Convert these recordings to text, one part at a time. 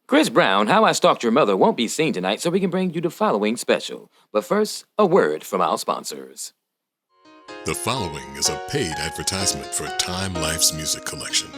Chris Brown, How I Stalked Your Mother won't be seen tonight, so we can bring you the following special. But first, a word from our sponsors. The following is a paid advertisement for Time Life's music collection.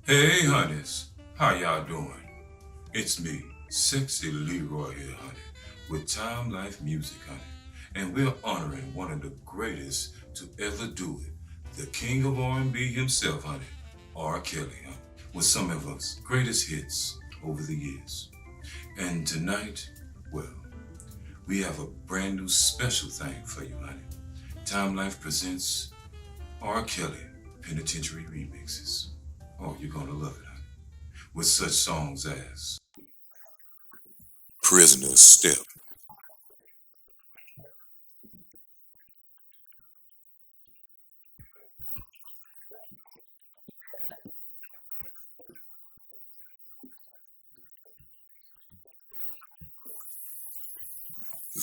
Hey, honeys, how y'all doing? It's me, Sexy Leroy here, honey, with Time Life Music, honey, and we're honoring one of the greatest to ever do it, the king of R&B himself, honey, R. Kelly, honey, with some of his greatest hits over the years. And tonight, well, we have a brand new special thing for you, honey. Time Life presents R. Kelly Penitentiary Remixes. Oh, you're gonna love it, honey. With such songs as Prisoner's Step,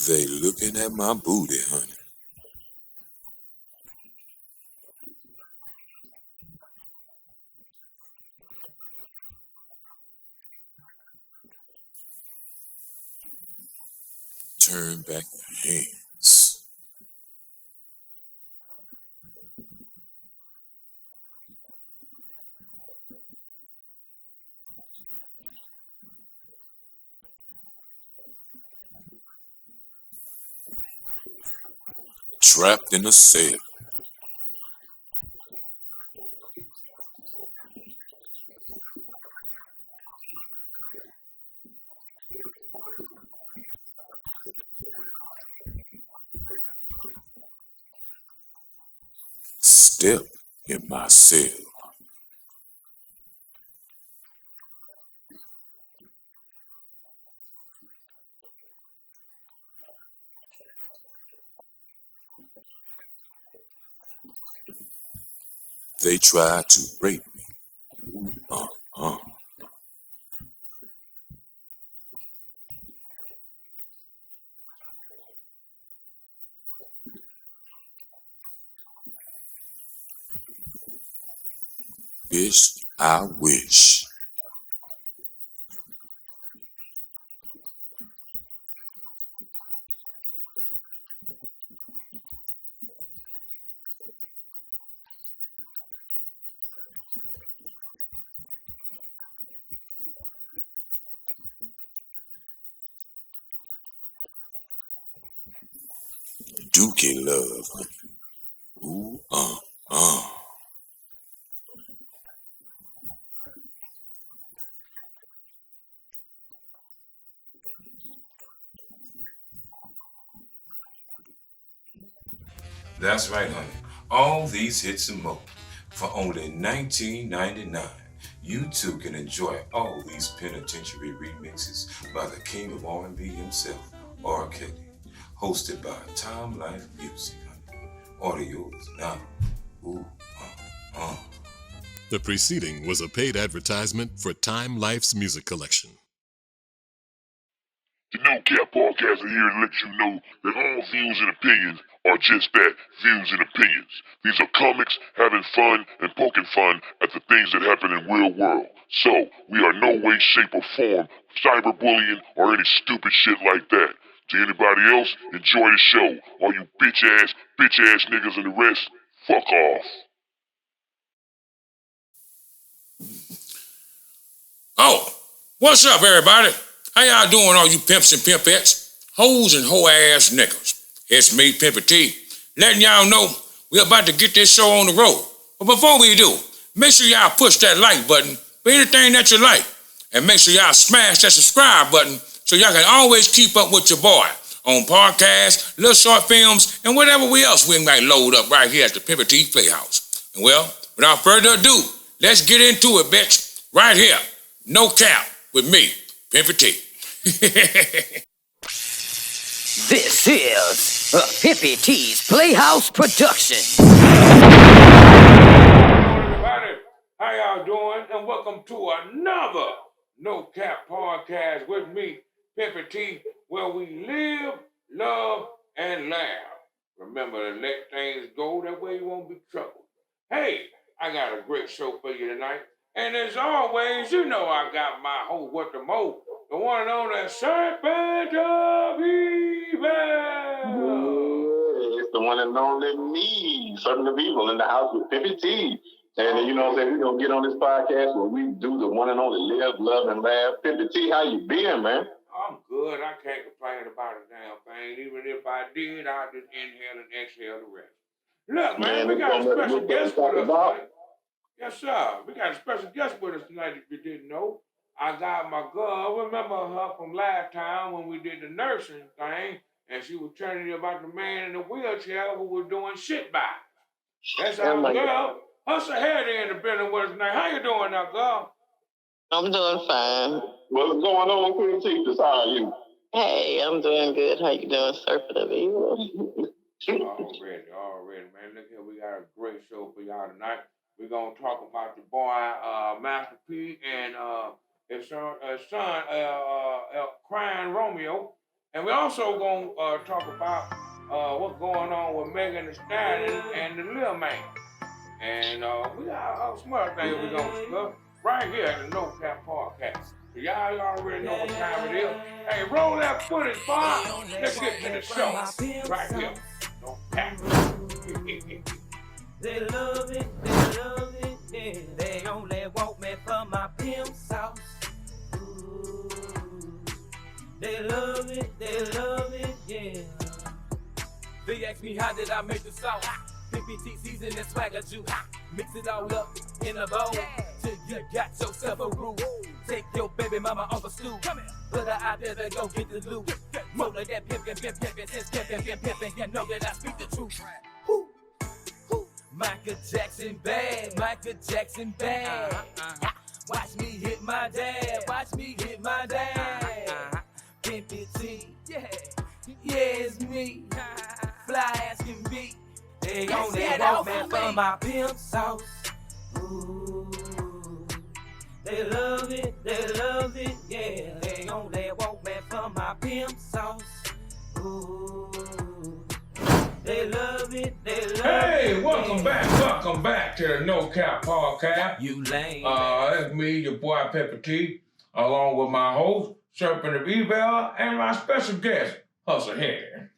They Looking at My Booty, Honey, Turn Back Your Hands, Trapped in a Cell, Step in My Cell. They tried to rape me. Uh-uh. Bitch, I wish. Dookie love, honey. Ooh, uh. that's right, honey. All these hits and more for only $19.99. You too can enjoy all these penitentiary remixes by the king of R&B himself, R. Kelly, hosted by Time Life Music, honey. Audio is now. Ooh, uh. The preceding was a paid advertisement for Time Life's music collection. The No Cap Podcast is here to let you know that all views and opinions are just that, views and opinions. These are comics having fun and poking fun at the things that happen in real world. So, we are no way, shape, or form cyberbullying or any stupid shit like that. To anybody else, enjoy the show. All you bitch ass niggas and the rest, fuck off. Oh, what's up, everybody? How y'all doing, all you pimps and pimpettes, hoes and hoe-ass niggas? It's me, Pimpy T, letting y'all know we're about to get this show on the road. But before we do, make sure y'all push that like button for anything that you like. And make sure y'all smash that subscribe button so y'all can always keep up with your boy on podcasts, little short films, and whatever else we might load up right here at the Pimpy T Playhouse. And well, without further ado, let's get into it, bitch. Right here. No Cap with me, Pimpy T. This is a Pimpy T's Playhouse production. Hello, everybody. How y'all doing? And welcome to another No Cap podcast with me, Pimpy T, where we live, love, and laugh. Remember to let things go, that way you won't be troubled. Hey, I got a great show for you tonight. And as always, you know I got my host with the most, the one and only Serpent of Evil. It's the one and only me, Serpent of Evil, in the house with Pimpy T. And you know what I'm saying? We're going to get on this podcast where we do the one and only live, love, and laugh. Pimpy T, how you been, man? I'm good. I can't complain about a damn thing. Even if I did, I'd just inhale and exhale the rest. Look, man, we got a special guest with us tonight. Yes, sir. We got a special guest with us tonight, if you didn't know. I got my girl. Remember her from last time when we did the nursing thing, and she was telling you about the man in the wheelchair who was doing shit by. That's our girl. Hustle Head in the building with us tonight. How you doing now, girl? I'm doing fine. What's going on, Queen Teachers? How are you? Hey, I'm doing good. How you doing, Serpent of Evil? Already, man. Look here, we got a great show for y'all tonight. We're going to talk about the boy, Master P, and his son, Crying Romeo. And we also going to talk about what's going on with Megan Thee Stallion and the Lil Man. And we got some other things we're going to discuss right here at the No Cap Podcast. So y'all already know what time it is. Hey, roll that footage, Bob. Let's get to the show right here. No Cap. They love it, yeah. They only want me for my pimp sauce. Ooh. They love it, yeah. They ask me how did I make the sauce? PPT season and swagger juice. Mix it all up in a bowl till you got yourself a rule. Take your baby mama off a stool. Put her out there to go get the loot. More like that pimpin', since pimpin', you know that I speak the truth. Michael Jackson bad. Watch me hit my dad. Pimpy T, yeah, it's me. Fly as can be. They only want me for my pimp sauce. Ooh, they love it, yeah. They only want me for my pimp sauce. Ooh, they love it, Hey, welcome back to the No Cap Podcast. You lame. It's me, your boy Pepper T, along with my host, Serpent of Evil, and my special guest, Hustle Head.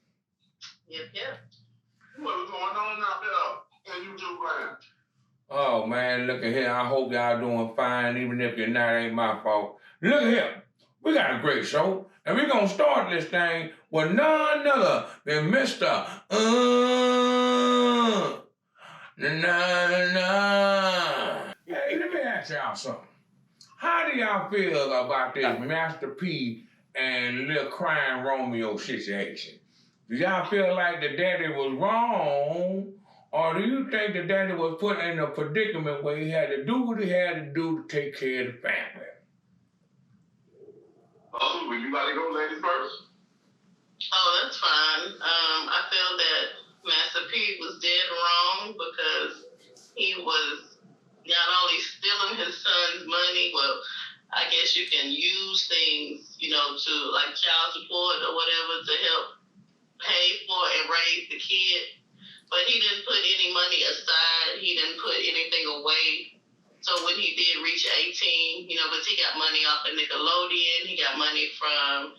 Yep. What's going on out there in YouTube land? Oh man, look at here. I hope y'all doing fine, even if you're not, ain't my fault. Look at here. We got a great show, and we're gonna start this thing with none other than Mr. Hey, let me ask y'all something. How do y'all feel about this Master P and Lil Crying Romeo situation? Do y'all feel like the daddy was wrong, or do you think the daddy was put in a predicament where he had to do what he had to do to take care of the family? Oh, would you like to go ladies first? Oh, that's fine. I feel that Master P was dead wrong because he was not only stealing his son's money, well, I guess you can use things, to like child support or whatever to help pay for and raise the kid. But he didn't put any money aside. He didn't put anything away. So when he did reach 18, because he got money off of Nickelodeon, he got money from,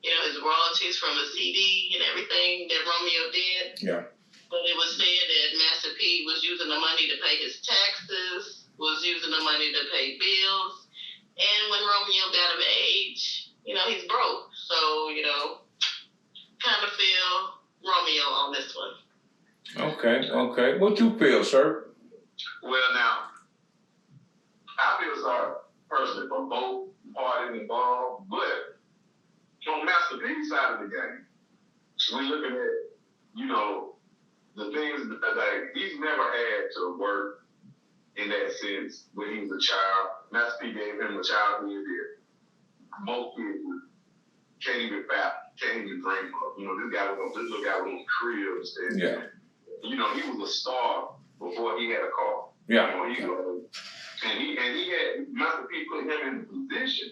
his royalties from the CD and everything that Romeo did. Yeah. But it was said that Master P was using the money to pay his taxes, was using the money to pay bills. And when Romeo got of age, he's broke. So, kind of feel Romeo on this one. Okay. What you feel, sir? Well, now, I feel sorry personally for both parties involved, but from Master P's side of the game, we're looking at, the things that he's never had to work in that sense when he was a child. Master P gave him a childhood that most kids can't even dream of. You know, this little guy was on cribs, and you know, he was a star before he had a car. Yeah. You know, and he had Master P put him in a position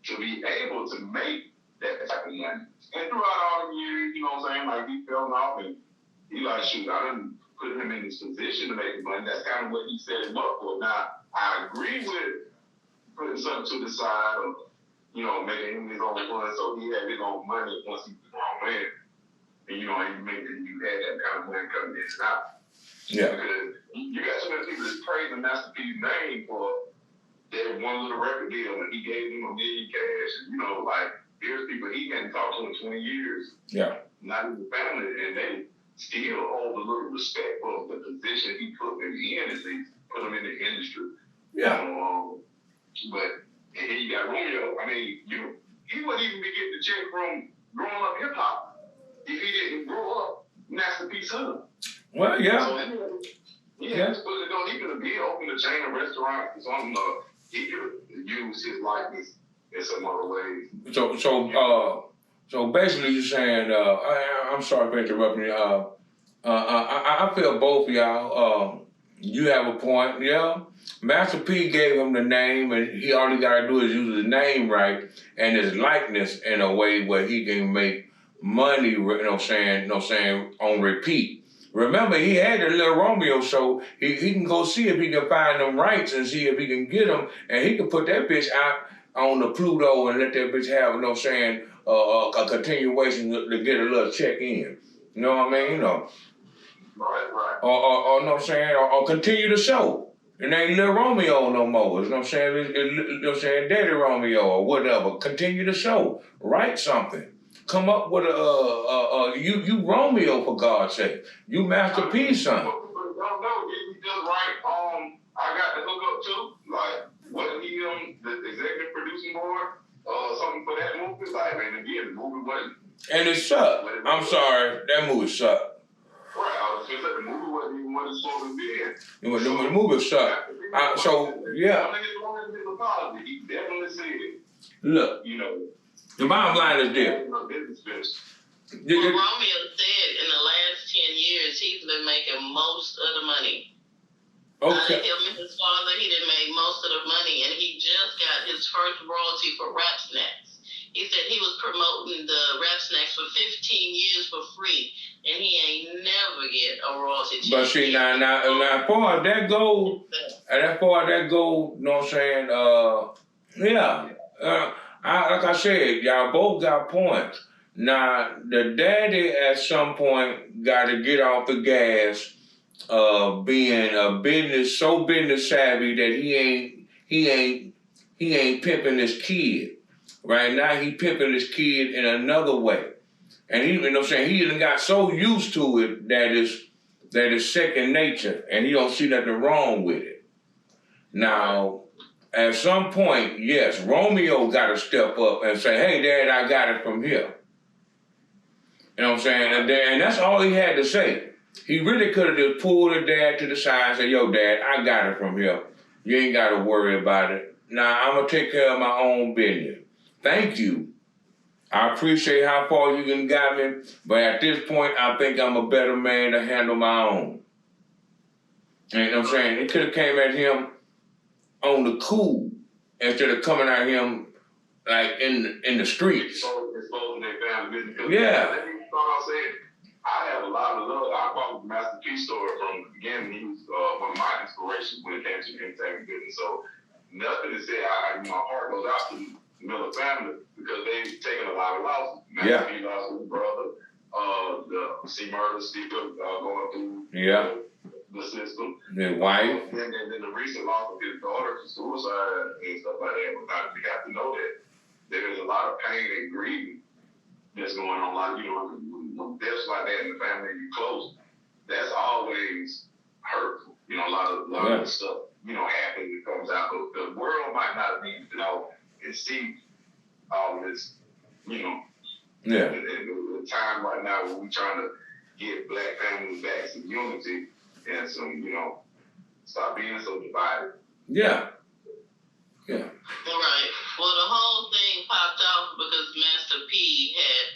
to be able to make that type of money. And throughout all the years, you know what I'm saying, like he fell off and he like, shoot, I didn't put him in this position to make money. That's kind of what he set him up for. Now, I agree with putting something to the side of, you know, making him his own fun so he had his own money once he was a grown man. And, you know, you had that kind of money coming in and out. Yeah. Because you got so many people that's praising Master P's name for that one little record deal and he gave him $1 million cash. And, you know, like, there's people he hadn't talked to in 20 years. Yeah. Not even family, and they still hold a little respect for the position he put him in, at least put him in the industry. Yeah. But and here you got Romeo. I mean, he wouldn't even be getting the check from growing up hip hop if he didn't grow up Master P's son. Well, yeah. So, he could have been open a chain of restaurants or something. He could use his likeness in some other ways. So basically, you're saying, I'm sorry for interrupting you. I feel both of y'all. You have a point, yeah. Master P gave him the name, and he all he got to do is use his name right and his likeness in a way where he can make money. You know what I'm saying, on repeat. Remember, he had the Little Romeo show. He can go see if he can find them rights and see if he can get them, and he can put that bitch out on the Pluto and let that bitch have, you know what I'm saying, a continuation to get a little check in. You know what I mean? You know. Right. Or you know what I'm saying? Or continue the show. It ain't Little Romeo no more. You know what I'm saying? You know what I'm saying? Daddy Romeo or whatever. Continue the show. Write something. Come up with you Romeo, for God's sake. You Master P, son. Don't know. He just right. I got the hook up too. Like, wasn't he the executive producing board or something for that movie? Like, man, again, the movie wasn't. And it sucked. I'm sorry, that movie sucked. Right, I was just saying the movie wasn't even what it's supposed to be. The movie sucked. Yeah. He definitely said it. Look, you know, the bottom line is this. Romeo said in the last 10 years he's been making most of the money. Okay. Him and his father, he done made most of the money, and he just got his first royalty for Rap Snacks. He said he was promoting the Rap Snacks for 15 years for free, and he ain't never get a royalty check. But see, now, as far as that goes, you know what I'm saying, like I said, y'all both got points. Now, the daddy at some point got to get off the gas, being so business savvy that he ain't pimping his kid. Right now, he pimping his kid in another way. And he, you know what I'm saying, he even got so used to it that it's second nature, and he don't see nothing wrong with it. Now, at some point, yes, Romeo got to step up and say, hey, Dad, I got it from here. You know what I'm saying? And that's all he had to say. He really could have just pulled his dad to the side and said, yo, Dad, I got it from here. You ain't got to worry about it. Now, I'm going to take care of my own business. Thank you. I appreciate how far you can got me, but at this point, I think I'm a better man to handle my own. You know what I'm saying? It could have came at him on the cool instead of coming at him like in the streets. Exposing their family business. Yeah. I have a lot of love. I bought the Master P story from the beginning. He was one of my inspirations when it came to the entertainment business. So nothing to say. My heart goes out to the Miller family because they've taken a lot of losses. Master P lost his brother. The C-Murder still going through the system. The wife. And then the recent loss of his daughter to suicide and stuff like that. But we have to know that there's a lot of pain and grief that's going on. Like, when deaths like that in the family you close, that's always hurtful. A lot of stuff, happens and comes out. But the world might not need to know and see all of this, the time right now where we're trying to get black families back some unity and some, stop being so divided. Yeah. Well, the whole thing popped off because Master P had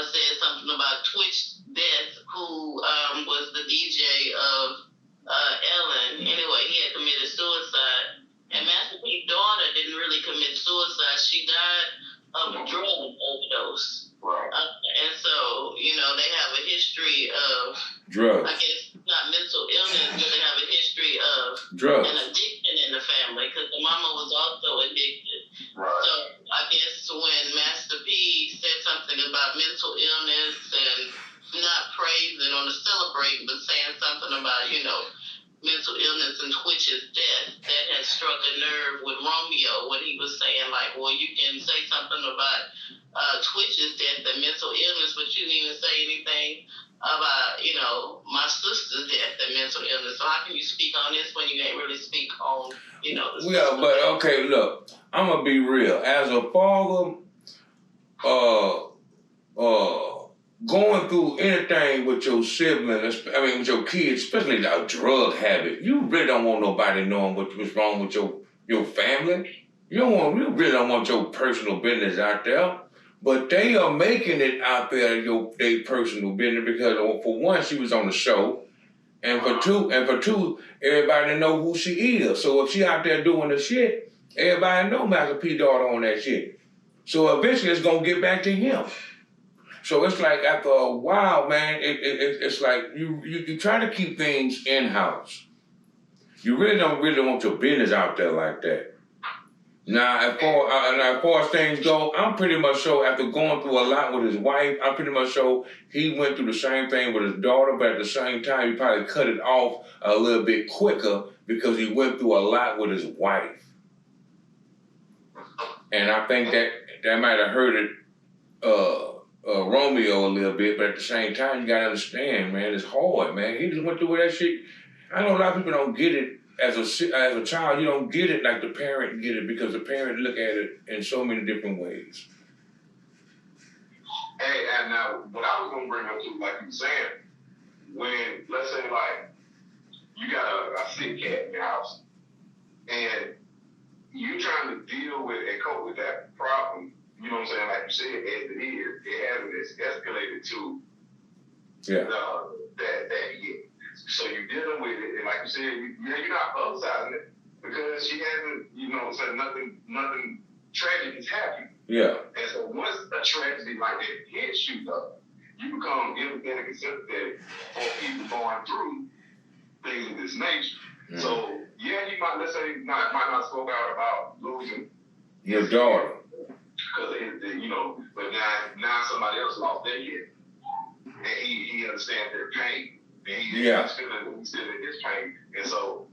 said something about Twitch Death, who was the DJ of Ellen. Anyway, he had committed suicide. And Master P's daughter didn't really commit suicide. She died of a drug overdose. Right. And so, you know, they have a history of drugs. I guess not mental illness, but they have a history of drugs. An addiction in the family because the mama was also addicted. Right. So I guess when Master P said something about mental illness and not praising or celebrating, but saying something about, you know, mental illness and Twitch's death, that had struck a nerve with Romeo when he was saying, like, well, you can say something about Twitch's death and mental illness, but you didn't even say anything about, you know, my sister's death and mental illness. So how can you speak on this when you ain't really speak on, you know, the Yeah, but okay, look, I'm gonna be real. As a father, going through anything with your siblings, with your kids, especially a drug habit, you really don't want nobody knowing what's wrong with your family. You really don't want your personal business out there. But they are making it out there, their personal business, because for one, she was on the show, and for two, everybody know who she is. So if she out there doing the shit, everybody know Master P daughter on that shit. So eventually it's gonna get back to him. So it's like after a while, man, it's like you try to keep things in-house. You really don't want your business out there like that. Now, as far as things go, I'm pretty much sure after going through a lot with his wife, I'm pretty much sure he went through the same thing with his daughter, but at the same time, he probably cut it off a little bit quicker because he went through a lot with his wife. And I think that might have hurted Romeo a little bit, but at the same time, you gotta understand, man, it's hard, man. He just went through that shit. I know a lot of people don't get it. As a child, you don't get it like the parent get it because the parent look at it in so many different ways. Hey, and now what I was gonna bring up too, like you were saying, when let's say like you got a sick cat in your house, and you trying to deal with and cope with that problem, you know what I'm saying? Like you said, as it is, it hasn't escalated to that yet. So you're dealing with it, and like you said, you're not publicizing it because she hasn't, you know, said nothing tragic has happened. Yeah. And so once a tragedy like that hits you, though, you become empathetic and sympathetic for people going through things of this nature. Mm. So yeah, you might might not spoke out about losing your daughter because you know, but now somebody else lost their kid, and he understands their pain. He's feeling his pain, and so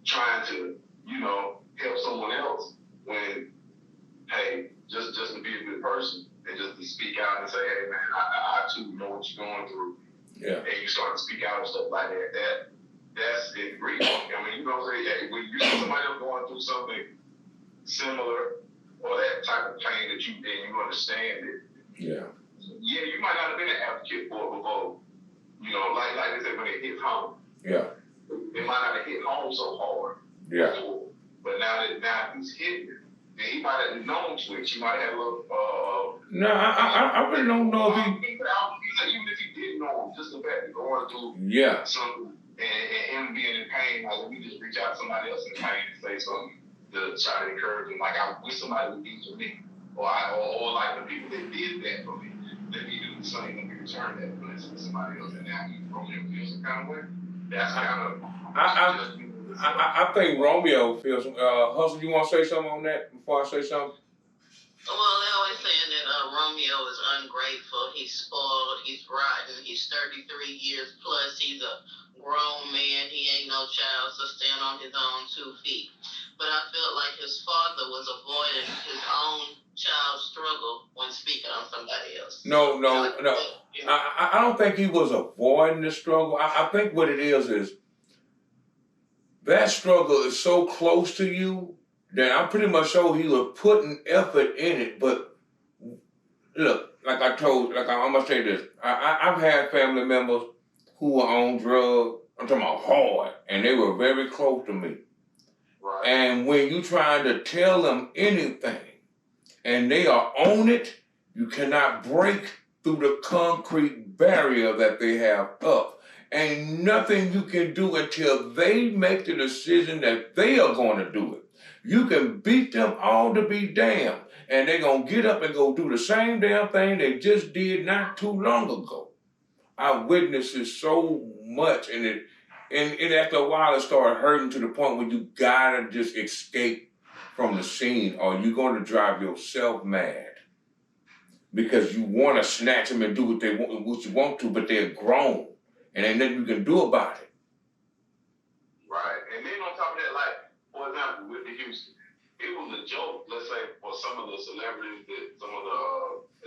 trying to, you know, help someone else when, hey, just to be a good person and just to speak out and say, hey man, I too know what you're going through. Yeah. And you start to speak out and stuff like that. That's it. Great. I mean, you know, hey, when you see somebody else going through something similar or that type of pain that you understand it. Yeah. Yeah, you might not have been an advocate for it before. You know, like they said, when it hits home. Yeah. It might not have hit home so hard. Yeah. Before, but now he's hitting it. And he might have known Twitch. He might have a little, No, I really don't know if he... Even if he didn't know him, just the fact of going through something and him being in pain, like let me just reach out to somebody else in pain and say something to try to encourage him. Like, I wish somebody would do for me. Or like the people that did that for me. Let me do the same, let me return that blessing to somebody else, and now Romeo feels some kind of way. That's kind of. I think Romeo feels. Hustle, you want to say something on that before I say something? Well, they're always saying that Romeo is ungrateful. He's spoiled. He's rotten. He's 33 years plus. He's a grown man. He ain't no child, so stand on his own 2 feet. But I felt like his father was avoiding his own child's struggle when speaking on somebody else. No. I don't think he was avoiding the struggle. I think what it is that struggle is so close to you that I'm pretty much sure he was putting effort in it. But look, I'm gonna say this. I've had family members who were on drugs. I'm talking about hard, and they were very close to me. Right. And when you trying to tell them anything and they are on it, you cannot break through the concrete barrier that they have up. Ain't nothing you can do until they make the decision that they are going to do it. You can beat them all to be damned, and they're going to get up and go do the same damn thing they just did not too long ago. I witnessed it so much, and after a while it started hurting to the point where you gotta just escape from the scene, or you're going to drive yourself mad because you want to snatch them and do what you want to, but they're grown and ain't nothing you can do about it. Right, and then on top of that, like for example, with the Houston, it was a joke. Let's say for some of the celebrities that some of the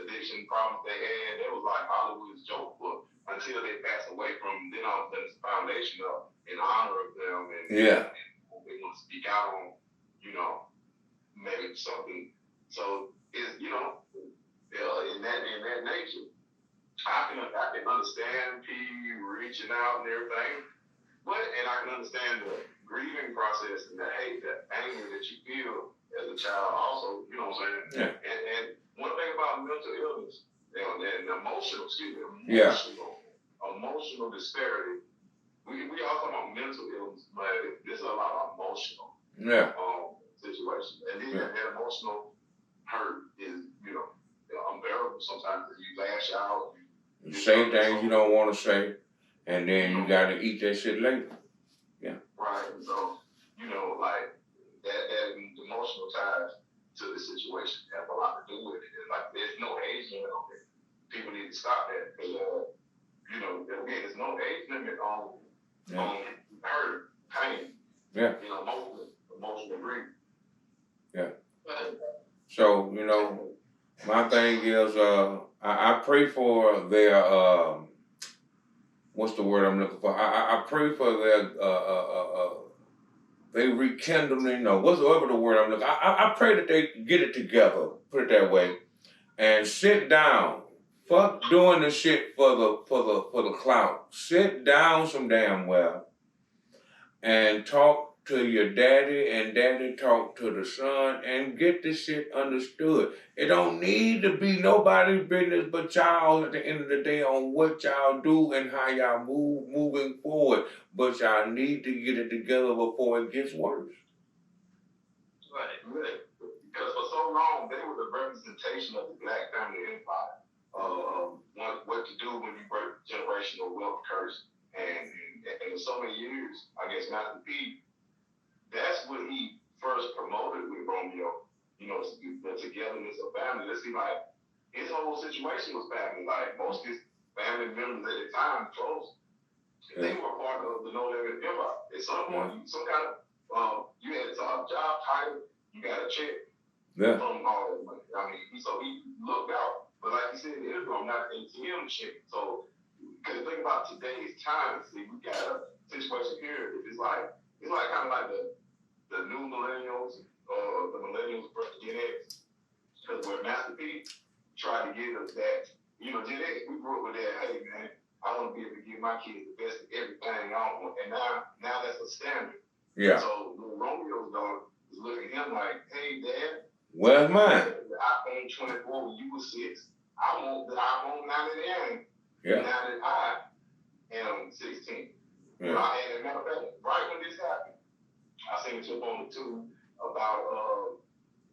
addiction problems they had, that was like Hollywood's joke, but until they pass away from, then all of a sudden it's a foundation up in honor of them, and Yeah. and they want to speak out on, you know, maybe something. So it's, you know, in that nature, I can understand P reaching out and everything, and I can understand the grieving process and the hate, the anger that you feel as a child also, you know what I'm saying? Yeah. And one thing about mental illness and emotional disparity, we all talk about mental illness, but this is a lot of emotional situations. And then that emotional hurt is, you know, unbearable sometimes. You lash out. You say things you don't want to say, and then you got to eat that shit later. Yeah. Right. And so, you know, like that emotional ties to the situation have a lot to do with it. It's like there's no age limit on it. People need to stop that because, you know, again, there's no age limit on hurt, pain. Yeah. You know, emotional grief. Yeah. So, you know, my thing is, I pray for their, what's the word I'm looking for? I pray for their, they rekindling, or whatever the word I'm looking for. I pray that they get it together, put it that way, and sit down. Fuck doing the shit for the clout. Sit down some damn well and talk to your daddy, and daddy talk to the son, and get this shit understood. It don't need to be nobody's business but y'all at the end of the day on what y'all do and how y'all moving forward. But y'all need to get it together before it gets worse. Right. Because for so long, they were the representation of the black family empire. What to do when you break generational wealth curse. And in so many years, I guess Master P, that's what he first promoted with Romeo. You know, the togetherness of family. Let's see, like, his whole situation was family. Like, most of his family members at the time, close, they were part of the No Limit Empire. At some point, some kind of, you had a job title, you got a check from all that money. I mean, so he looked out. But like you said, I'm not ATM shit. So, because think about today's time, see, we got a situation here. It's like kind of like the new millennials, or the millennials versus Gen X. Because where Master P tried to get us that, you know, Gen X, we grew up with that, hey man, I want to be able to give my kids the best of everything I want. And now that's a standard. Yeah. So Romeo's dog is looking at him like, hey dad, where's mine? The iPhone 24 when you were 6. I want the iPhone 99. Yeah. Now that I am 16. Yeah. And matter of fact, right when this happened, I seen a clip on the tube about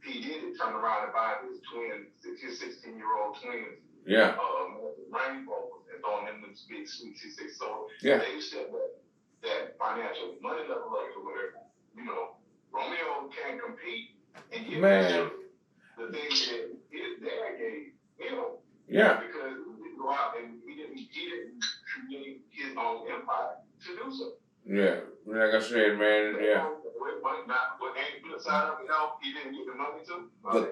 P. Diddy turning around and buying his 16-year-old twins. Yeah. Rainbows and throwing them big sweet 6. So yeah. They said that financial money level up to where, you know, Romeo can't compete and give the things that his dad gave him. Yeah. Because he didn't go out and he didn't create his own empire to do so. Yeah. Like I said, man, yeah. What ain't put aside of it, he didn't get the money to? The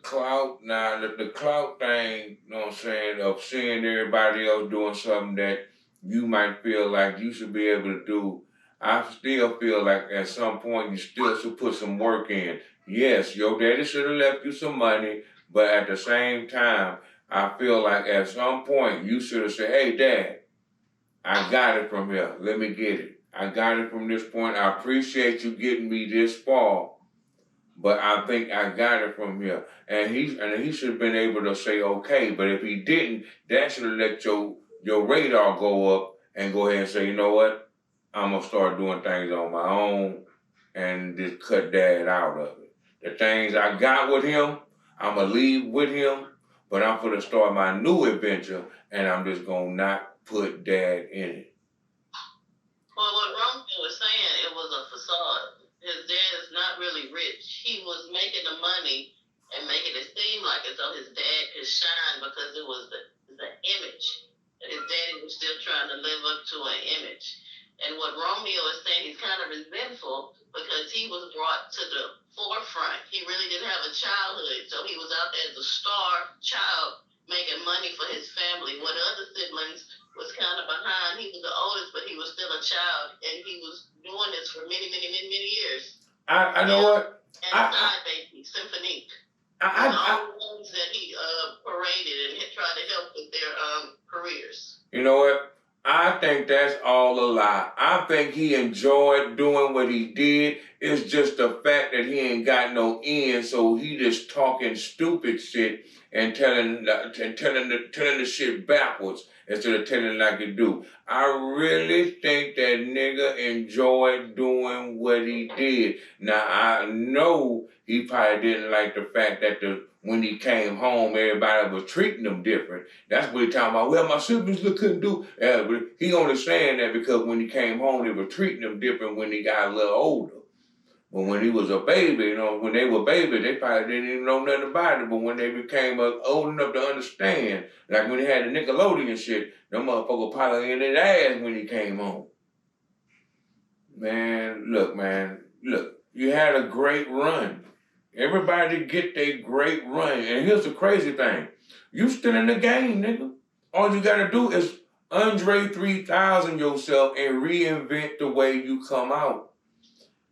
clout thing, you know what I'm saying, of seeing everybody else doing something that you might feel like you should be able to do. I still feel like at some point you still should put some work in. Yes, your daddy should have left you some money, but at the same time, I feel like at some point you should have said, hey, Dad, I got it from here. Let me get it. I got it from this point. I appreciate you getting me this far, but I think I got it from here. And he should have been able to say okay. But if he didn't, that should have let your radar go up and go ahead and say, you know what? I'm gonna start doing things on my own and just cut Dad out of it. The things I got with him, I'm gonna leave with him, but I'm gonna start my new adventure, and I'm just gonna not put Dad in it. Well, what Romeo was saying, it was a facade. His dad is not really rich. He was making the money and making it seem like as though his dad could shine because it was the image. And his daddy was still trying to live up to an image. And what Romeo is saying, he's kind of resentful because he was brought to the forefront. He really didn't have a childhood, so he was out there as a star child making money for his family. What other siblings was kind of behind. He was the oldest, but he was still a child, and he was doing this for many, many, many, many years. I know what? And side baby, Symphonique. All the ones that he paraded and tried to help with their careers. You know what? I think that's all a lie. I think he enjoyed doing what he did. It's just the fact that he ain't got no end, so he just talking stupid shit and telling the shit backwards instead of telling it like it do. I really think that nigga enjoyed doing what he did. Now, I know he probably didn't like the fact that when he came home, everybody was treating him different. That's what he talking about. Well, my siblings couldn't do. But he only saying that because when he came home, they were treating him different when he got a little older. But when he was a baby, when they were babies, they probably didn't even know nothing about it. But when they became old enough to understand, like when they had the Nickelodeon shit, them motherfuckers probably in his ass when he came home. Man, look, you had a great run. Everybody get their great run. And here's the crazy thing. You still in the game, nigga. All you gotta do is Andre 3000 yourself and reinvent the way you come out.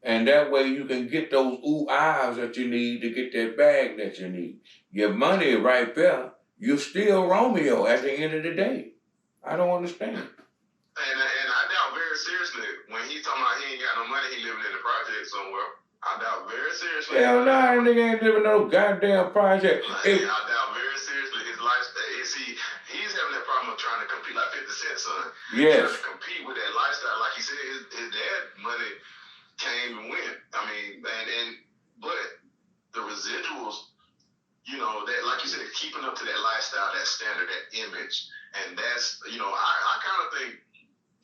And that way you can get those ooh-ahs that you need to get that bag that you need. Your money right there. You're still Romeo at the end of the day. I don't understand. And I doubt very seriously, when he's talking about he ain't got no money, he living in the project somewhere. I doubt very seriously. Hell no, that nigga ain't living no goddamn project. I doubt very seriously his lifestyle. He's having that problem of trying to compete like 50 Cent, son. Yes. Trying to compete with that lifestyle. Like he said, his dad money came and went. I mean, but the residuals, that, like you said, keeping up to that lifestyle, that standard, that image. And that's, I kind of think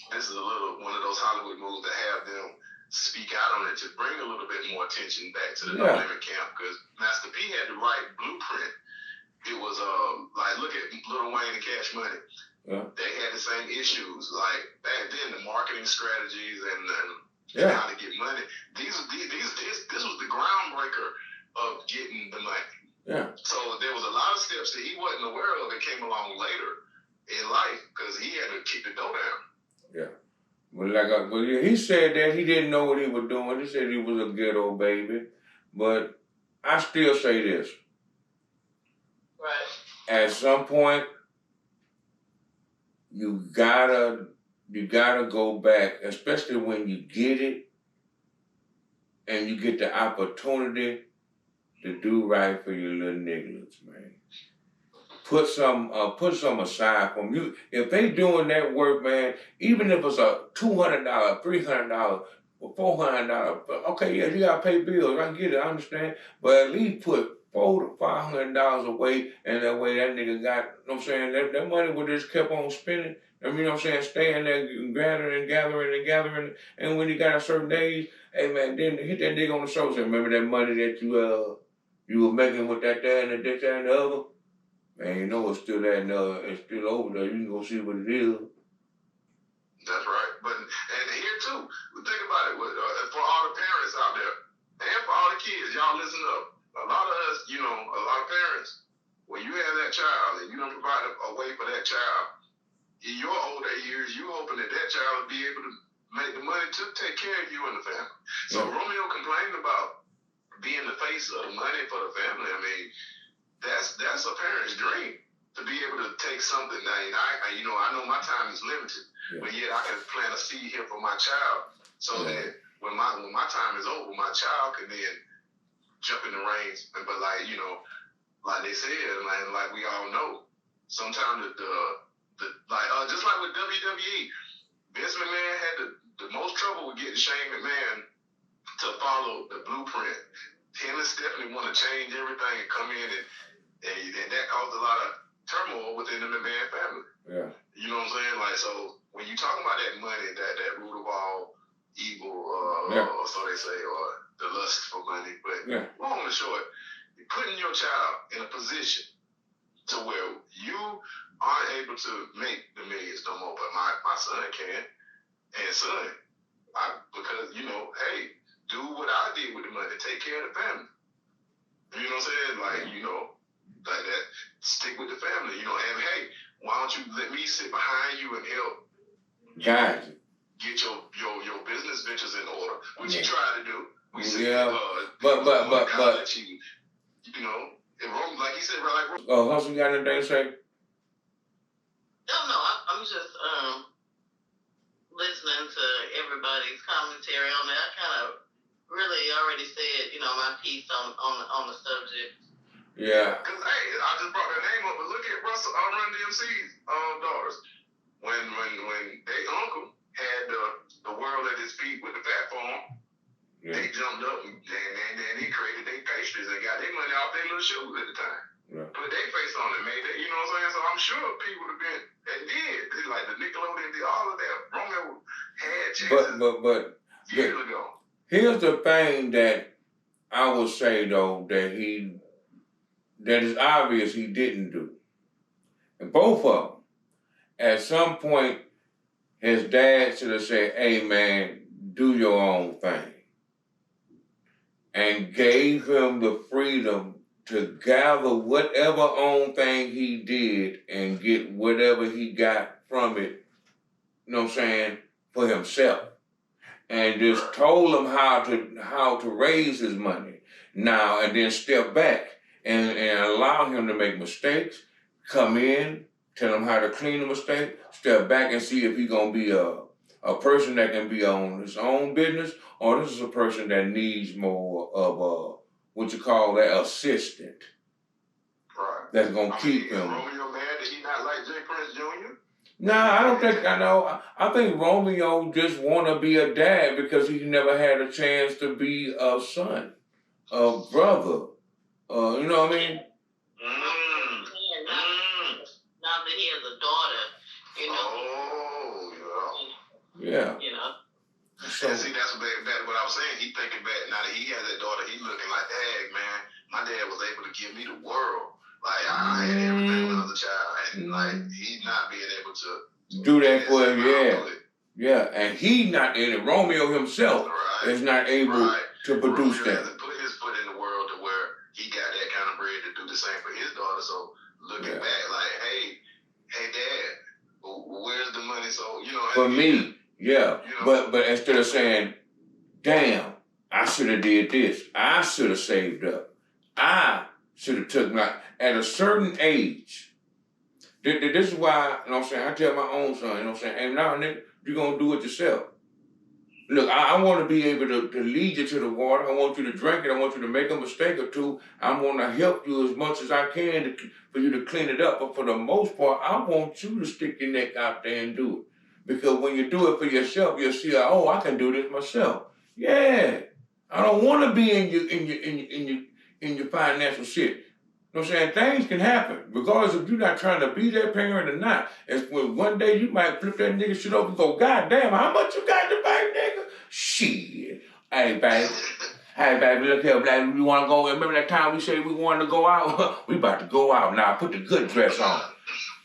this is one of those Hollywood moves to have them speak out on it to bring a little bit more attention back to the No Limit camp, because Master P had the right blueprint. It was like, look at Lil Wayne and Cash Money. Yeah. They had the same issues. Like back then, the marketing strategies and how to get money. This was the groundbreaker of getting the money. Yeah. So there was a lot of steps that he wasn't aware of that came along later in life because he had to keep the dough down. Yeah. Well, he said that he didn't know what he was doing. He said he was a ghetto baby. But I still say this. Right. At some point, you gotta go back, especially when you get it and you get the opportunity to do right for your little niggas, man. Put some aside from you. If they doing that work, man, even if it's a $200, $300, or $400, okay, yeah, you gotta pay bills. I get it, I understand. But at least put $400 to $500 away, and that way that nigga got, you know what I'm saying, that money would just kept on spending. I mean, you know what I'm saying, staying there, gathering, and when he got a certain age, hey man, then hit that nigga on the shoulder. Say, remember that money that you were making with that and this and the other? Man, you know it's still that it's still over there. You can go see what it is. That's right. And here too, think about it. For all the parents out there, and for all the kids, y'all listen up. A lot of us, a lot of parents, when you have that child and you don't provide a way for that child, in your older years, you hoping that child will be able to make the money to take care of you and the family. So Romeo complained about being the face of the money for the family. I mean, that's a parent's dream, to be able to take something. I know my time is limited. but yet I can plant a seed here for my child, so that when my time is over, my child can then jump in the reins. But like like they said, like we all know, sometimes just like with WWE, Vince McMahon had the most trouble with getting Shane McMahon to follow the blueprint. Him and Stephanie want to change everything and come in and that caused a lot of turmoil within the McMahon family. Yeah. You know what I'm saying? Like, so when you talk about that money, that root of all evil, or so they say, or the lust for money, but long and short, you're putting your child in a position to where you aren't able to make the millions no more, but my son can. And son, because, hey, do what I did with the money, take care of the family. You know what I'm saying? Like, like that, stick with the family, and hey, why don't you let me sit behind you and help get your business ventures in order, which he tried to do. We said, but like he said, right? Hustle, got anything to say? No, I'm just listening to everybody's commentary on that. I kind of really already said, my piece on the subject. Yeah. Because, hey, I just brought their name up, but look at Run DMC's daughters. When their uncle had the world at his feet with the platform, they jumped up and they created their pastries and got their money off their little shoes at the time. Yeah. Put their face on it, made that, you know what I'm saying? So I'm sure people have been, and did, like the Nickelodeon did all of that. Romeo had chances but years ago. Here's the thing that I would say, though, that is obvious he didn't do. And both of them, at some point, his dad should have said, hey, man, do your own thing. And gave him the freedom to gather whatever own thing he did and get whatever he got from it, you know what I'm saying, for himself. And just told him how to raise his money now, and then step back and allow him to make mistakes, come in, tell him how to clean the mistake, step back and see if he's going to be a person that can be on his own business, or this is a person that needs more of what you call that assistant. Right. That's going to keep him. Romeo mad that he not like J. Prince Jr.? Nah, I don't think I know. I think Romeo just want to be a dad because he never had a chance to be a son, a brother. You know what I mean? Now that he has a daughter, Yeah. So, and see, that's what I was saying. He thinking back, now that he has that daughter, he looking like, dang, man, my dad was able to give me the world. Like, I had everything with another child. And, like, he's not being able to do that for him, Yeah, and Romeo himself is not able to produce Romeo that. Hasn't put his foot in the world to where he got that kind of bread to do the same for his daughter. So, looking back, like, hey, Dad, where's the money? So, For me, but instead of saying, damn, I should have did this. I should have saved up. I should have took at a certain age. This is why, you know what I'm saying, I tell my own son, you know what I'm saying, hey, now, nigga, you're going to do it yourself. Look, I want to be able to lead you to the water. I want you to drink it. I want you to make a mistake or two. I want to help you as much as I can for you to clean it up. But for the most part, I want you to stick your neck out there and do it. Because when you do it for yourself, you'll see, I can do this myself. Yeah. I don't want to be in your financial shit. You know what I'm saying? Things can happen, regardless if you're not trying to be that parent or not. It's when one day you might flip that nigga shit over and go, God damn, how much you got in the bank, nigga? Shit. Hey, baby, look here, baby, we want to go. Remember that time we said we wanted to go out? We about to go out now. Put the good dress on.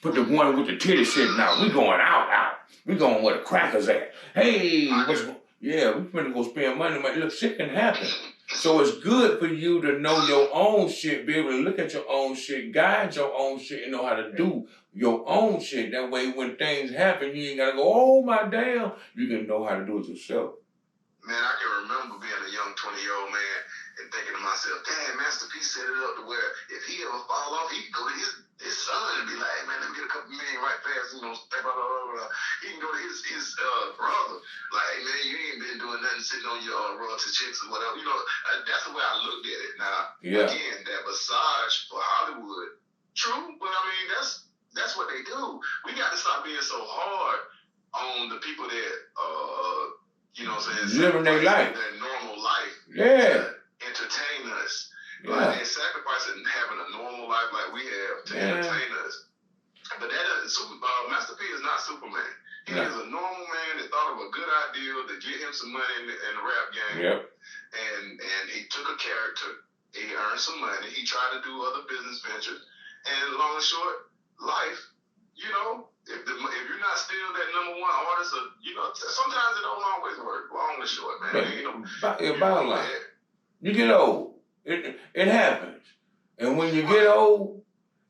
Put the one with the titty sitting out. We going out. We going where the crackers at. Hey, we finna go spend money. Look, shit can happen. So it's good for you to know your own shit, be able to look at your own shit, guide your own shit, and know how to do your own shit. That way when things happen, you ain't got to go, oh my damn. You can know how to do it yourself. Man, I can remember being a young 20-year-old man and thinking to myself, damn, Master P set it up to where if he ever fall off, he can go to his son and be like, hey, man, let me get a couple million right fast, blah, blah, blah, blah. He can go to his brother, like, hey, man, you ain't been doing nothing sitting on your royalty checks or whatever. That's the way I looked at it. Now, again, that massage for Hollywood, true, but I mean, that's what they do. We got to stop being so hard on the people that, you know what I'm saying, living their life, their normal life, to entertain us. Yeah. They're sacrificing having a normal life like we have to entertain us. But that doesn't. Master P is not Superman. He is a normal man that thought of a good idea to get him some money in the rap game. Yep. And he took a character. He earned some money. He tried to do other business ventures. And long and short, life, you know, if you're not still that number one artist, you know, sometimes it don't always work. Long and short, man. Bottom line, you get old. It happens. And when you get old,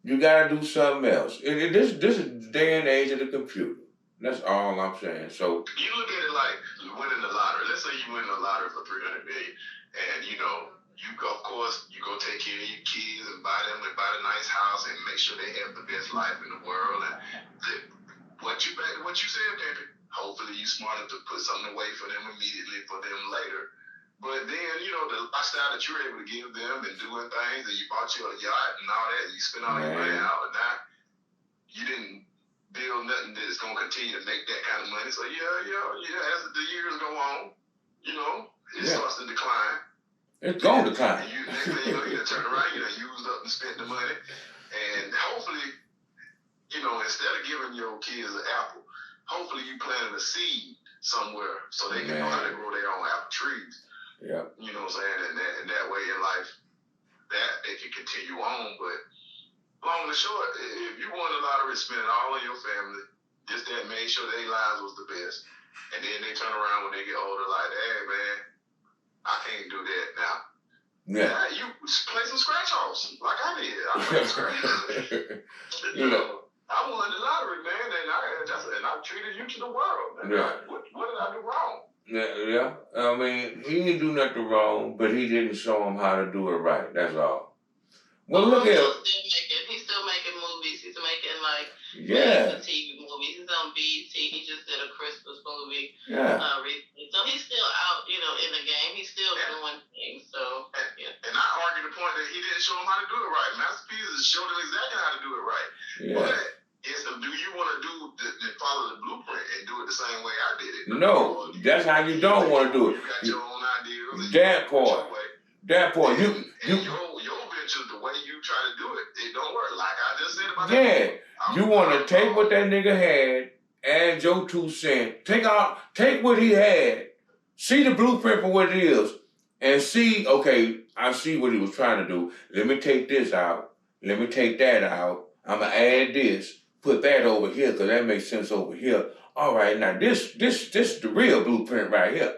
you gotta do something else. This is the day and age of the computer. That's all I'm saying. So you look at it like winning the lottery. Let's say you win the lottery for $300 million, and you know you go, of course, you go take care of your kids and buy a nice house and make sure they have the best life in the world. And what you said, baby. Hopefully you smart enough to put something away for them immediately for them later. But then, you know, the lifestyle that you're able to give them and doing things, and you bought you a yacht and all that, and you spent all your money out, and now you didn't build nothing that's going to continue to make that kind of money. So, as the years go on, you know, it starts to decline. It's going to decline. Next thing you know, you turn around, you used up and spent the money. And hopefully, you know, instead of giving your kids an apple, hopefully you planted a seed somewhere so they can know how to grow their own apple trees. Yeah. You know what I'm saying? And that way in life, that they can continue on. But long and short, if you won the lottery, spend it all on your family, just that made sure their lives was the best. And then they turn around when they get older like, hey, man, I can't do that now. Yeah, you play some scratch offs like I did. I played scratch offs. You know, I won the lottery, man, and I treated you to the world. What did I do wrong? Yeah. I mean, he didn't do nothing wrong, but he didn't show him how to do it right. That's all. Well, look at he's still making movies. He's making TV movies. He's on BET. He just did a Christmas movie. Yeah. Recently. So he's still out, you know, in the game. He's still doing things. So and I argue the point that he didn't show him how to do it right. Master P showed him exactly how to do it right. Yeah. But do you want to follow the blueprint and do it the same way I did it? No, that's how you don't want to do it. You got your own ideas. That part. You your venture, the way you try to do it, it don't work. Like I just said about that. You want to take what that nigga had, add your 2 cents, take what he had, see the blueprint for what it is, and see, okay, I see what he was trying to do. Let me take this out. Let me take that out. I'm going to add this. Put that over here because that makes sense over here. All right, now this is the real blueprint right here.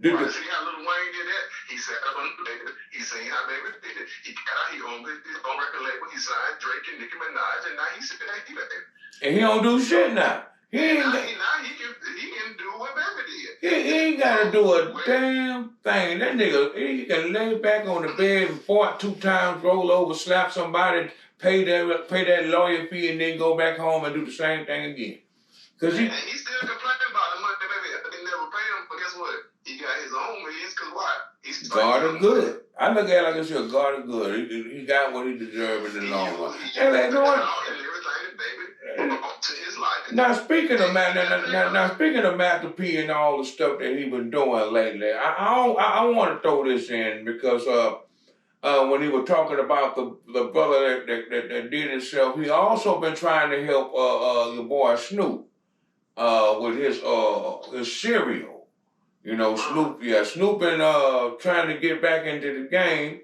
See how Lil Wayne did that? He sat up on the baby. He seen how baby did it. He got out. He owned his own record label. He signed Drake and Nicki Minaj, and now he's sitting there. And he don't do shit now. He can do what baby did. He ain't got to do a damn thing. That nigga, he can lay back on the bed and fart 2 times, roll over, slap somebody, pay that lawyer fee, and then go back home and do the same thing again. And he's still complaining about the money, baby. They never pay him, but guess what? He got his own millions, because why? He's God of good. I look at it like it's a God of good. He got what he deserved in the long run. And everything, baby, to his life. Now speaking of Master P and all the stuff that he been doing lately, I want to throw this in because when he was talking about the brother that did himself, he also been trying to help your boy Snoop with his cereal. You know, Snoop been trying to get back into the game.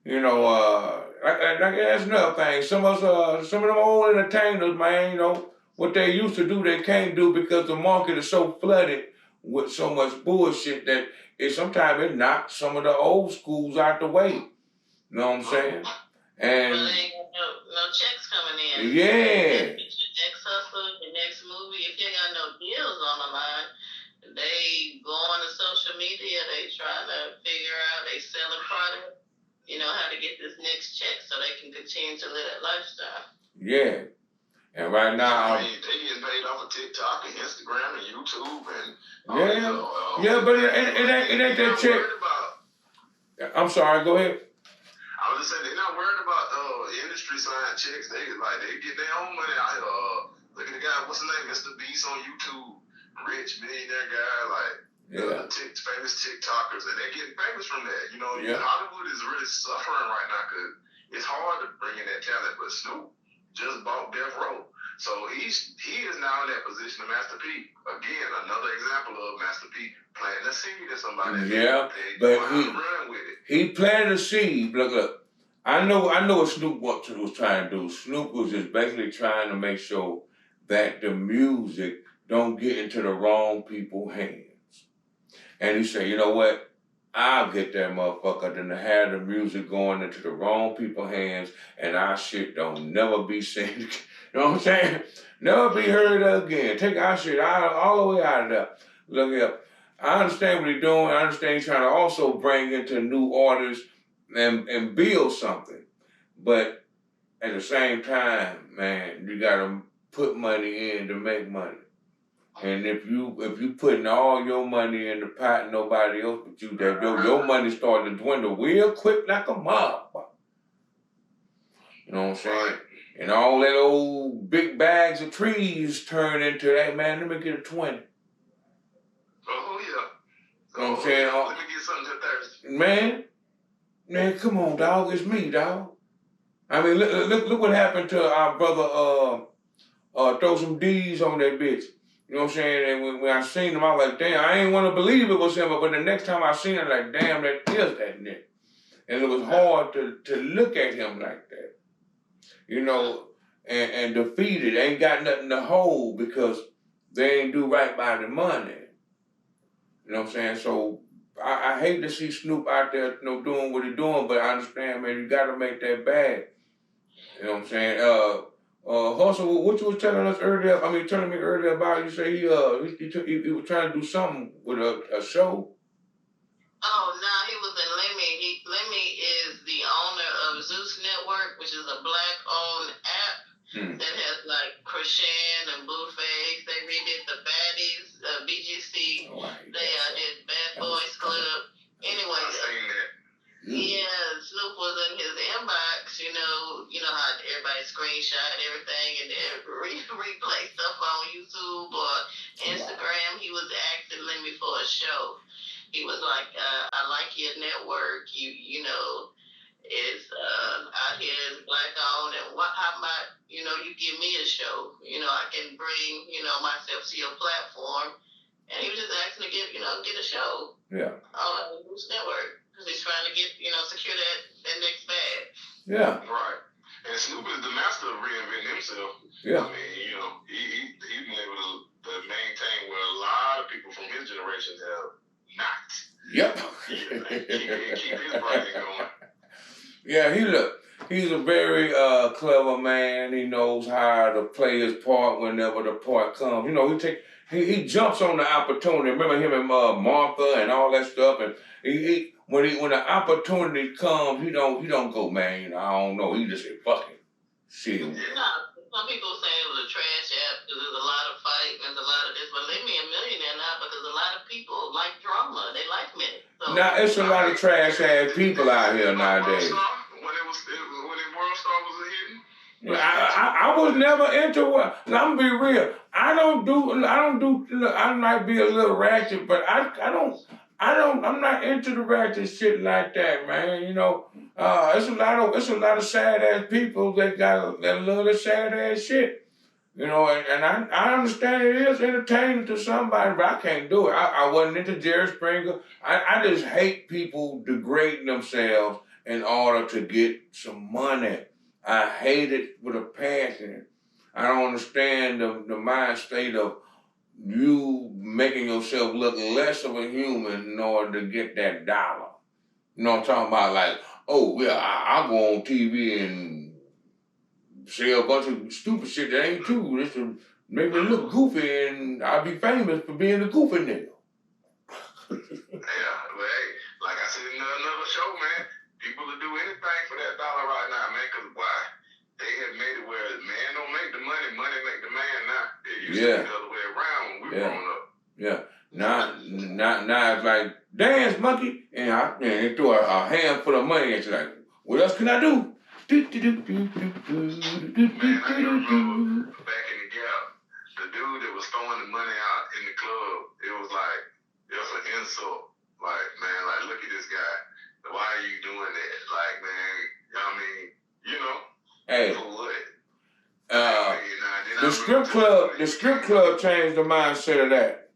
You know, that's another thing. Some of them old entertainers, man, you know, what they used to do, they can't do because the market is so flooded with so much bullshit that sometimes it knocks some of the old schools out the way. You know what I'm saying? And well, they ain't got no checks coming in. Yeah. Your next hustle, your next movie, if you ain't got no deals on the line, they they go on to social media, they trying to figure out they selling product, how to get this next check so they can continue to live that lifestyle. Yeah. And right now, they getting paid off of TikTok and Instagram and YouTube and but it ain't that check. I'm sorry, go ahead. I was just saying they're not worried about industry side checks. They get their own money out here. Look at the guy, what's his name, Mr. Beast on YouTube, rich millionaire guy, famous TikTokers, and they're getting famous from that. Hollywood is really suffering right now because it's hard to bring in that talent. But Snoop just bought Death Row. So he is now in that position of Master P. Again, another example of Master P planting a seed in somebody. Yeah, but he planted a seed. Look. I know what Snoop was trying to do. Snoop was just basically trying to make sure that the music don't get into the wrong people's hands. And he said, you know what? I'll get that motherfucker than to have the music going into the wrong people's hands and our shit don't never be seen. You know what I'm saying? Never be heard of again. Take our shit all the way out of there. Look here. I understand what he's doing. I understand he's trying to also bring into new artists and build something. But at the same time, man, you gotta put money in to make money. And if you putting all your money in the pot and nobody else but you, that your money starting to dwindle real quick like a mob. You know what I'm saying? And all that old big bags of trees turn into, hey man, let me get a 20. Oh yeah. You know what I'm saying? Let me get something to Thursday. Man, come on, dog. It's me, dog. I mean, look what happened to our brother. Throw some D's on that bitch. You know what I'm saying? And when I seen him, I was like, damn, I ain't want to believe it was him. But the next time I seen him, like, damn, that is that nigga. And it was hard to look at him like that. And defeated. Ain't got nothing to hold because they ain't do right by the money. You know what I'm saying? So I hate to see Snoop out there, doing what he's doing, but I understand, man, you got to make that bag. You know what I'm saying? Hustle, what you was telling me earlier about, you say he was trying to do something with a show. Oh, no, he was in Lemmy. Lemmy is the owner of Zeus Network, which is a black-owned app that has like Krishan and Blueface. They redid the Baddies, BGC. They did Bad Boys Club. Anyway, Snoop was in his inbox. You know how everybody screenshot everything and then replay stuff on YouTube or Instagram. He was asking Lemmy for a show. He was like, I like your network. It's out here is black owned, and how about you give me a show? I can bring myself to your platform. And he was just asking to get a show. Yeah. On Boost Network because he's trying to get secure that next bag. Yeah. Right. And Snoop is the master of reinventing himself. Yeah. I mean, he's been able to maintain where a lot of people from his generation have not. Yep. Keep his brand going. Yeah, he's a very clever man. He knows how to play his part whenever the part comes. He jumps on the opportunity. Remember him and Martha and all that stuff. And when the opportunity comes, he don't go, man. I don't know. He just say, fuck it. Shit. Some people say it was a trash app because there's a lot of fight and there's a lot of this. But let me a millionaire now because a lot of people like drama. They like me. So, now it's a lot of trash ass people out here nowadays. When World Star was hitting. I was never into what. I'm gonna be real. I might be a little ratchet, but I'm not into the ratchet shit like that, man. It's a lot of sad ass people that love the sad ass shit. And I understand it is entertaining to somebody, but I can't do it. I wasn't into Jerry Springer. I just hate people degrading themselves in order to get some money. I hate it with a passion. I don't understand the mind state of you making yourself look less of a human in order to get that dollar. You know what I'm talking about? Like, oh, yeah, I'll go on TV and say a bunch of stupid shit that ain't true just to make me look goofy and I'll be famous for being a goofy nigga. Yeah, but hey, like I said in another show, man, people will do anything for that dollar right now, man, because why? They have made it where man don't make the money, money make the man now. It used to be the other way around when we growing up. Yeah. Now it's like, dance, monkey, and they throw a handful of money at you like, what else can I do? Man, I remember back in the Gap, the dude that was throwing the money out in the club, it was an insult. Like, man, like, look at this guy. Why are you doing that? Like, man, I mean, you know, hey, for what? The strip club changed the mindset of that.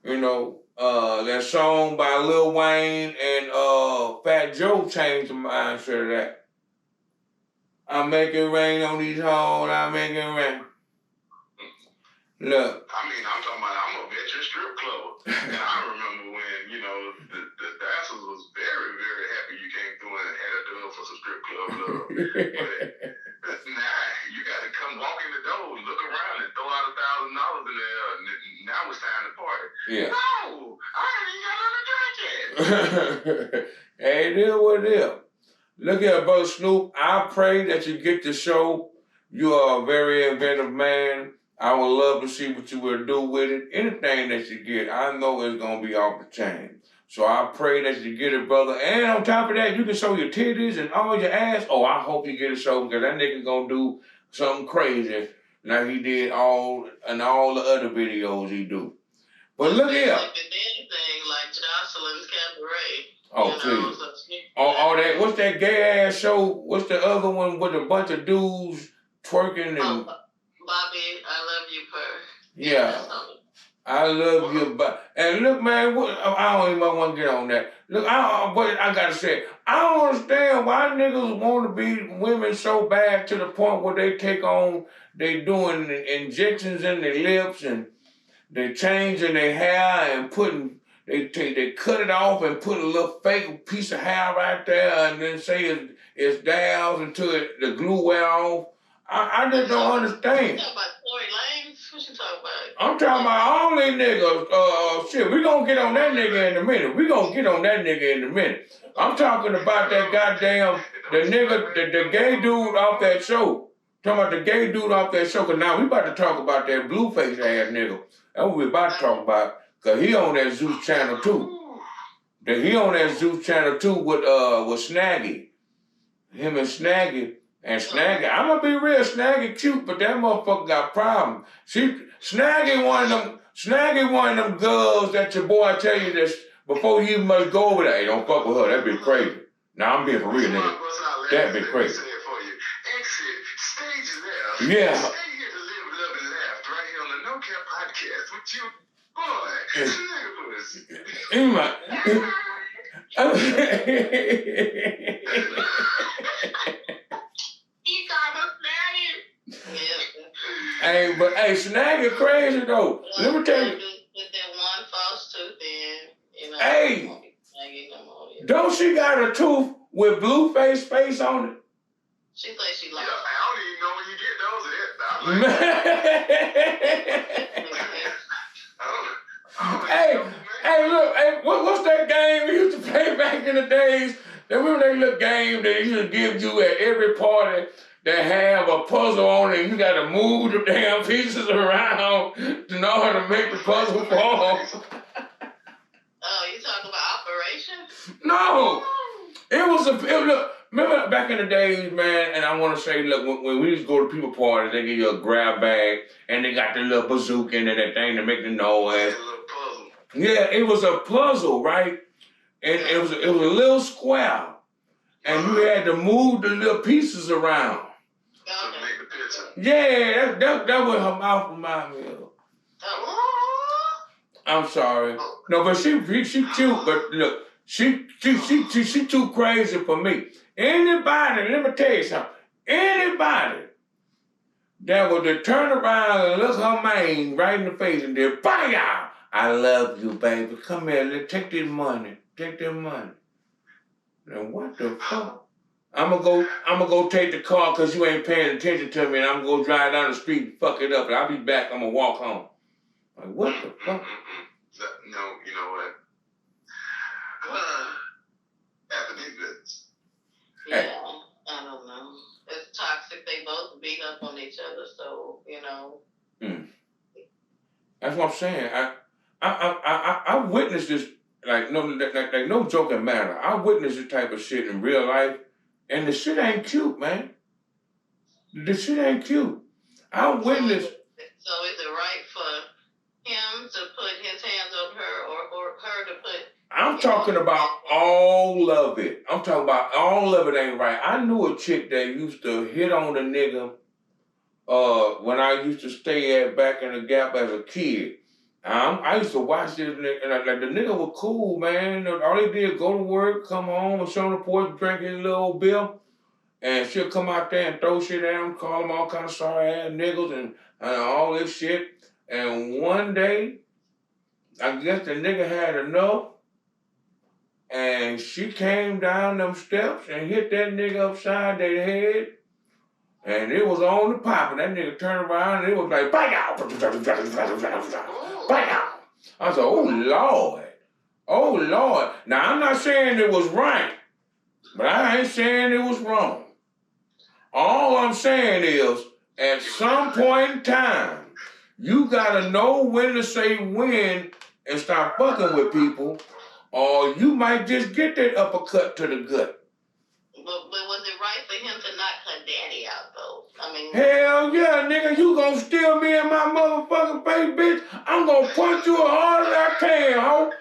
You know, that song by Lil Wayne and Fat Joe changed the mindset of that. I make it rain on these hoes, I make it rain. Look. I mean, I'm talking about, I'm a veteran strip clubber. And I remember when, you know, the dancers was very, very happy you came through and had a dub for some strip club love. But nah, you got to come walk in the door, look around and throw out $1,000 in there. And now it's time to party. Yeah. No, I ain't even got nothing to drink yet. Hey, it is what it is. Look here, Brother Snoop. I pray that you get the show. You are a very inventive man. I would love to see what you will do with it. Anything that you get, I know it's going to be off the chain. So I pray that you get it, brother. And on top of that, you can show your titties and all your ass. Oh, I hope you get a show because that nigga going to do something crazy like he did all the other videos he do. But look here. Like the dancing thing, like Jocelyn's Cabaret. Oh, please. That, what's that gay ass show? What's the other one with a bunch of dudes twerking and... Bobby, I love you, Purr. Yeah. I love you, but and look, man, I don't even want to get on that. Look, but I gotta say, I don't understand why niggas want to be women so bad to the point where they doing injections in their lips and they changing their hair and they cut it off and put a little fake piece of hair right there and then say it's down until the glue wear off. I just don't understand. You talking about Tory Lanez? What you talking about? I'm talking about all these niggas. Shit, we gonna get on that nigga in a minute. I'm talking about that goddamn, the gay dude off that show. Talking about the gay dude off that show, because now we about to talk about that Blueface ass nigga. That's what we about to talk about, because he on that Zeus channel too. He on that Zeus channel too with Snaggy. Him and Snaggy. And Snaggy, I'm gonna be real, Snaggy cute, but that motherfucker got problems. Snaggy one of them girls that your boy tell you this before you must go over there. Hey, don't fuck with her, that be crazy. Now I'm being for real, nigga. That be crazy. Exit, stage left. Yeah. Stay here to live, love, and laugh right here on the No Cap Podcast with you, Hey, Snaggy crazy though. Let me tell you. With that one false tooth in, you know. Hey, don't she got a tooth with Blueface face on it? She thinks she likes. I don't even know when you get those. Hey, look, what's that game we used to play back in the days? Remember that little game they used to give you at every party that have a puzzle on it and you got to move the damn pieces around to know how to make the puzzle fall? Oh, you talking about Operation? No. Look, remember back in the days, man, and I want to say, look, when we used to go to people parties, they give you a grab bag and they got the little bazooka in there, that thing to make the noise. Yeah, it was a puzzle, right? And it was a little square. And you had to move the little pieces around. Yeah, that what her mouth reminded me of. I'm sorry. No, but she cute, but look, she too crazy for me. Anybody, let me tell you something. Anybody that would to turn around and look her man right in the face and then, bam! I love you, baby. Come here, take this money. Take that money. Now what the fuck? I'm gonna go take the car because you ain't paying attention to me, and I'm gonna go drive down the street and fuck it up, and I'll be back. I'm gonna walk home. Like what the fuck? No, you know what? is toxic. They both beat up on each other, so you know. That's what I'm saying. I witnessed this like no joking matter. I witnessed this type of shit in real life, and the shit ain't cute, man. The shit ain't cute. I witnessed. So is it right for him to put his hands on her, or her to put? I'm talking about all of it. I'm talking about all of it ain't right. I knew a chick that used to hit on the nigga when I used to stay at back in the Gap as a kid. I used to watch this nigga, and like the nigga was cool, man. All he did go to work, come home, and sit on the porch, drink his little bill, and she'll come out there and throw shit at him, call him all kind of sorry ass niggas and all this shit. And one day, I guess the nigga had enough, and she came down them steps and hit that nigga upside their head. And it was on the pop, and that nigga turned around and it was like, bite out! Bite out! I said, oh Lord. Oh Lord. Now I'm not saying it was right, but I ain't saying it was wrong. All I'm saying is, at some point in time, you gotta know when to say when and start fucking with people, or you might just get that uppercut to the gut. But was it right for him to knock her daddy out, though? I mean... Hell yeah, nigga. You gonna steal me in my motherfucking face, bitch? I'm gonna punch you as hard as I can, ho.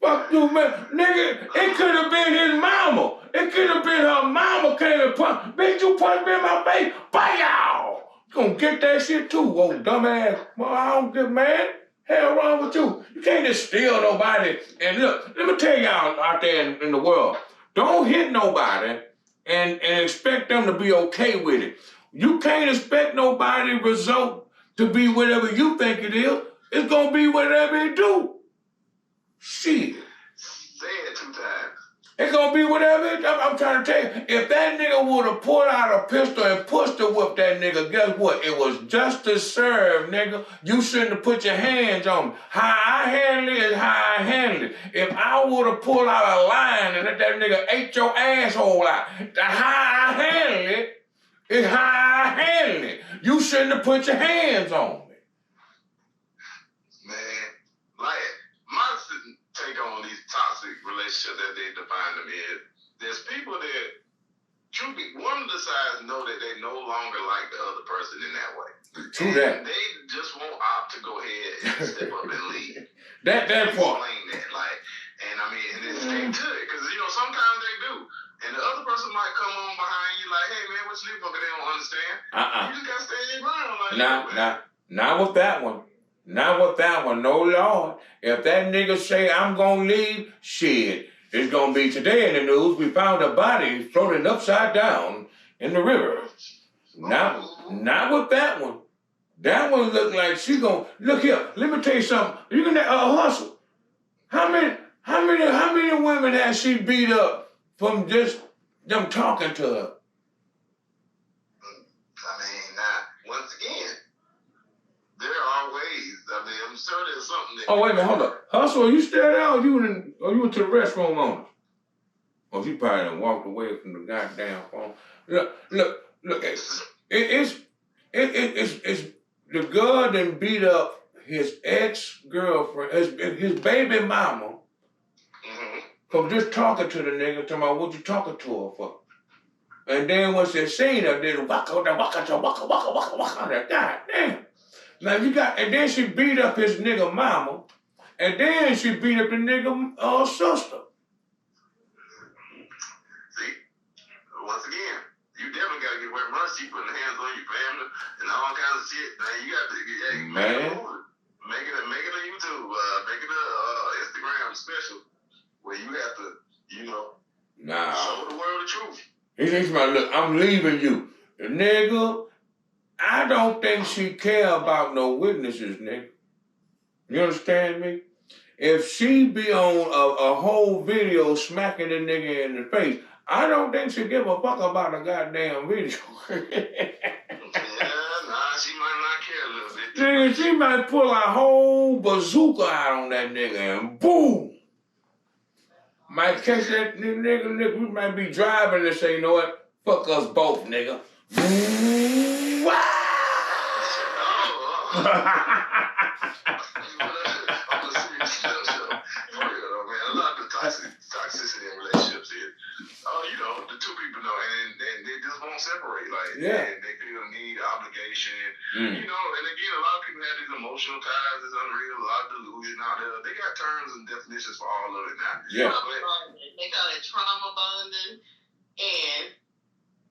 Fuck you, man. Nigga, it could have been his mama. It could have been her mama came and punched. Bitch, you punched me in my face. Bam! You gonna get that shit too, old dumbass. Well, I don't give, man. Hell wrong with you? You can't just steal nobody. And look, let me tell y'all out there in the world, don't hit nobody and expect them to be okay with it. You can't expect nobody's result to be whatever you think it is. It's gonna be whatever it do. Shit. Say it 2 times. It's gonna be whatever it do. I'm trying to tell you, if that nigga would have pulled out a pistol and pushed to whip that nigga, guess what? It was justice served, nigga. You shouldn't have put your hands on me. How I handle it is how I handle it. If I would have pulled out a line and let that nigga ate your asshole out, how I handle it is how I handle it. You shouldn't have put your hands on me. Man, like, my take on these toxic relationships that they define them is, there's people that truly, one of the sides know that they no longer like the other person in that way. True that. They just won't opt to go ahead and step up and lead. That part. Explain that, like, and I mean, and then stick to it, because you know sometimes they do, and the other person might come on behind you like, hey man, what you need for? They don't understand. You just gotta stay in your ground, like. Not with that one. Not with that one, no Lord. If that nigga say I'm gonna leave, shit, it's gonna be today in the news. We found a body floating upside down in the river. Not with that one. That one look like she gonna look here. Let me tell you something. You can hustle. How many women has she beat up from just them talking to her? I mean, now once again, there are ways. I mean, I'm sure there's something that. Oh wait a minute, hold up. Hustle, are you still there, or you went to the restroom on us? Oh, she probably done walked away from the goddamn phone. Look. It's the girl that beat up his ex-girlfriend, his baby mama, from just talking to the nigga, talking about what you talking to her for. And then once they seen her, they waka. God damn. Now and then she beat up his nigga mama, and then she beat up the nigga sister. See, once again, you definitely gotta get where mercy, putting hands on your family and all kinds of shit. Man, you got to make it a YouTube, make it a Instagram special where you have to, show the world the truth. He's like, look, I'm leaving you. Nigga, I don't think she care about no witnesses, nigga. You understand me? If she be on a whole video smacking the nigga in the face, I don't think she give a fuck about a goddamn video. She might not care a little bit. Nigga, she might pull a whole bazooka out on that nigga and boom. Might catch that nigga, we might be driving and say, you know what? Fuck us both, nigga. On the serious stuff, so for real though, man. A lot of the toxicity in relationships is, the two people know, and they just won't separate. Like, they feel the need, obligation, and again, a lot of people have these emotional ties. It's unreal. A lot of delusion out there. They got terms and definitions for all of it now. Yeah. They call it trauma bonding, and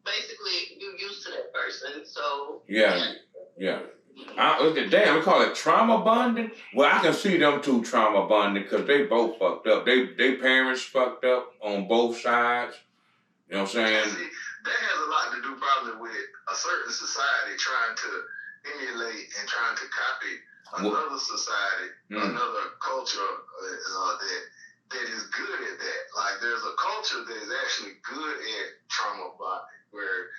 basically you used to that person, so yeah. Damn, we call it trauma bonding. Well, I can see them two trauma bonding because they both fucked up. They parents fucked up on both sides. You know what I'm saying? See, that has a lot to do probably with a certain society trying to emulate and trying to copy another society, another culture that is good at that. Like, there's a culture that is actually good at trauma bonding, where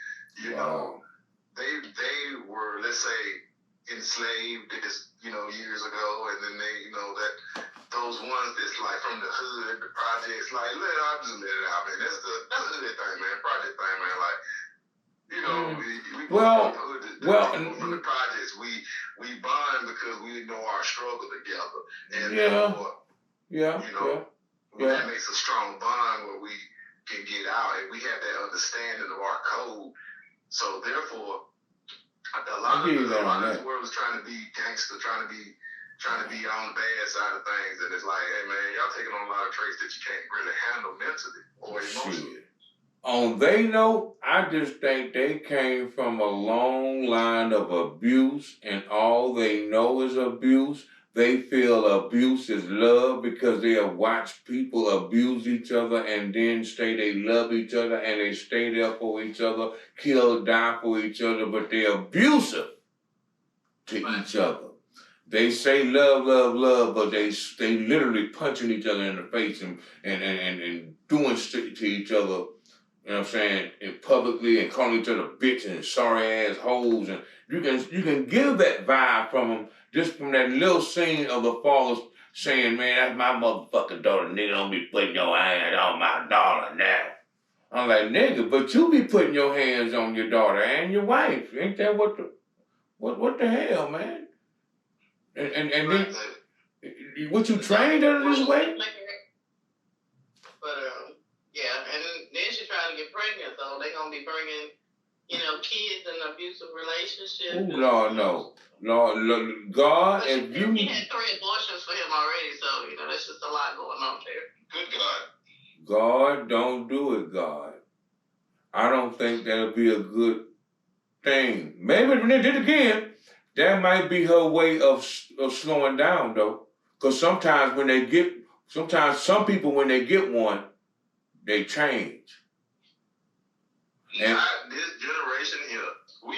they were, let's say, enslaved years ago, and then they that those ones that's like from the hood, the projects, like I'll just let it out, man. That's the hood thing, man. Project thing, man. Like, from the projects, we bond because we know our struggle together, and that makes a strong bond where we can get out and we have that understanding of our code. So therefore, a lot of this world is trying to be gangster, trying to be on the bad side of things, and it's like, hey man, y'all taking on a lot of traits that you can't really handle mentally or emotionally. On they note, I just think they came from a long line of abuse, and all they know is abuse. They feel abuse is love because they have watched people abuse each other and then say they love each other and they stay there for each other, kill, die for each other, but they're abusive to each other. They say love, but they literally punching each other in the face and doing shit to each other. You know what I'm saying? And publicly, and calling each other bitch and sorry ass hoes, and you can give that vibe from them just from that little scene of the father saying, "Man, that's my motherfucking daughter, nigga. Don't be putting your hands on my daughter now." I'm like, nigga, but you be putting your hands on your daughter and your wife. Ain't that what the hell, man? And then what you trained under this way? But and then she's trying to get pregnant, so they're gonna be bringing, kids in an abusive relationship. Oh Lord, no, Lord, God, but if you he had 3 abortions for him already, so there's just a lot going on there. Good God. God, don't do it, God. I don't think that'll be a good thing. Maybe when they did it again, that might be her way of slowing down, though. Because sometimes some people, when they get one, they change. Not this generation here. We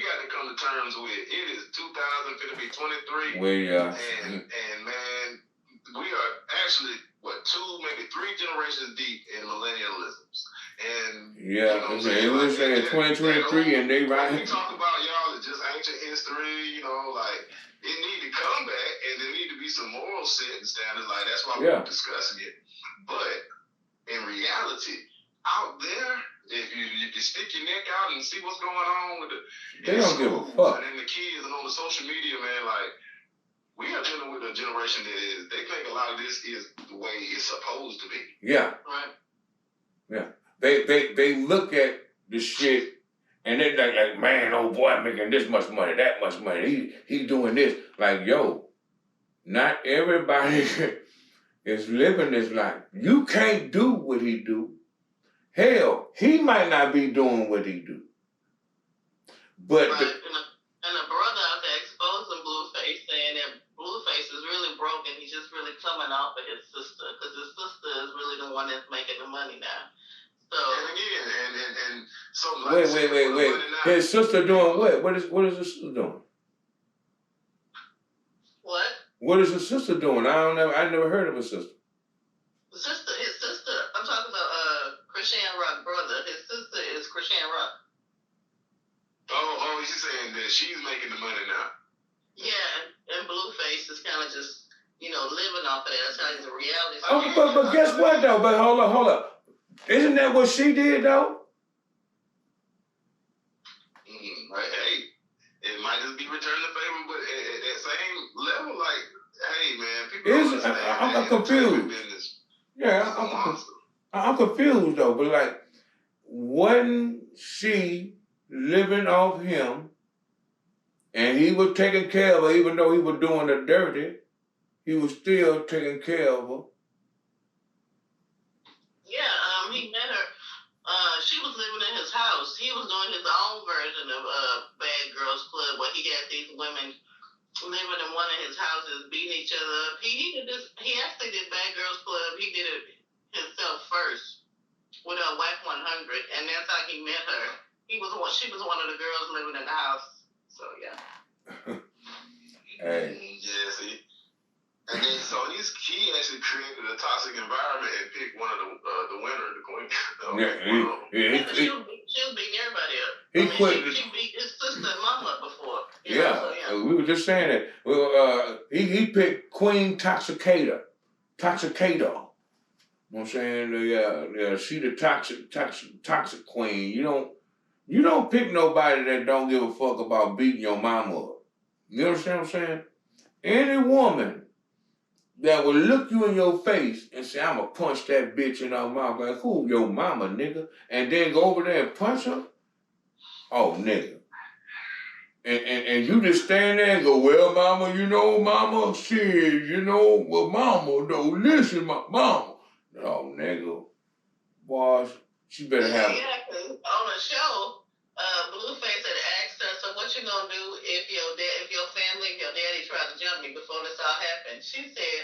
got to come to terms with it is 2000, finna be 23. And man, we are actually 2, maybe 3 generations deep in millennialism. And it was saying 2023, and they right. We talk about y'all as just ancient history, like it need to come back, and there need to be some moral setting standards. Like that's why we're discussing it. But in reality, out there, if you stick your neck out and see what's going on with they don't give a fuck. And then the kids and on the social media, man, like we are dealing with a generation they think a lot of this is the way it's supposed to be. Yeah. Right. Yeah. They look at the shit and they're like, man, old boy making this much money, that much money. He doing this. Like, yo, not everybody is living this life. You can't do what he do. Hell, he might not be doing what he do. But and the brother out there exposing Blueface, saying that Blueface is really broken. He's just really coming off of his sister, because his sister is really the one that's making the money now. So and something like wait. His sister doing what? What is his sister doing? What? What is his sister doing? I never heard of his sister. His sister. I'm talking about Christian Rock brother. His sister is Christian Rock. Oh, she's saying that she's making the money now. Yeah, and Blueface is kind of just living off of that. That's how he's a reality. But guess what though? But hold up. Isn't that what she did though? Like, hey, it might just be returning the favor, but at that same level, like, hey, man, people don't understand. I'm confused. Business. Yeah, I'm confused though. But like, wasn't she living off him, and he was taking care of her, even though he was doing the dirty? He was still taking care of her. Yeah, he met her. She was living in his house. He was doing his own version of Bad Girls Club, where he had these women living in one of his houses, beating each other up. He did this. He actually did Bad Girls Club. He did it himself first with a WAC 100, and that's how he met her. She was one of the girls living in the house. So yeah. Hey. Yeah, see. And then so he actually created a toxic environment and picked one of the winner, the queen. She was beating everybody up. She beat his sister and mom up before. We were just saying that. Well, he picked Queen Toxicator. You know what I'm saying? Yeah, she the toxic queen. You don't pick nobody that don't give a fuck about beating your mama up. You understand what I'm saying? Any woman that will look you in your face and say, I'ma punch that bitch in her mouth. Like, who? Your mama, nigga. And then go over there and punch her? Oh, nigga. And you just stand there and go, well, mama, mama, shit, well, mama, though, listen, my mama. Oh, nigga. Boy, she better have... Yeah, because on the show, Blueface had asked her, so what you gonna do if your family, if your daddy tried to jump me before this all happened? She said,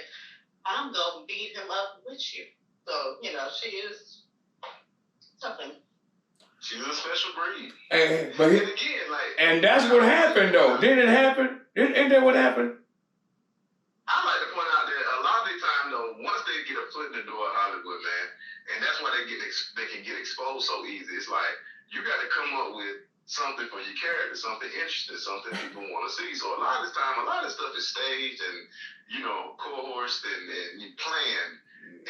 I'm gonna beat him up with you. So, she is something. She's a special breed. And that's what happened, though. Didn't it happen? Isn't that what happened? I like to point out that a lot of the time, though, once they get a foot in the door of Hollywood, man, and that's why they can get exposed so easy. It's like, you got to come up with something for your character, something interesting, something people want to see. So a lot of this stuff is staged and, coerced and you planned,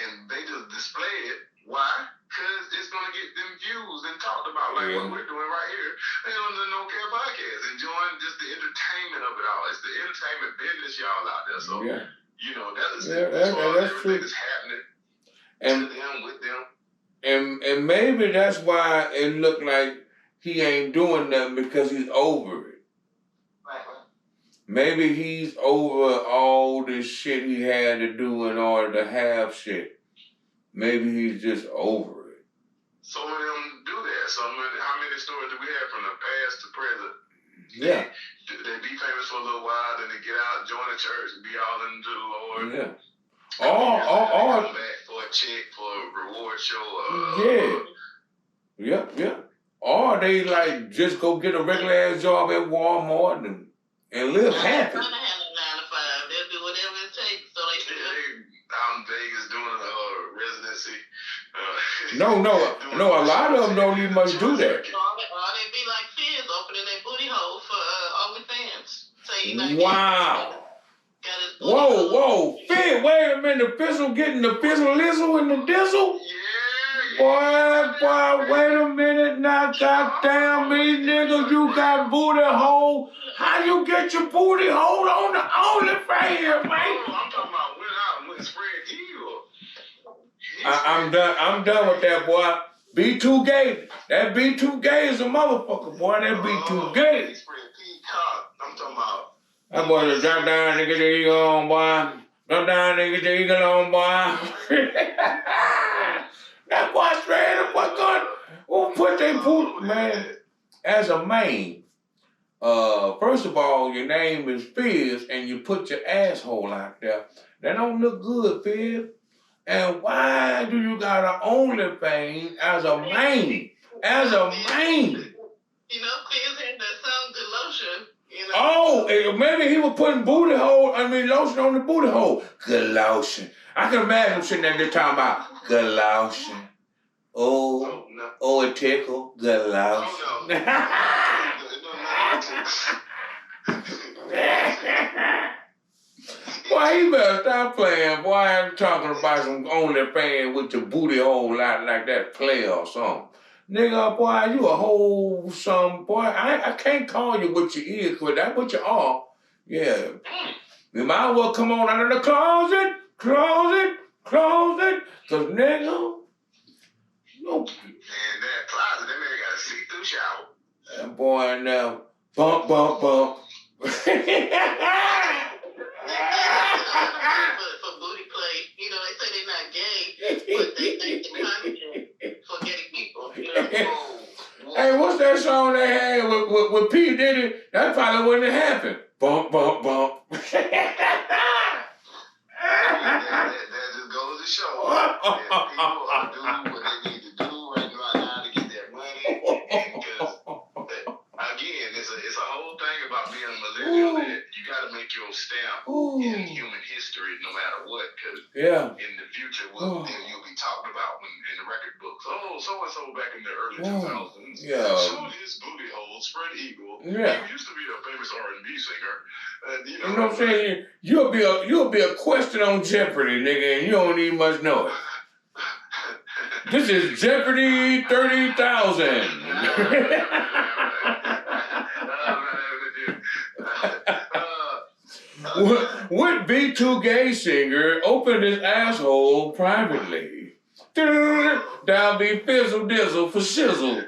and they just display it. Why? Because it's going to get them views and talked about, like what we're doing right here on the No Care Podcast, enjoying just the entertainment of it all. It's the entertainment business, y'all out there. So, that's true. That's happening to them, with them. And maybe that's why it looked like he ain't doing nothing, because he's over it. Right. Maybe he's over all this shit he had to do in order to have shit. Maybe he's just over it. So many of them do that. How many stories do we have from the past to present? Yeah. They be famous for a little while, then they get out, join the church, and be all into the Lord. Yeah. Come back for a check, for a reward show. Yeah. Or they just go get a regular ass job at Walmart and live happy. They're trying to have a 9 to 5. They'll do whatever it takes so they can. Out in Vegas doing a residency. No. A lot of them don't even much do that. Or they be like Fizz opening their booty hole for OnlyFans. So wow. Whoa. Fizz, wait a minute. The fizzle getting the fizzle lizzle and the dizzle? Boy, wait a minute now. Goddamn me, nigga. You got booty hole. How you get your booty hole on the OnlyFans, man? I'm talking about went spread heel. I'm done with that, boy. B2 gay. That B2 gay is a motherfucker, boy. That B2 gay. I'm talking about. That boy just drop down, nigga, there you go on, boy. Drop down, nigga, there you go on, boy. That boy straight up, boy, God. Who put they poop, man? As a man, first of all, your name is Fizz, and you put your asshole out there. That don't look good, Fizz. And why do you got an OnlyFans as a man? As a man. Fizz had that song, Good Lotion. Oh, maybe he was putting lotion on the booty hole. Good lotion. I can imagine him sitting there talking about good lotion. Oh, it tickle. Good lotion. Boy, you better stop playing. Boy, I'm talking about some OnlyFans with your booty hole out like that player or something. Nigga, boy, you a whole some boy. I can't call you what you is, cause that's what you are. Yeah. You might as well come on out of the closet. Cause nigga, no. Man, that closet, that man got a see-through shower. That boy now, bump. For booty play, you know, they say they're not gay, but they think they're content for gay people. You know? Hey, what's that song they had with P. Diddy? That probably wouldn't have happened. Bump. That just goes to show that people are doing what they need to do right now to get their money. Because, again, it's a whole thing about being a millennial that you got to make your stamp in human history no matter what. Because in the future, you'll be talked about in the record books. Oh, so-and-so back in the early 2000s showed his booty hole, spread eagle. Yeah. He used to be a famous R&B singer. You know what I'm saying? You'll be a question on Jeopardy, nigga, and you don't even much know it. This is Jeopardy 30,000. What B2 gay singer opened his asshole privately? Down be fizzle dizzle for shizzle.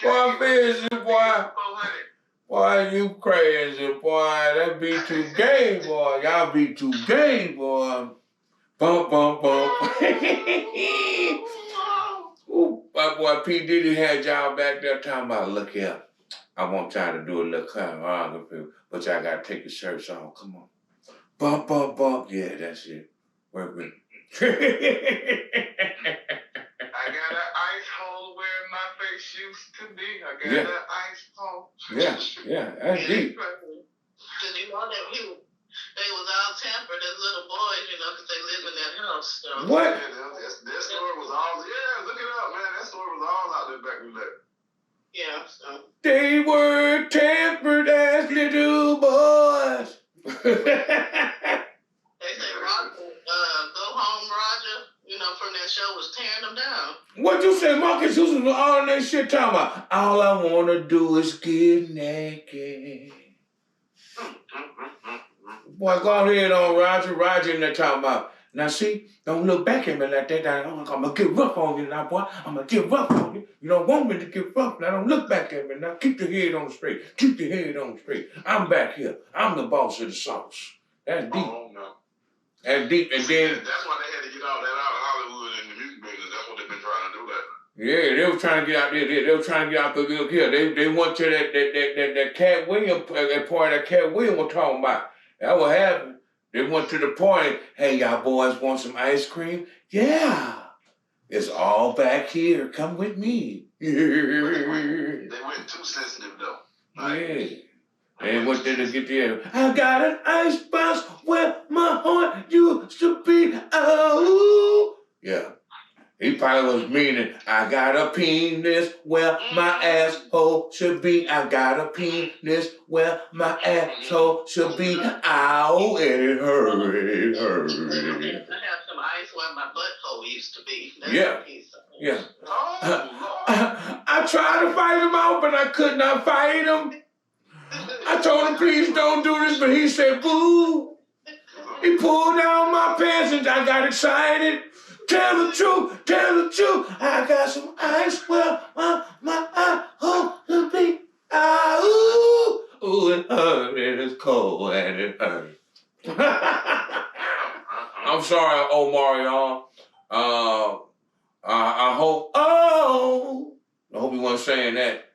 Boy, busy, boy, you crazy, boy. That be too gay, boy. Y'all be too gay, boy. Bump. Ooh, my boy P. Diddy had y'all back there talking about, look here, I want y'all to do a little choreography, but y'all gotta take your shirts off. Come on. Bump. Yeah, that's it. Work with it. I got an ice hole where my face used to be. I got an ice hole. Yeah, that's deep. Because you know that they was all tempered as little boys, you know, because they lived in that house. So. What? Yeah, that story was all, look it up, man. That story was all out there back in the day. Yeah, so. They were tempered as little boys. They say Roger, Go Home Roger, you know, from that show was tearing them down. What you say, Marcus Houston was all that shit talking about? All I want to do is get naked. Boy, go ahead on Roger and they're talking about, now see, don't look back at me like that. I'm going to get rough on you now, boy. I'm going to get rough on you. You don't want me to get rough. Now don't look back at me. Now keep your head on straight. I'm back here. I'm the boss of the sauce. That's deep. Oh, no. That's deep. And then... That's why they had to get all that out of Hollywood and the music business. That's what they've been trying to do that. Yeah, they were trying to get out there. They were trying to get out there. They went to that Cat Williams, that part that Cat Williams was talking about. That what happened. They went to the party. Hey, y'all boys want some ice cream? Yeah. It's all back here. Come with me. They went too sensitive, though. Yeah. They went there to get there. I got an ice box where my heart used to be. Oh. Yeah. He probably was meaning, I got a penis where my asshole should be. I got a penis where my asshole should be. Ow, and it hurt. I have some ice where my butthole used to be. That's Yeah. I tried to fight him out, but I could not fight him. I told him, please don't do this, but he said, boo. He pulled down my pants and I got excited. Tell the truth. I got some ice where my asshole should be. Ooh, it hurt, and it's cold, and it hurt. I'm sorry, Omarion. I hope you weren't saying that.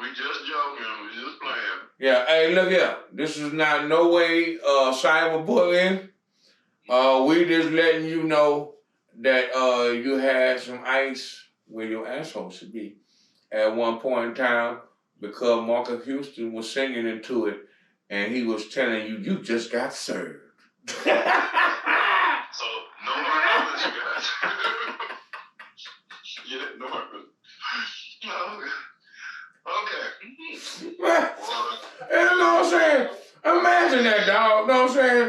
We just joking. We just playing. Yeah, hey, look here. This is not no way cyberbullying. We just letting you know that you had some ice where your asshole should be at one point in time because Marcus Houston was singing into it and he was telling you, you just got served. So, no more knowledge, you guys. Yeah, no more. Okay. You know what I'm saying? Imagine that, dog. You know what I'm saying?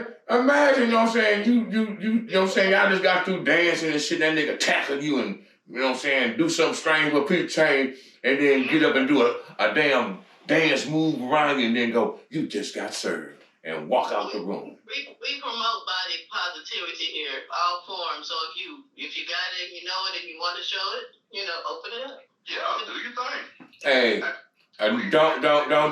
you know what I'm saying, you know what I'm saying, y'all just got through dancing and shit, that nigga tackle you and, you know what I'm saying, do something strange with a picture change and then get up and do a damn dance move around you and then go, you just got served and walk out the room. We promote body positivity here, all forms. So if you got it and you know it and you want to show it, you know, open it up. Yeah, do your thing. Hey, don't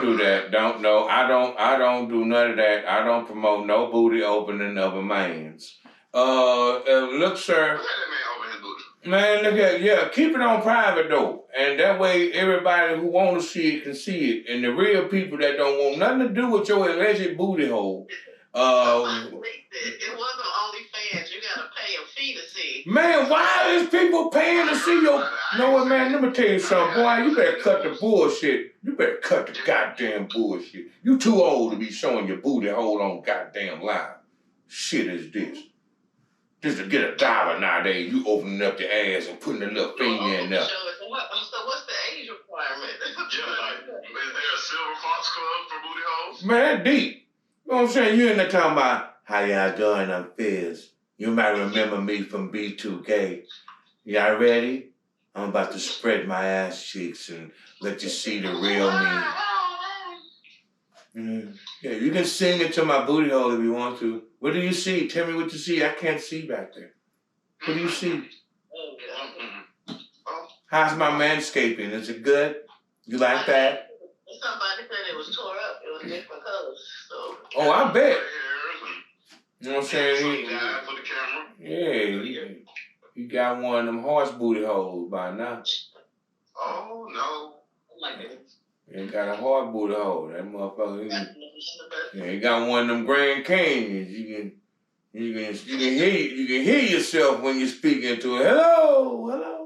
do that. I don't do none of that. I don't promote no booty opening of a man's. Look, sir. Let that man open his booty. Man, look at, keep it on private though. And that way everybody who want to see it can see it. And the real people that don't want nothing to do with your alleged booty hole. It wasn't OnlyFans. You gotta pay a fee to see. Man, why is people paying to see your... You know what, man? Let me tell you something, boy. You better cut the bullshit. You better cut the goddamn bullshit. You too old to be showing your booty hole on goddamn live. Shit is this? Just to get $1 nowadays, you opening up your ass and putting a little finger in there. So what's the age requirement? Yeah, like, is there a Silver Fox Club for booty holes? Man, that's deep. You know what I'm saying? You in there talking about, how y'all doing? I'm Fizz. You might remember me from B2K. Y'all ready? I'm about to spread my ass cheeks and let you see the real me. Yeah, you can sing into my booty hole if you want to. What do you see? Tell me what you see. I can't see back there. What do you see? How's my manscaping? Is it good? You like that? Somebody said it was tore up. It was different colors. So. Oh, I bet. You know what I'm Some saying? guy for the camera. Yeah, he got one of them horse booty holes by now. Oh, no. He got a hard booty hole. That motherfucker. He got one of them Grand Canyons. You can hear yourself when you speak into it. Hello, hello.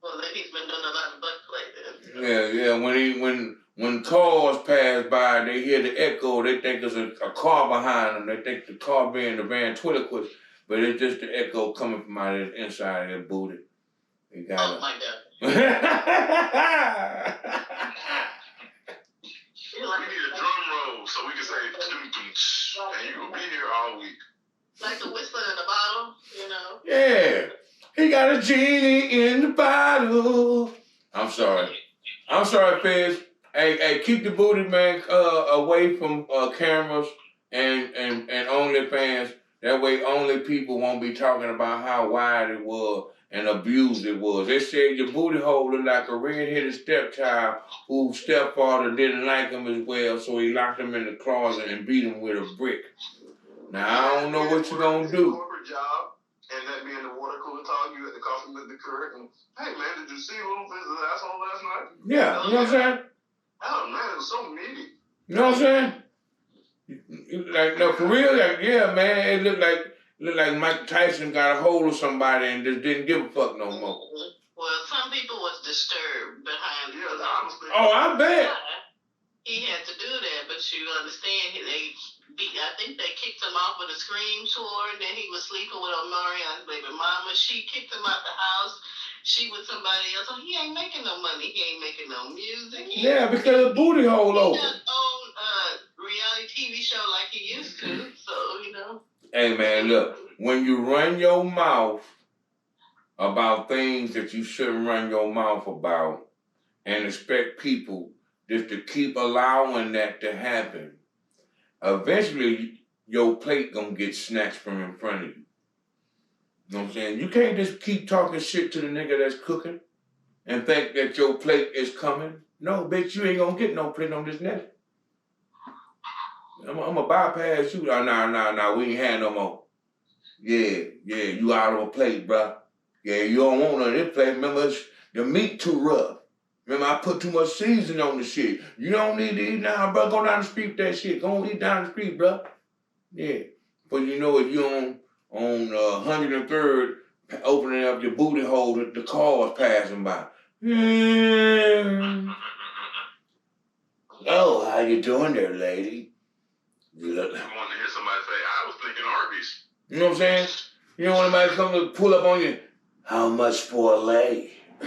Well, then he's been doing a lot of butt play then. Yeah. When cars pass by, they hear the echo. They think there's a car behind them. They think the car being the ventriloquist, but it's just the echo coming from out of the inside of their booty. They got my God. We need a drum roll so we can say and you gonna be here all week. Like the whistling in the bottle, you know? Yeah. He got a genie in the bottle. I'm sorry, Fizz. Hey, keep the booty, man, away from cameras and OnlyFans. That way only people won't be talking about how wide it was and abused it was. They said your booty hole looked like a red-headed stepchild whose stepfather didn't like him as well, so he locked him in the closet and beat him with a brick. Now, I don't know what you're going to do. Corporate job, and that be in the water cooler talk, you at the coffee with the curd, and, hey, man, did you see Blueface's asshole last night? Yeah, you know what I'm saying? Oh, man, it was so meaty. You know what I'm saying? Like, no, for real, like, yeah, man, it looked like Mike Tyson got a hold of somebody and just didn't give a fuck no more. Well, some people was disturbed behind the Oh, I bet. He had to do that, but you understand, I think they kicked him off with a scream tour, and then he was sleeping with Omarion's baby mama. She kicked him out the house. She with somebody else. So he ain't making no money. He ain't making no music. Yeah, because the booty hole he open. He doesn't own a reality TV show like he used to, so, you know. Hey, man, look, when you run your mouth about things that you shouldn't run your mouth about and expect people just to keep allowing that to happen, eventually your plate gonna get snatched from in front of you. You know what I'm saying? You can't just keep talking shit to the nigga that's cooking and think that your plate is coming. No, bitch, you ain't gonna get no plate on this net. I'm gonna bypass you. Nah, we ain't had no more. Yeah, you out of a plate, bruh. Yeah, you don't want none of this plate. Remember, the meat too rough. Remember, I put too much seasoning on the shit. You don't need to eat now, bruh. Go down the street with that shit. Go eat down the street, bruh. Yeah. But you know, if you on 103rd, opening up your booty hole, the car's passing by. Oh, how you doing there, lady? You look. I want to hear somebody say, I was thinking Arby's. You know what I'm saying? You don't want anybody to come to pull up on you. How much for a lay? I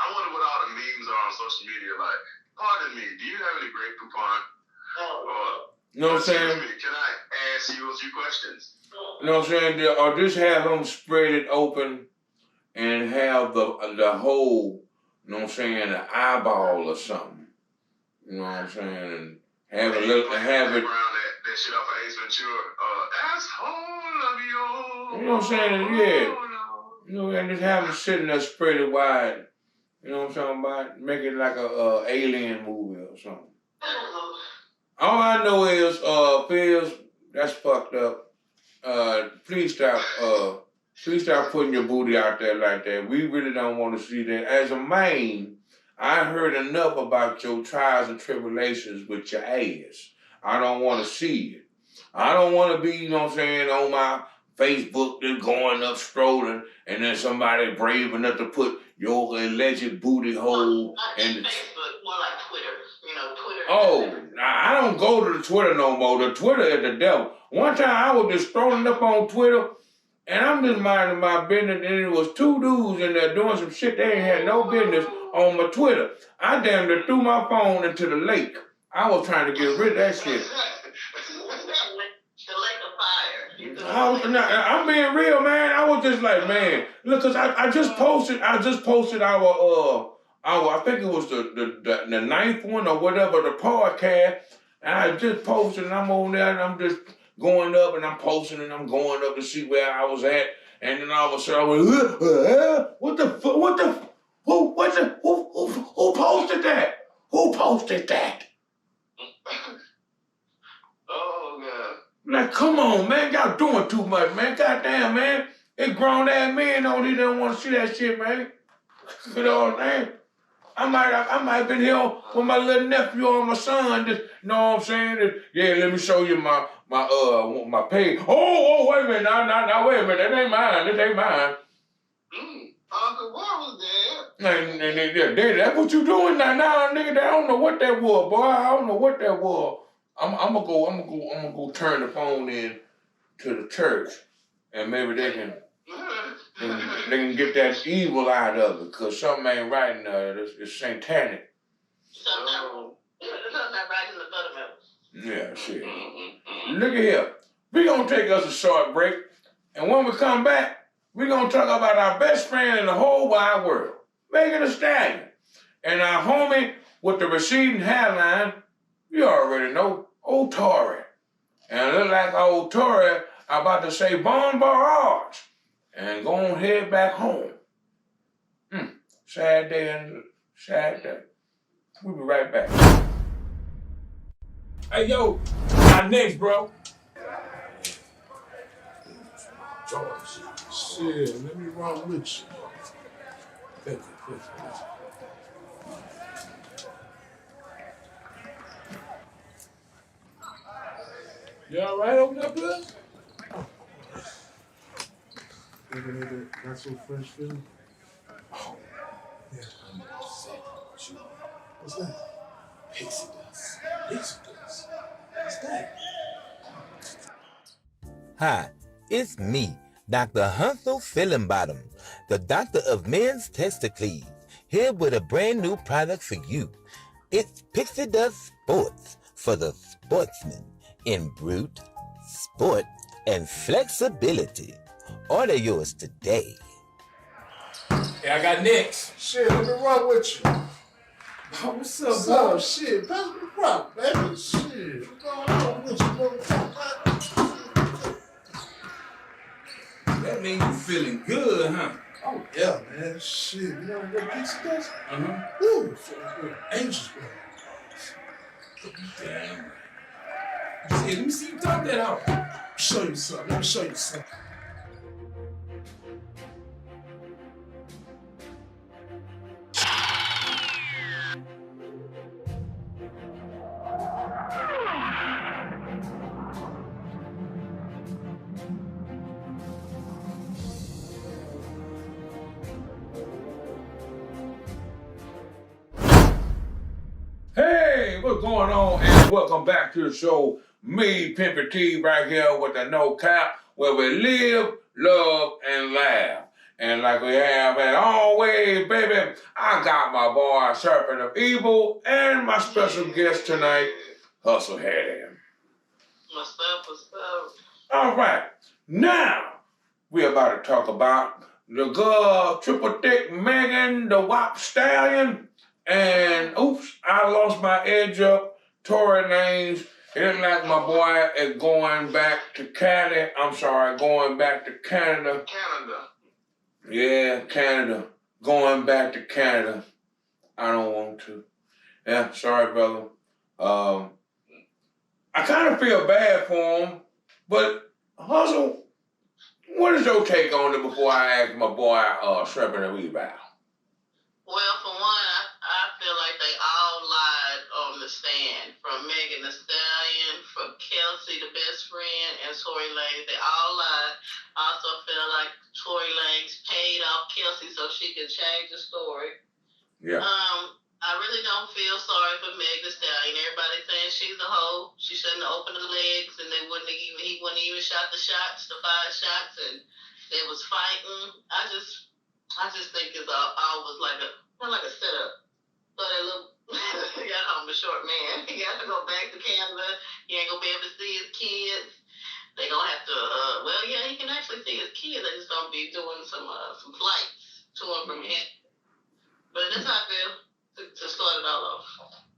wonder what all the memes are on social media. Like, pardon me, do you have any grape coupon? You know what I'm saying? Can I ask you a few questions? You know what I'm saying? Or just have them spread it open and have the whole, you know what I'm saying, an eyeball or something. You know what I'm saying? And have a little, and have it. That shit off of Ace Ventura. Asshole of you. You know what I'm saying? Yeah. You know, and just have it sitting there spread it wide. You know what I'm talking about? Make it like a alien movie or something. All I know is, Fizz, that's fucked up. Please stop putting your booty out there like that. We really don't want to see that. As a man, I heard enough about your trials and tribulations with your ass. I don't want to see it. I don't want to be, you know what I'm saying, on my Facebook just going up strolling and then somebody brave enough to put your alleged booty hole in the Facebook, more like Twitter. You know, Twitter. Oh, I don't go to the Twitter no more. The Twitter is the devil. One time I was just strolling up on Twitter and I'm just minding my business and it was two dudes in there doing some shit they ain't had no business on my Twitter. I damn near threw my phone into the lake. I was trying to get rid of that shit. The lake of fire. I'm being real, man. I was just like, man, look, cause I just posted our I think it was the ninth one or whatever, the podcast, and I just posted and I'm on there and I'm just going up and I'm posting and I'm going up to see where I was at, and then all of a sudden I went, who posted that? Who posted that? Oh, God. Like, come on, man. Y'all doing too much, man. Goddamn, man. It's grown-ass men on here don't want to see that shit, man. You know what I'm saying? I might have been here with my little nephew or my son, just, you know what I'm saying? Yeah, let me show you my page. Oh, wait a minute. Now, wait a minute. That ain't mine. This ain't mine. Uncle War was there. And Daddy, that's what you doing now, nigga. I don't know what that was, boy. I don't know what that was. I'm gonna go turn the phone in to the church, and maybe they can get that evil out of it, cause something ain't right in there. It's satanic. Something not right in the buttermilk. Yeah, shit. Look at here. We gonna take us a short break, and when we come back, we gonna talk about our best friend in the whole wide world, Megan Thee Stallion, and our homie with the receding hairline. You already know, old Tory. And it look like old Tory about to say bon barrage and go on head back home. Sad day. We'll be right back. Hey, yo, our next, bro. George, shit, let me run with you. Thank you. You all right over there, bud? Got some fresh feeling? Oh, yeah. I'm upset with you. What's that? Pixie dust. What's that? Hi, it's me, Dr. Hunsel Fillingbottom, the doctor of men's testicles, here with a brand new product for you. It's Pixie Dust Sports for the sportsman in brute, sport, and flexibility. Order yours today. Hey, I got next. Shit, let me run with you. Oh, what's up, What's bro? up? Shit, pass me the rock, baby. Shit, what's going on with you, motherfucker? That mean you feeling good, huh? Oh, yeah, man. Shit, you know what pizza does? Uh-huh. Woo, feeling good. Angels, bro. Damn right. Shit, let me see you talk that out. Let me show you something. Hey, what's going on? And welcome back to the show. Me, Pimpy T, right here with the No Cap, where we live, love, and laugh. And like we have, and always, baby, I got my boy Serpent of Evil and my special guest tonight, Hustle Hattie. What's up? All right, now we're about to talk about the girl, Triple Thick Megan, the Wop Stallion, and oops, I lost my edge up, Tory Lanez. It looked like my boy is going back to Cali. Going back to Canada. Yeah, Canada. Going back to Canada. I don't want to. Yeah, sorry, brother. I kind of feel bad for him, but Hustle, what is your take on it before I ask my boy Serpent of Evil? Well, for one, I feel like they all lied on the stand. From Megan Thee Stallion, from Kelsey, the best friend, and Tory Lanez. They all lied. I also feel like Tory Lanez paid off Kelsey so she could change the story. Yeah. I really don't feel sorry for Megan Thee Stallion. Everybody's saying she's a hoe. She shouldn't have opened the legs, and he wouldn't even shot the 5 shots, and they was fighting. I just think it's all was like a setup. So that little got home a short man. He got to go back to Canada. He ain't gonna be able to see his kids. They gonna have to. He can actually see his kids. They just gonna be doing some flights to and from him. But that's how I feel to start it all off.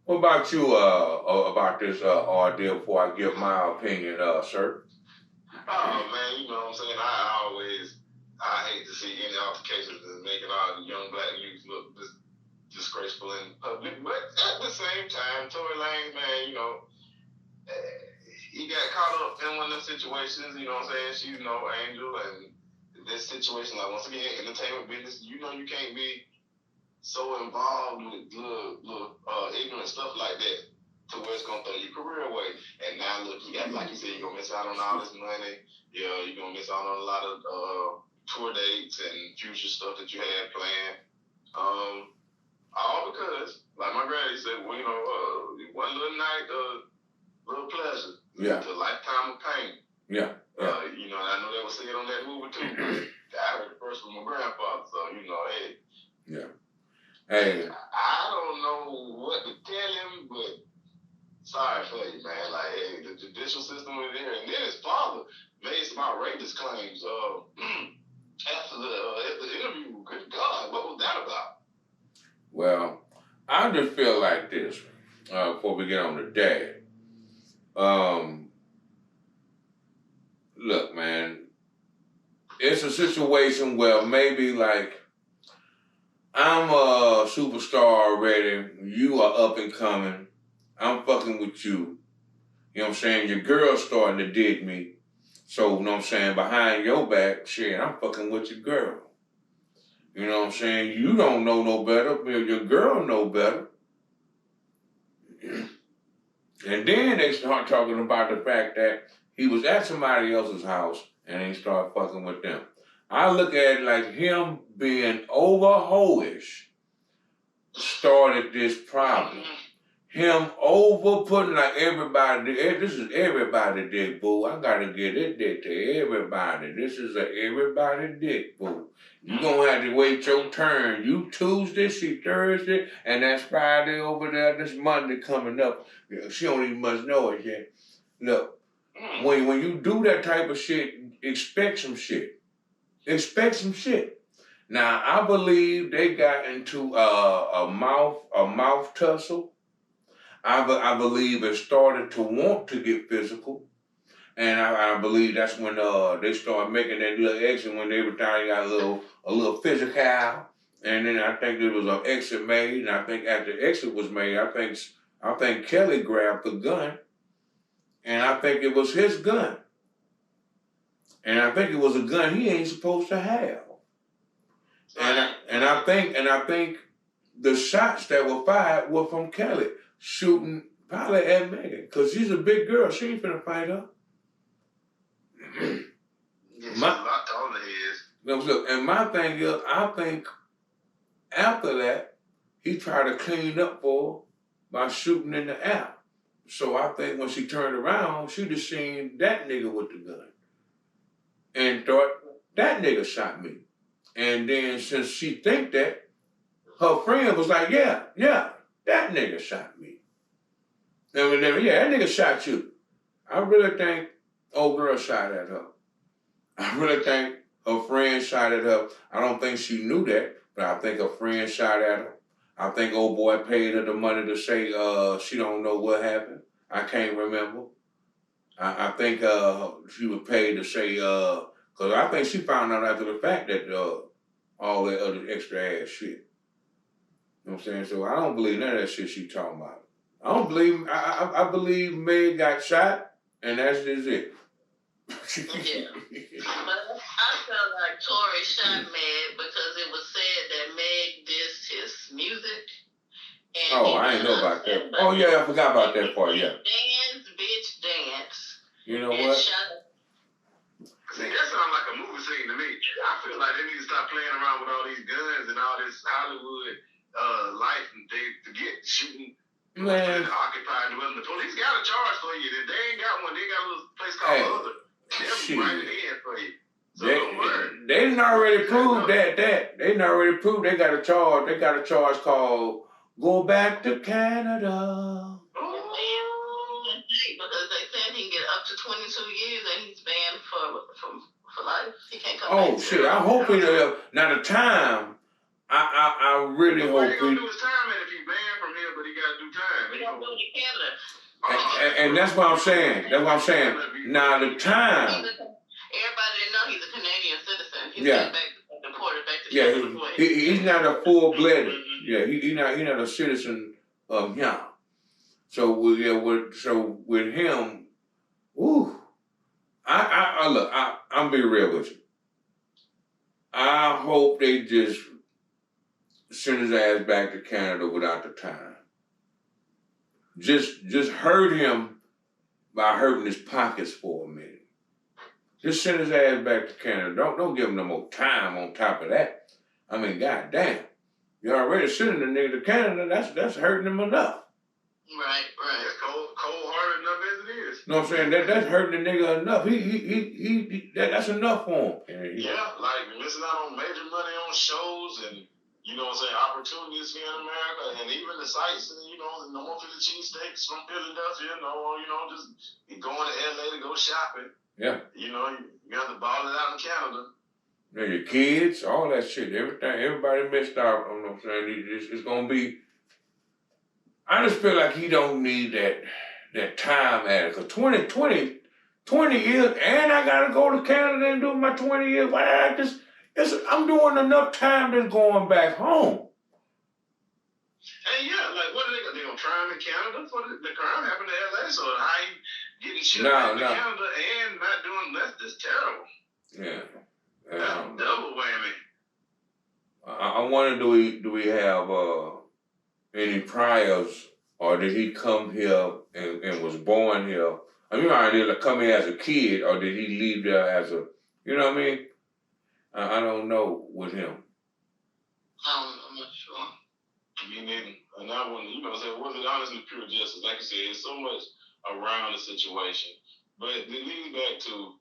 What about you about this ordeal before I give my opinion, sir? Oh man, you know what I'm saying? I hate to see any altercations and making all the young black youth look disgraceful in public. But at the same time, Tory Lanez, man, he got caught up in one of them situations, you know what I'm saying? She's no angel, and this situation, like once again, entertainment business, you can't be so involved with little ignorant stuff like that to where it's gonna throw your career away. And now look, like you said, you're gonna miss out on all this money. Yeah, you're gonna miss out on a lot of tour dates and future stuff that you had planned. All because, like my granny said, one little night, little pleasure. Yeah. It's a lifetime of pain. Yeah. I know that was said on that movie too, but I heard it first from my grandfather, so hey. Yeah. Hey. I don't know what to tell him, but sorry for you, man. Like, hey, the judicial system was there, and then his father made some outrageous claims after the interview. Good God, what was that about? Well, I just feel like this before we get on to Dad. Look, man, it's a situation where maybe like I'm a superstar already. You are up and coming. I'm fucking with you. You know what I'm saying? Your girl's starting to dig me. So, you know what I'm saying? Behind your back, shit, I'm fucking with your girl. You know what I'm saying? You don't know no better, but your girl know better. And then they start talking about the fact that he was at somebody else's house and they start fucking with them. I look at it like him being over hoish started this problem. Him over putting like everybody, this is everybody dick, boo. I gotta get this dick to everybody. This is a everybody dick, boo. You gonna have to wait your turn. You Tuesday, she Thursday, and that's Friday over there. This Monday coming up. She don't even much know it yet. Look, when you do that type of shit, expect some shit. Expect some shit. Now I believe they got into a mouth tussle. I believe it started to want to get physical. And I believe that's when they started making that little exit when every time got a little physical. And then I think there was an exit made. And I think after the exit was made, I think Kelly grabbed the gun. And I think it was his gun. And I think it was a gun he ain't supposed to have. And I think the shots that were fired were from Kelly shooting probably at Megan, because she's a big girl. She ain't finna fight her. She's a lot taller than his. Look, and my thing is, I think after that, he tried to clean up for her by shooting in the air. So I think when she turned around, she just seen that nigga with the gun and thought, that nigga shot me. And then since she think that, her friend was like, yeah, that nigga shot me. And yeah, that nigga shot you. I really think old girl shot at her. I really think her friend shot at her. I don't think she knew that, but I think her friend shot at her. I think old boy paid her the money to say she don't know what happened. I can't remember. I think she was paid to say, because I think she found out after the fact that all that other extra ass shit. You know what I'm saying? So I don't believe none of that shit she talking about. I don't believe, I believe Meg got shot, and that's just it. Yeah. But I felt like Tory shot Meg because it was said that Meg dissed his music. And Oh, I ain't know about that. Oh, yeah, I forgot about that part, yeah. Dance, bitch, dance. You know what? See, that sounds like a movie scene to me. I feel like they need to stop playing around with all these guns and all this Hollywood life and they forget shooting. Man. Occupied dwelling. The police got a charge for you. If they ain't got one, they got a little place called Other. They'll write it in for you. So don't worry. They didn't already prove that. They didn't already prove they got a charge. They got a charge called Go Back to Canada. Because they said he can get up to 22 years and he's banned for life. He can't come Oh back. shit! I hope he now the time. I really hope he gonna do his time, and if he's banned from here, but he gotta do time. He gonna do it in Canada. And that's what I'm saying. That's what I'm saying. Now the time. Everybody didn't know he's a Canadian citizen. He's deported back to Canada. He's not a full-blooded. Yeah, he's not a citizen of him. So with him, woo. I look. I'm being real with you. I hope they just send his ass back to Canada without the time. Just hurt him by hurting his pockets for a minute. Just send his ass back to Canada. Don't give him no more time on top of that. I mean, goddamn. You already sending the nigga to Canada, that's hurting him enough. Right. That's cold-hearted enough as it is. You know what I'm saying? That's hurting the nigga enough. That's enough for him. Yeah, like missing out on major money on shows and, you know what I'm saying, opportunities here in America and even the sites and, no more Philly cheesesteaks from Philadelphia, just going to LA to go shopping. Yeah. You got to ball it out in Canada. Yeah, your kids, all that shit, everybody missed out. You know what I'm saying? It's going to be, I just feel like he don't need that time at it. Because 20 years, and I got to go to Canada and do my 20 years. I'm doing enough time than going back home. And yeah, like what are they gonna try him in Canada for the crime happened in LA? So how you getting shit back to Canada and not doing that's terrible. Yeah. That's double whammy. I wonder, do we have any priors, or did he come here and was born here? I mean, did he come here as a kid, or did he leave there as a, you know what I mean? I don't know with him. I'm not sure. Me neither. And I wouldn't, it wasn't honestly pure justice. Like you said, there's so much around the situation. But it leads back to,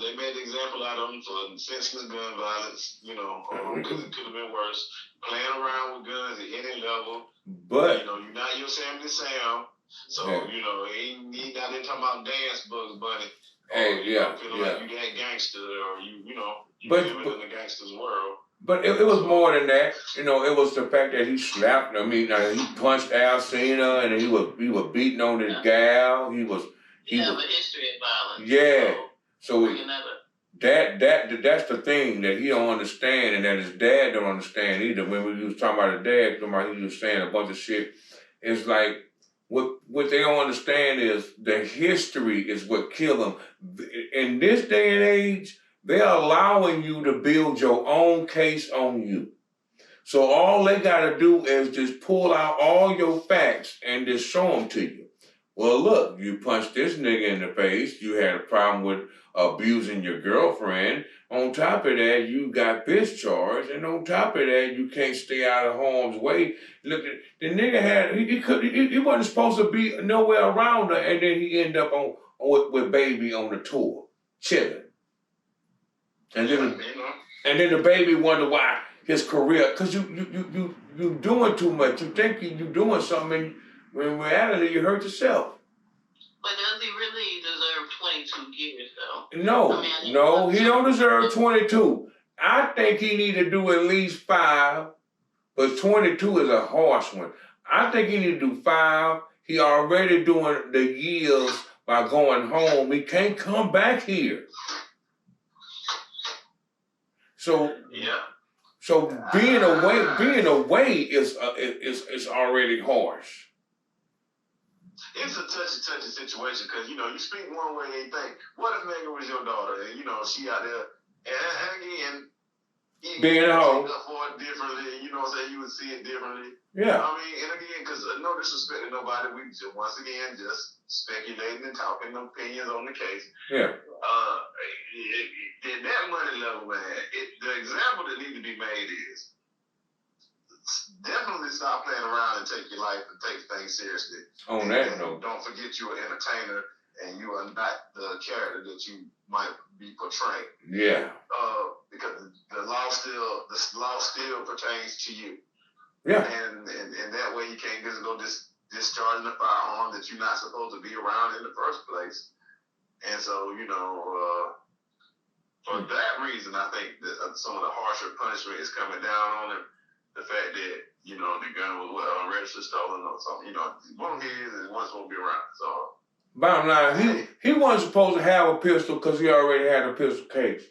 they made an example out of him for senseless gun violence, because it could have been worse. Playing around with guns at any level. But, you're not your Sammy Sam. So, he not in talking about dance, Bugs Bunny. Hey, Feeling like you that gangster or you living in the gangster's world. But it was more than that. It was the fact that he slapped. I mean, he punched Alcina, and he was beating on his gal. He have a history of violence. Yeah. So that's the thing that he don't understand, and that his dad don't understand either. When we was talking about his dad, he was saying a bunch of shit. It's like what they don't understand is the history is what killed them. In this day and age, they're allowing you to build your own case on you. So all they got to do is just pull out all your facts and just show them to you. Well, look, you punched this nigga in the face. You had a problem with abusing your girlfriend. On top of that, you got this charge. And on top of that, you can't stay out of harm's way. Look, the nigga he wasn't supposed to be nowhere around her. And then he ended up with Baby on the tour, chilling. And then And then the baby wonder why his career, because you doing too much. You think you doing something, when in reality you hurt yourself. But does he really deserve 22 years, though? No, no, he don't deserve 22. I think he need to do at least 5, but 22 is a harsh one. I think he need to do 5. He already doing the years by going home. He can't come back here. So Yeah. So being away is already harsh. It's a touchy situation because, you know, you speak one way and you think, what if Megan was your daughter and, you know, she out there, and again, being a hoe. Up for it differently, you know what I'm saying? You would see it differently. Yeah. I mean, and again, because no disrespect to nobody, we just, once again, just speculating and talking opinions on the case. Yeah. At that money level, man, the example that needs to be made is definitely stop playing around and take your life and take things seriously. On that note. Don't forget you're an entertainer and you are not the character that you might be portraying. Yeah. Because the law still pertains to you. Yeah. And that way you can't just go discharging a firearm that you're not supposed to be around in the first place. And so, you know, for that reason, I think that some of the harsher punishment is coming down on him. The fact that, you know, the gun was unregistered, stolen or something, you know, one of his wasn't supposed to be around. So, bottom line, he wasn't supposed to have a pistol because he already had a pistol case.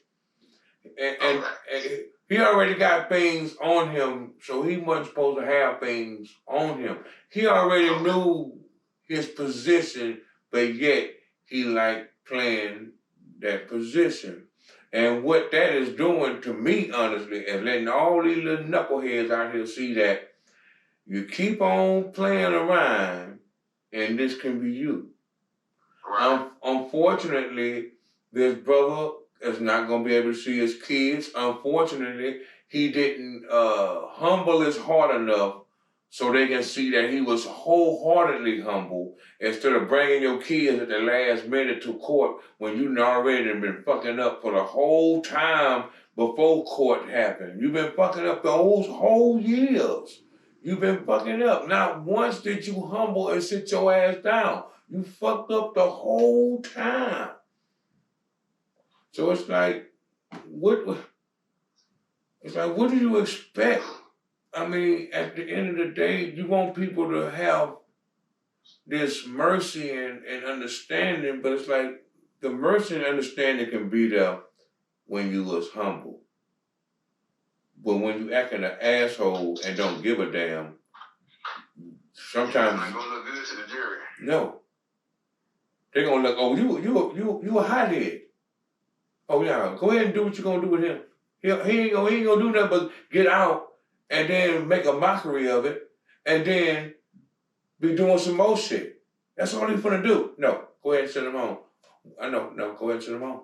And he already got things on him, so he wasn't supposed to have things on him. He already knew his position, but yet he liked playing that position. And what that is doing to me, honestly, is letting all these little knuckleheads out here see that you keep on playing around and this can be you. right. Unfortunately, this brother is not going to be able to see his kids. Unfortunately, he didn't humble his heart enough so they can see that he was wholeheartedly humble instead of bringing your kids at the last minute to court when you already been fucking up for the whole time before court happened. You've been fucking up those whole years. You've been fucking up. Not once did you humble and sit your ass down. You fucked up the whole time. So it's like, what do you expect? I mean, at the end of the day, you want people to have this mercy and understanding, but it's like the mercy and understanding can be there when you was humble. But when you acting an asshole and don't give a damn, sometimes It's not gonna look good to the jury. no. They're gonna look, oh, you a hothead. Oh yeah, go ahead and do what you're gonna do with him. He ain't gonna do nothing but get out and then make a mockery of it and then be doing some more shit. That's all he's gonna do. No, go ahead and send him home. No, go ahead and send him home.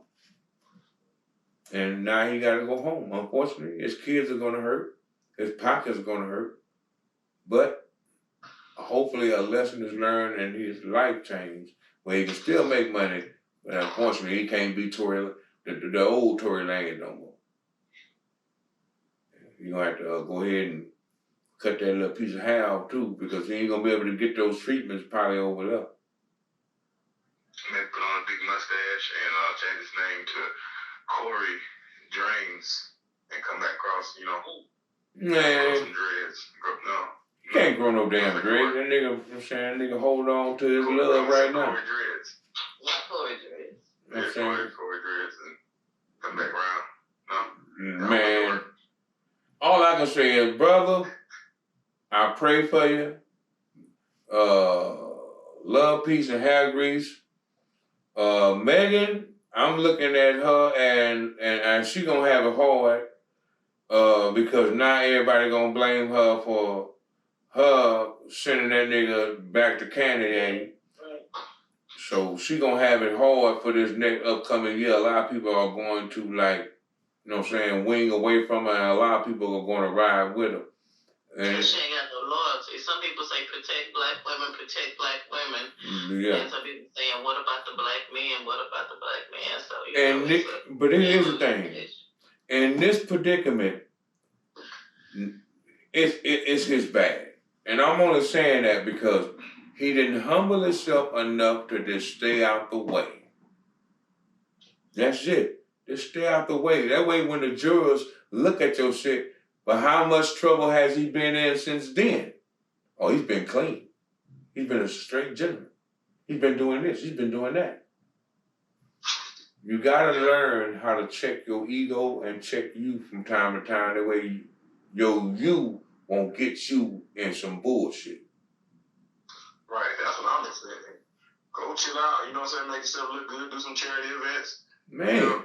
And now he gotta go home. Unfortunately, his kids are gonna hurt. His pockets are gonna hurt. But hopefully a lesson is learned and his life changed where he can still make money. But unfortunately, he can't be the old Tory Lanez no more. You're going to have to go ahead and cut that little piece of hair off too, because he ain't going to be able to get those treatments probably over there. Maybe put on a big mustache and change his name to Corey Drains and come back across, you know, grow some dreads. You can't grow no damn dreads. That nigga, I'm saying, that nigga hold on to his love right now. Corey Dreads. Not Corey Dreads. Yeah, Corey Dreads and come back around. No. Man, all I can say is, brother, I pray for you. Love, peace, and hair grease. Megan, I'm looking at her and she gonna have it hard because now everybody gonna blame her for her sending that nigga back to Canada. So she gonna have it hard for this next upcoming year. A lot of people are going to, like, you know what I'm saying, wing away from her, and a lot of people are going to ride with her. And she ain't got no loyalty. Some people say protect black women. Yeah. And some people saying, what about the black men? What about the black man? So, but here's the thing. in this predicament, it's his bad. And I'm only saying that because he didn't humble himself enough to just stay out the way. That's it. Just stay out the way. That way when the jurors look at your shit, but how much trouble has he been in since then? Oh, he's been clean. He's been a straight gentleman. He's been doing this. He's been doing that. You gotta learn how to check your ego and check you from time to time. That way your you won't get you in some bullshit. Right, that's what I'm saying. Go chill out, you know what I'm saying? Make yourself look good, do some charity events. Man,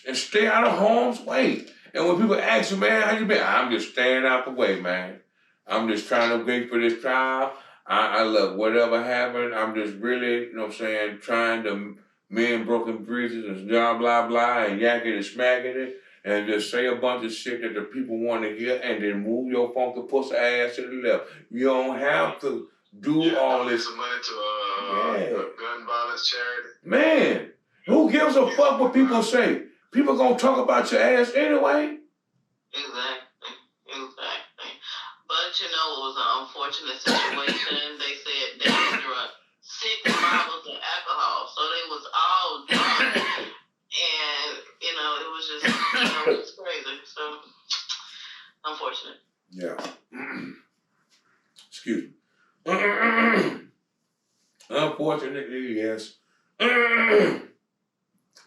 and stay out of harm's way. And when people ask you, man, how you been? I'm just staying out the way, man. I'm just trying to wait for this trial. I love whatever happened. I'm just really, you know what I'm saying, trying to mend broken bridges and blah, blah, blah, and yakking and smacking it, and just say a bunch of shit that the people want to hear, and then move your funky pussy ass to the left. You don't have to do all this. Some money to gun violence charity. Man, who gives a fuck what people say? People gonna talk about your ass anyway. Exactly. But you know, it was an unfortunate situation. They said they drunk 6 bottles of alcohol, so they was all drunk, and you know, it was just, you know, it was crazy. So unfortunate. Yeah. Excuse me. Unfortunately, yes. Damn.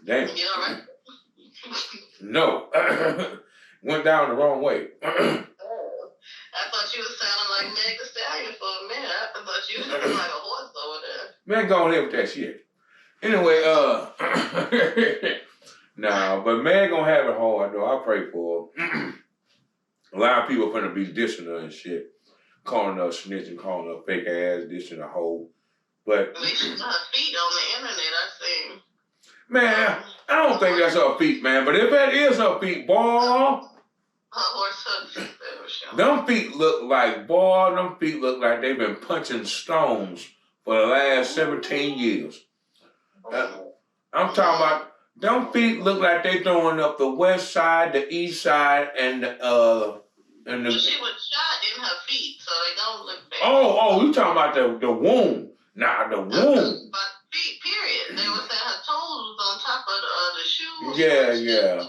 You all right? No. Went down the wrong way. I thought you was sounding like Meg Thee Stallion for a minute. I thought you was sounding like a horse over there. Man, go ahead with that shit. Anyway, nah, but man gonna have it hard though. I pray for her. A lot of people finna be dissing her and shit. Calling her a snitch and calling her fake ass, dissing a hoe. But at least she's her feet on the internet, I seen. Man, I don't think that's her feet, man. But if that is her feet, boy. Them feet look like, boy, them feet look like they've been punching stones for the last 17 years. I'm talking about, them feet look like they throwing up the west side, the east side, and the But she was shot in her feet, so they don't look bad. Oh, you talking about the wound. Nah, the wound. But feet, period. They were saying her toes was on top of the shoes. Yeah.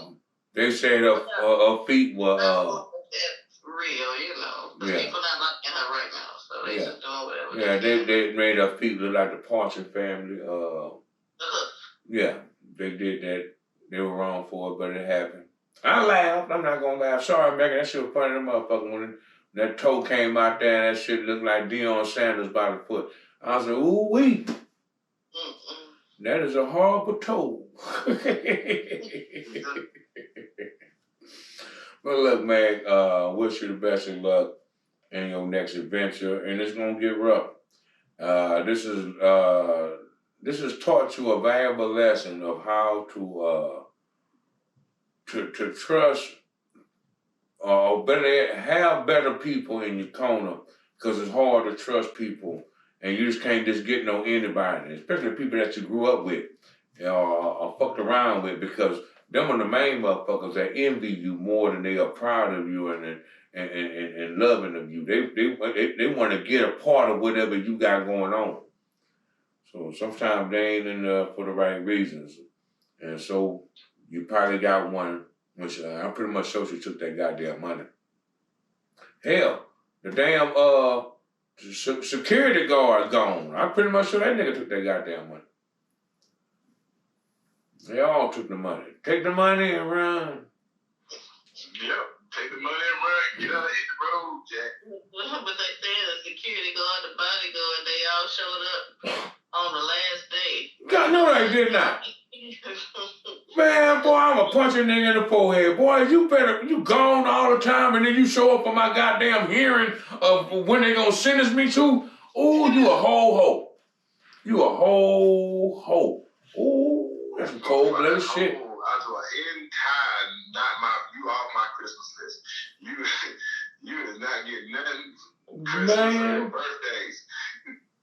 They said her feet were It's real, you know. The people not liking her right now, so they just doing whatever. Yeah, they made her feet look like the Parson family. Yeah, they did that. They were wrong for it, but it happened. I laughed. I'm not gonna laugh. Sorry, Megan. That shit was funny, that motherfucker. When that toe came out there, and that shit looked like Deion Sanders by the foot. I was like, ooh wee. That is a horrible toe. But look, man, wish you the best of luck in your next adventure, and it's gonna get rough. This has taught you a valuable lesson of how to trust, or better have better people in your corner, because it's hard to trust people, and you just can't just get no anybody, especially people that you grew up with or fucked around with, because them are the main motherfuckers that envy you more than they are proud of you and loving of you. They want to get a part of whatever you got going on. So sometimes they ain't in there for the right reasons. And so you probably got one, which I'm pretty much sure she took that goddamn money. Hell, the damn security guard gone. I'm pretty much sure that nigga took that goddamn money. They all took the money. Take the money and run. Yep, take the money and run. Get out of the road, Jack. But they said the security guard, the bodyguard, they all showed up on the last day. God, no, they did not. Man, boy, I'm a punch a nigga in the forehead. Boy, you gone all the time and then you show up for my goddamn hearing of when they gonna sentence me to. Ooh, you a whole hoe. You a whole hoe. Ooh, that's some cold-blooded shit. I was in time, you off my Christmas list. You did not get nothing Christmas or birthdays.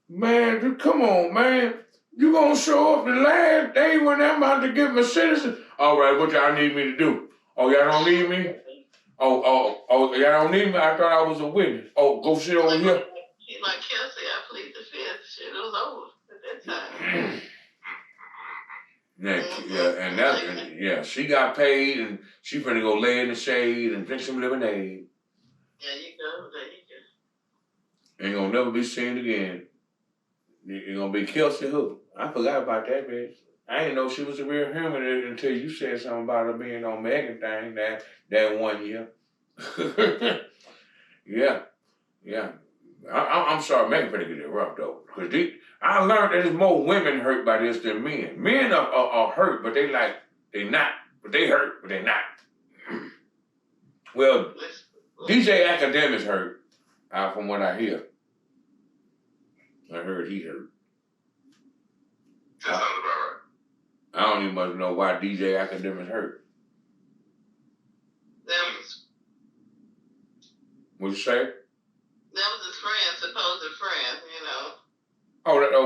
Man, come on, man. You gonna show up the last day when I'm about to get my citizen? All right, what y'all need me to do? Oh, y'all don't need me? Oh, y'all don't need me? I thought I was a witness. Oh, go sit over here. Like Kelsey, I plead the fifth. Shit, it was over at that time. Yeah, she got paid and she finna go lay in the shade and drink some lemonade. There you go. Ain't gonna never be seen again. You're gonna be Kelsey who? I forgot about that bitch. I didn't know she was a real human until you said something about her being on Megan thing that 1 year. Yeah. I'm sorry, Megan finna get it rough though. Cause I learned that there's more women hurt by this than men. Men are hurt, but they not. But they hurt, but they not. Well, DJ Academics hurt, from what I hear. I heard he hurt. That sounds about right. I don't even much know why DJ Academics hurt. What'd you say? That was his friend, supposed friend, you know.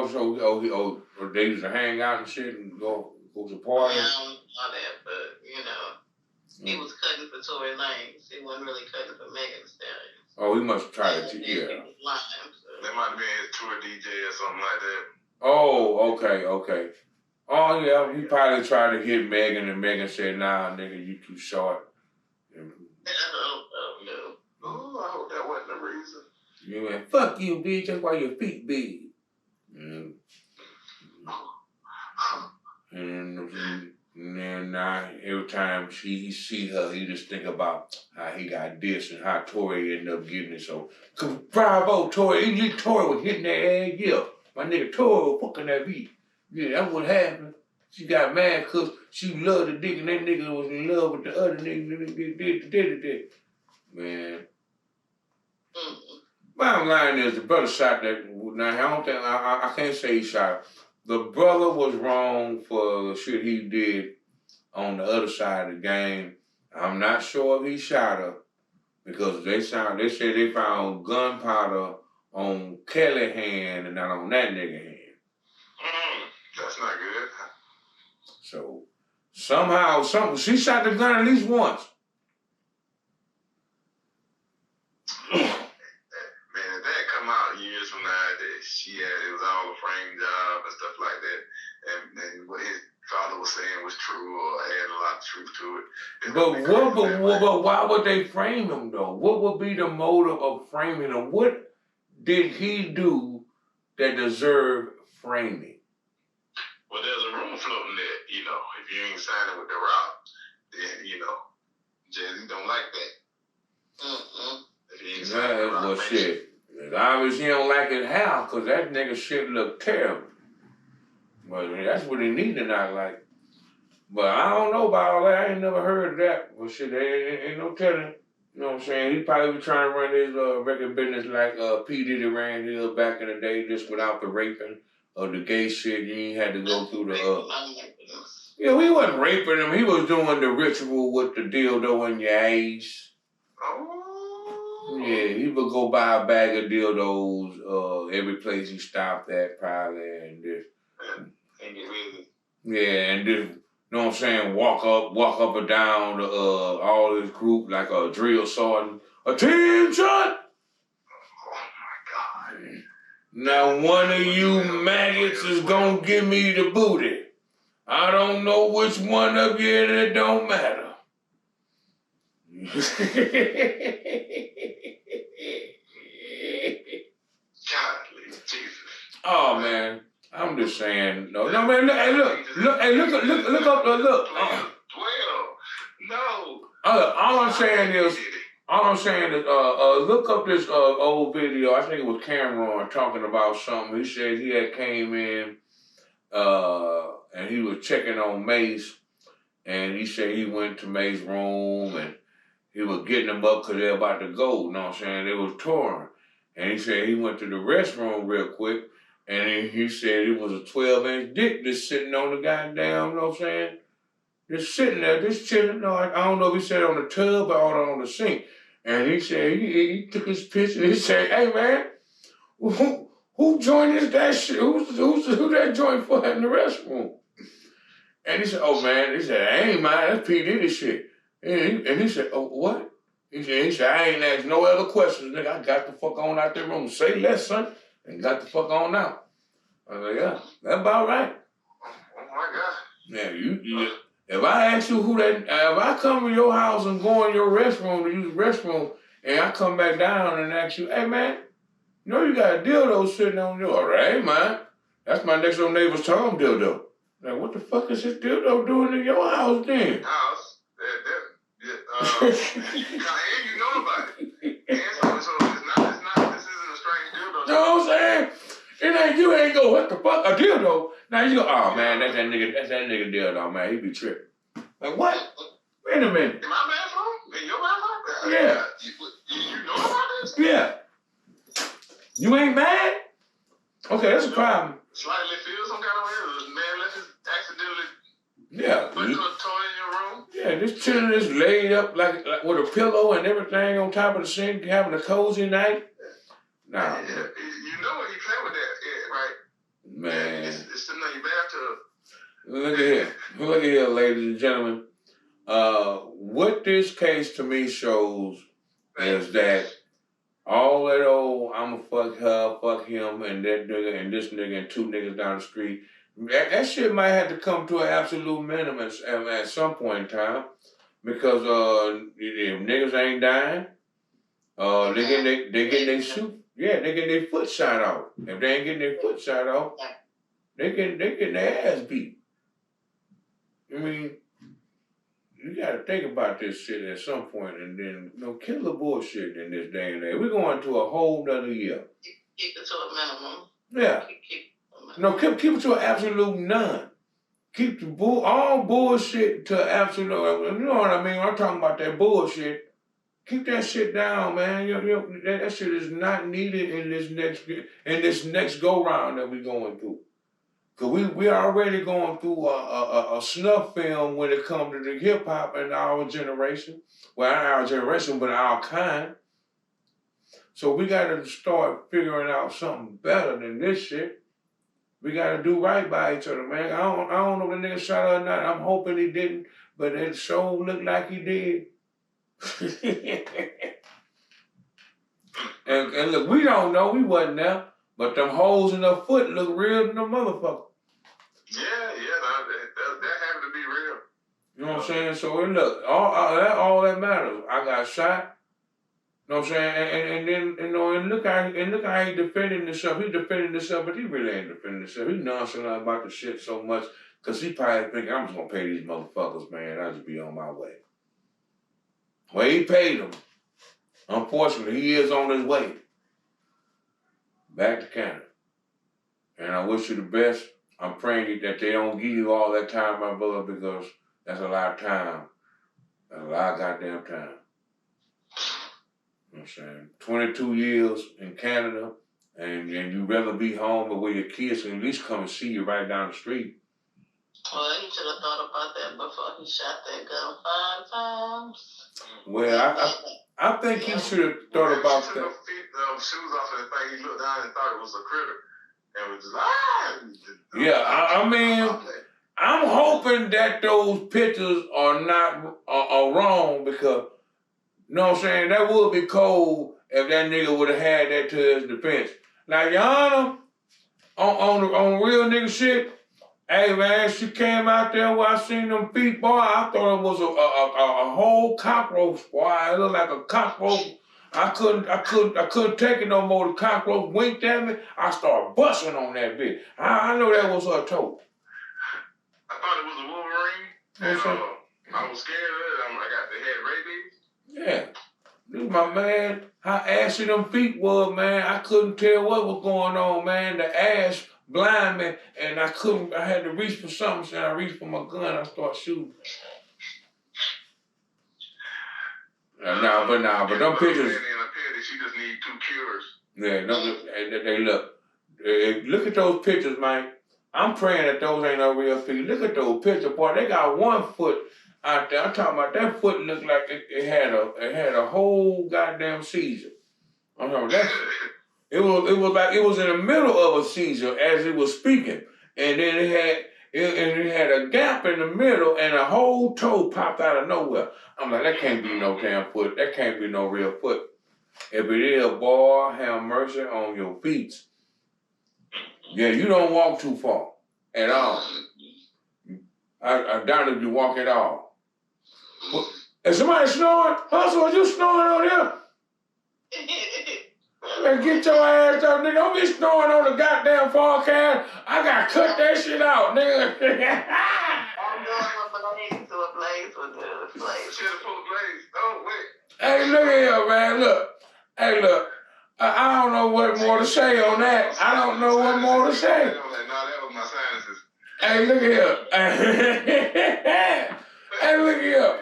So they used to hang out and shit and go to parties? Yeah, I don't know that, but, you know, he was cutting for Tory Lanez. He wasn't really cutting for Megan Thee Stallion. Oh, he must try to, yeah. That might have been his tour DJ or something like that. Oh, okay. Oh, yeah, he probably tried to hit Megan, and Megan said, nah, nigga, you too short. No. Oh, I hope that wasn't the reason. You went, fuck you, bitch, that's why your feet big. And then every time he see her, he just think about how he got this and how Tory ended up getting it. So, bravo, Tory. Even Tory was hitting that ass. Yeah, my nigga Tory was fucking that beat. Yeah, that's what happened. She got mad because she loved the dick and that nigga was in love with the other nigga. Did. Man. Bottom line is the brother shot that. Now, I don't think, I can't say he shot her. The brother was wrong for the shit he did on the other side of the game. I'm not sure if he shot her because they said they found gunpowder on Kelly's hand and not on that nigga hand. That's not good. So somehow, she shot the gun at least once. Man, if that come out years from now that it was all a frame job and stuff like that, and what his father was saying was true or had a lot of truth to it. But why would they frame him though? What would be the motive of framing him? What did he do that deserved framing? Well, there's a room floating that, you know, if you ain't signing with The Rock, then, you know, Jay-Z don't like that. If you ain't signing with The Rock, shit. Obviously, he don't like it how, because that nigga shit look terrible. But that's what he need to not like. But I don't know about all that. I ain't never heard of that. But shit, ain't no telling. You know what I'm saying? He probably be trying to run his record business like P. Diddy ran his back in the day, just without the raping or the gay shit. You ain't had to go through the... Yeah, we wasn't raping him. He was doing the ritual with the dildo in your ass. Yeah, he would go buy a bag of dildos every place he stopped at, probably, and just... Yeah, and just, you know what I'm saying, walk up and down to all this group like a drill sergeant. Attention! Oh my God. Now one of you maggots is gonna give me the booty. I don't know which one of you, and it don't matter. Oh man, I'm just saying. No man. Look up. Look. 12. No. All I'm saying is, look up this old video. I think it was Cameron talking about something. He said he had came in, and he was checking on Mace, and he said he went to Mace's room and he was getting them up because they were about to go. You know what I'm saying? They was touring, and he said he went to the restroom real quick. And he said it was a 12-inch dick just sitting on the goddamn, you know what I'm saying? Just sitting there, just chilling. No, I don't know if he said on the tub or on the sink. And he said, he took his picture and he said, hey man, who joined this that shit? Who that joint for in the restroom? And he said, oh man, he said, I ain't mine, that's P. Diddy shit. And he said, oh, what? He said, I ain't asked no other questions, nigga. I got the fuck on out that room. Say less, son, and got the fuck on out. I was like, yeah, that's about right. Oh my God. Yeah, if I ask you who that, if I come to your house and go in your restroom to use the restroom, and I come back down and ask you, hey man, you know you got a dildo sitting on your, right, man? That's my next door neighbor's Tom dildo. Like, what the fuck is this dildo doing in your house then? House? And you know about it. And so this isn't a strange dildo. You know what I'm saying? You ain't go, what the fuck, a dildo? Now you go, oh man, that's that nigga dildo, man, he be tripping. Like, what? Wait a minute. In my bathroom? In your bathroom? Yeah. You know about this? Yeah. You ain't mad? Okay, that's a problem. Slightly feel some kind of way. The man left his accidentally Yeah. put a toy in your room. Yeah, this chilling is laid up like with a pillow and everything on top of the sink, having a cozy night. Nah. You know when he play with that, right? Man. It's sitting on your bathtub. Look at here, ladies and gentlemen. What this case to me shows is that all that old I'ma fuck her, fuck him, and that nigga and this nigga and two niggas down the street, that shit might have to come to an absolute minimum at some point in time, because if niggas ain't dying, they getting their suit. Yeah, they getting their foot shot off. If they ain't getting their foot shot off, they getting their ass beat. I mean, you gotta think about this shit at some point, and then kill the bullshit in this day and age. We're going to a whole nother year. Keep it to a minimum. Yeah. Keep it to an absolute none. Keep all bullshit to absolute. You know what I mean? I'm talking about that bullshit. Keep that shit down, man. That shit is not needed in this next go round that we're going through. Cause we already going through a snuff film when it comes to the hip hop in our generation. Well, not our generation, but our kind. So we got to start figuring out something better than this shit. We got to do right by each other, man. I don't know if the nigga shot her or not. I'm hoping he didn't, but it sure looked like he did. and look, we don't know. We wasn't there. But them holes in her foot look real than a motherfucker. Yeah, that happened to be real. You know what I'm saying? So look, all that matters. I got shot. You know what I'm saying? And then and look how he defending himself. He defending himself, but he really ain't defending himself. He nonchalant about the shit so much because he probably thinking, I'm just gonna pay these motherfuckers, man. I'll just be on my way. Well, he paid them. Unfortunately, he is on his way back to Canada. And I wish you the best. I'm praying that they don't give you all that time, my brother, because that's a lot of time. That's a lot of goddamn time. You know what I'm saying? 22 years in Canada, and you'd rather be home but where your kids can at least come and see you right down the street. Well, he should have thought about that before he shot that gun 5 times. Well, I think he should have thought about that. He took his shoes off and the thing, he looked down and thought it was a critter. And was just yeah, I mean, I'm hoping that those pictures are not wrong, because, you know what I'm saying, that would be cold if that nigga would have had that to his defense. Now, Your Honor, on real nigga shit, hey man, she came out there where I seen them feet, boy, I thought it was a whole cockroach, boy. It looked like a cockroach. I couldn't take it no more. The cockroach winked at me. I started busting on that bitch. I know that was her toe. I thought it was a Wolverine. And I was scared of it. I got the head rabies. Yeah. This my man, how ashy them feet was, man. I couldn't tell what was going on, man. The ash blind me, and I had to reach for something, so I reached for my gun. I started shooting. But them pictures. She just need 2 cures. Yeah, look at those pictures, man. I'm praying that those ain't no real feet. Look at those pictures, boy. They got one foot out there. I'm talking about that foot looked like it had a whole goddamn seizure. I know that. It was like it was in the middle of a seizure as it was speaking, and then it had a gap in the middle and a whole toe popped out of nowhere. I'm like, that can't be no damn foot. That can't be no real foot. If it is, boy, have mercy on your feet. Yeah, you don't walk too far at all. I doubt if you walk at all. Well, is somebody snoring? Hustle, are you snoring on here? Man, get your ass up, nigga. Don't be snoring on the goddamn podcast. I gotta cut that shit out, nigga. I'm going to a blaze with the blaze. Shit full of blaze. Oh, wait. Hey, look here, man. Look. Hey, look. I don't know what more to say on that. I don't know what more to say. No, that was my sinuses. Hey, look here. Hey, look here.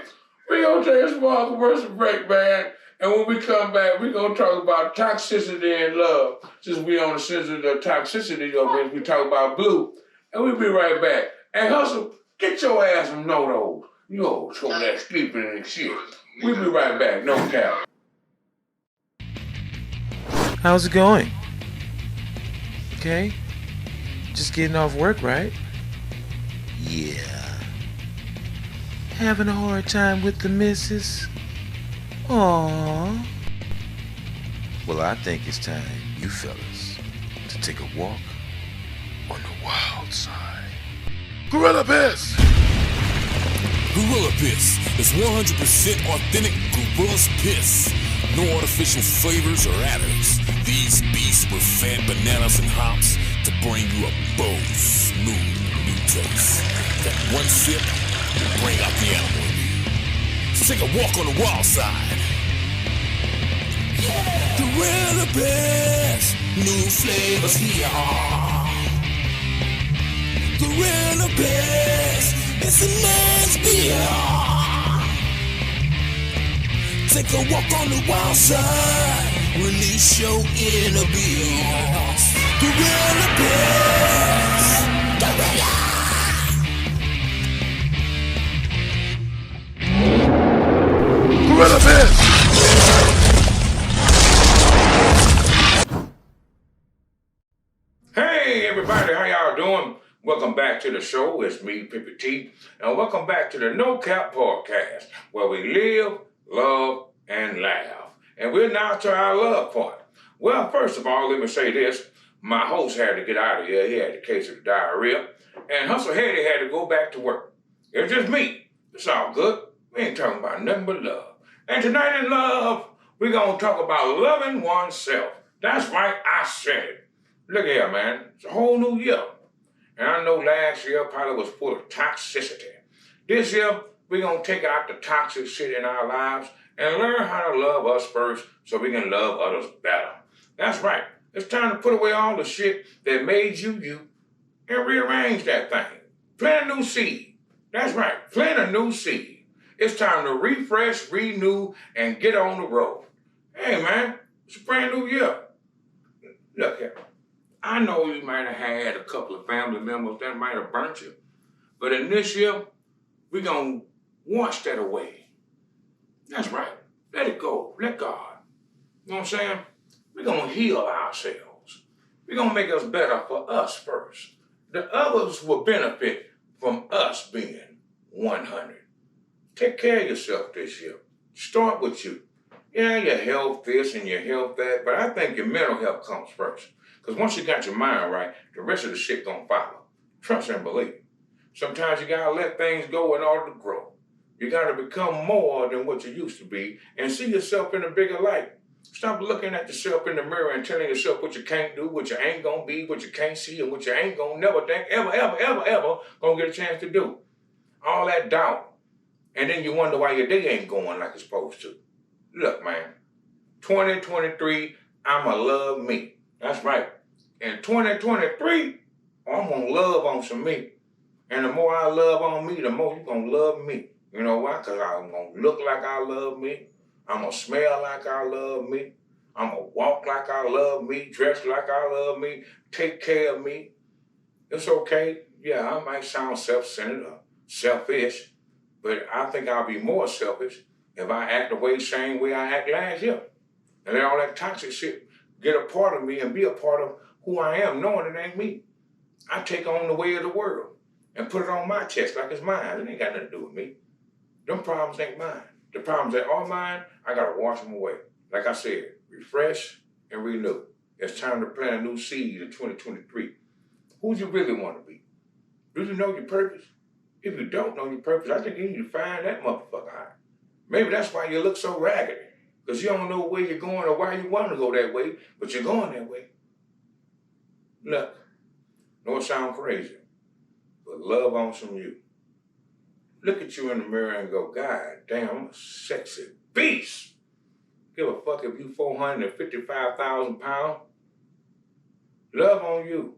We gonna take a small commercial break, man. And when we come back, we gonna talk about toxicity and love. Since we on the subject of toxicity, we talk about Blue. And we'll be right back. And Hustle, get your ass some no-nos. You old so that sleeping and shit. We'll be right back, no cap. How's it going? Okay. Just getting off work, right? Yeah. Having a hard time with the missus? Aww. Well, I think it's time, you fellas, to take a walk on the wild side. Gorilla Piss! Gorilla Piss is 100% authentic gorilla's piss. No artificial flavors or additives. These beasts were fed bananas and hops to bring you a bold, smooth, new taste. That one sip will bring out the animal in you. So take a walk on the wild side. Yeah. Gorilla Piss, new flavors here. Gorilla Piss, it's a nice beer. Take a walk on the wild side. Release your inner beast. Gorilla Piss. Gorilla Piss. Hey, everybody, how y'all doing? Welcome back to the show. It's me, Pippy T. And welcome back to the No Cap Podcast, where we live, love, and laugh. And we're now to our love part. Well, first of all, let me say this. My host had to get out of here. He had a case of diarrhea. And Hustle Heady had to go back to work. It was just me. It's all good. We ain't talking about nothing but love. And tonight in love, we're going to talk about loving oneself. That's right, I said it. Look here, man. It's a whole new year. And I know last year probably was full of toxicity. This year, we're going to take out the toxic shit in our lives and learn how to love us first so we can love others better. That's right. It's time to put away all the shit that made you you and rearrange that thing. Plant a new seed. That's right. Plant a new seed. It's time to refresh, renew, and get on the road. Hey, man, it's a brand new year. Look here. I know you might have had a couple of family members that might have burnt you. But in this year, we're going to wash that away. That's right. Let it go. Let God. You know what I'm saying? We're going to heal ourselves. We're going to make us better for us first. The others will benefit from us being 100. Take care of yourself this year. Start with you. Yeah, your health this and your health that, but I think your mental health comes first. Because once you got your mind right, the rest of the shit gonna follow. Trust and believe. Sometimes you gotta let things go in order to grow. You gotta become more than what you used to be and see yourself in a bigger light. Stop looking at yourself in the mirror and telling yourself what you can't do, what you ain't gonna be, what you can't see, and what you ain't gonna never think, ever gonna get a chance to do. All that doubt. And then you wonder why your day ain't going like it's supposed to. Look, man, 2023, I'ma love me. That's right. In 2023, I'm going to love on some me. And the more I love on me, the more you're going to love me. You know why? Because I'm going to look like I love me. I'm going to smell like I love me. I'm going to walk like I love me, dress like I love me, take care of me. It's okay. Yeah, I might sound self-centered or selfish, but I think I'll be more selfish if I act the same way I act last year. And let all that toxic shit get a part of me and be a part of who I am, knowing it ain't me. I take on the way of the world. and put it on my chest like it's mine. It ain't got nothing to do with me. Them problems ain't mine. The problems that are mine, I gotta wash them away. Like I said, refresh and renew. It's time to plant a new seed in 2023. Who do you really want to be? Do you know your purpose? If you don't know your purpose, I think you need to find that motherfucker out. Maybe that's why you look so raggedy. Because you don't know where you're going or why you want to go that way, but you're going that way. Look, no, it sounds crazy, but love on some you. Look at you in the mirror and go, God damn, I'm a sexy beast. Give a fuck if you 455,000 pounds. Love on you.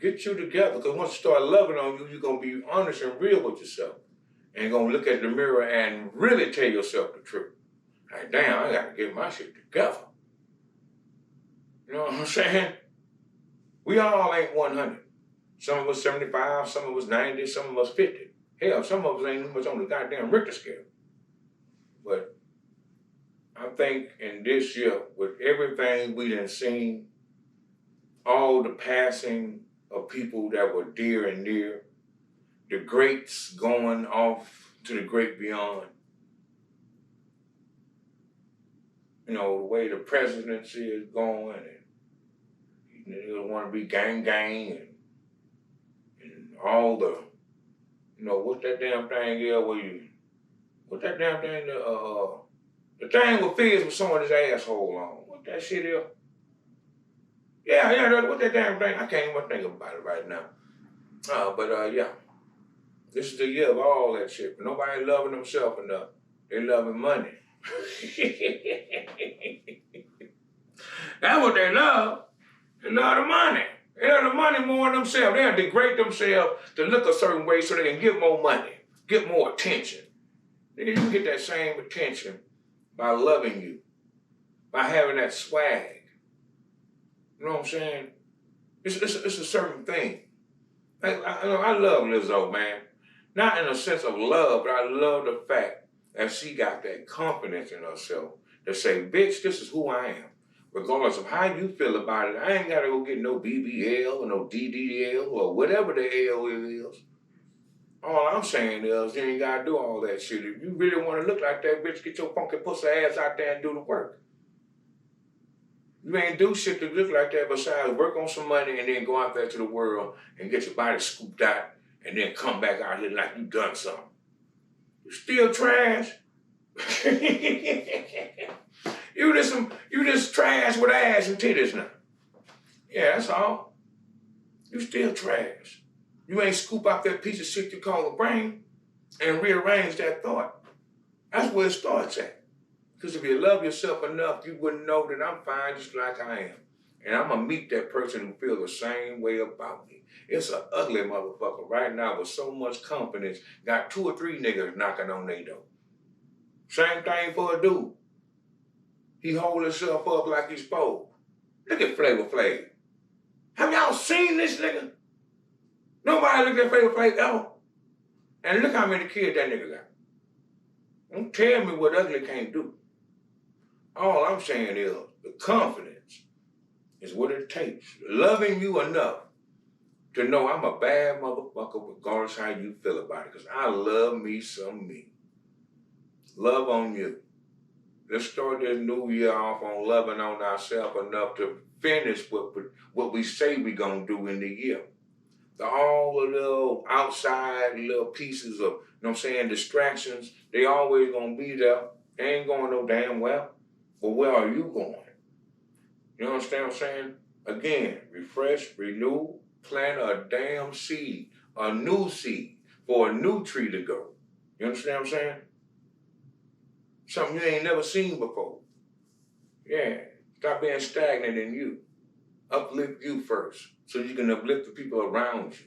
Get you together, because once you start loving on you, you're going to be honest and real with yourself. And going to look at the mirror and really tell yourself the truth. Like, damn, I got to get my shit together. You know what I'm saying? We all ain't 100. Some of us 75, some of us 90, some of us 50. Hell, some of us ain't even much on the goddamn Richter scale. But I think in this year, with everything we done seen, all the passing of people that were dear and near, the greats going off to the great beyond, you know, the way the presidency is going, and you want to be gang and all the, you know, what's that damn thing here where you, what's that damn thing, the thing with Fizz with someone his asshole on, what that shit is? Yeah, what's that damn thing? I can't even think about it right now. But yeah, this is the year of all that shit. But nobody loving themselves enough. They loving money. That's what they love. They love the money. They love the money more than themselves. They'll degrade themselves to look a certain way so they can get more money, get more attention. You can get that same attention by loving you, by having that swag. You know what I'm saying? It's a certain thing. I love Lizzo, man. Not in a sense of love, but I love the fact that she got that confidence in herself to say, bitch, this is who I am. Regardless of how you feel about it, I ain't got to go get no BBL or no DDL or whatever the L is. All I'm saying is you ain't got to do all that shit. If you really want to look like that, bitch, get your funky pussy ass out there and do the work. You ain't do shit to look like that besides work on some money and then go out there to the world and get your body scooped out and then come back out here like you done something. You still trash. You just trash with ass and titties now. Yeah, that's all. You still trash. You ain't scoop out that piece of shit you call a brain and rearrange that thought. That's where it starts at. Because if you love yourself enough, you wouldn't know that I'm fine just like I am. And I'm going to meet that person who feels the same way about me. It's an ugly motherfucker right now with so much confidence, got 2 or 3 niggas knocking on their door. Same thing for a dude. He hold himself up like he's supposed. Look at Flavor Flav. Have y'all seen this nigga? Nobody looked at Flavor Flav ever. And look how many kids that nigga got. Don't tell me what ugly can't do. All I'm saying is the confidence is what it takes. Loving you enough to know I'm a bad motherfucker regardless how you feel about it. Because I love me some me. Love on you. Let's start this new year off on loving on ourselves enough to finish what we say we gonna do in the year. All the little outside little pieces of, you know what I'm saying, distractions, they always gonna be there. They ain't going no damn well. But where are you going? You understand what I'm saying? Again, refresh, renew, plant a damn seed, a new seed for a new tree to grow. You understand what I'm saying? Something you ain't never seen before. Yeah, stop being stagnant in you. Uplift you first so you can uplift the people around you.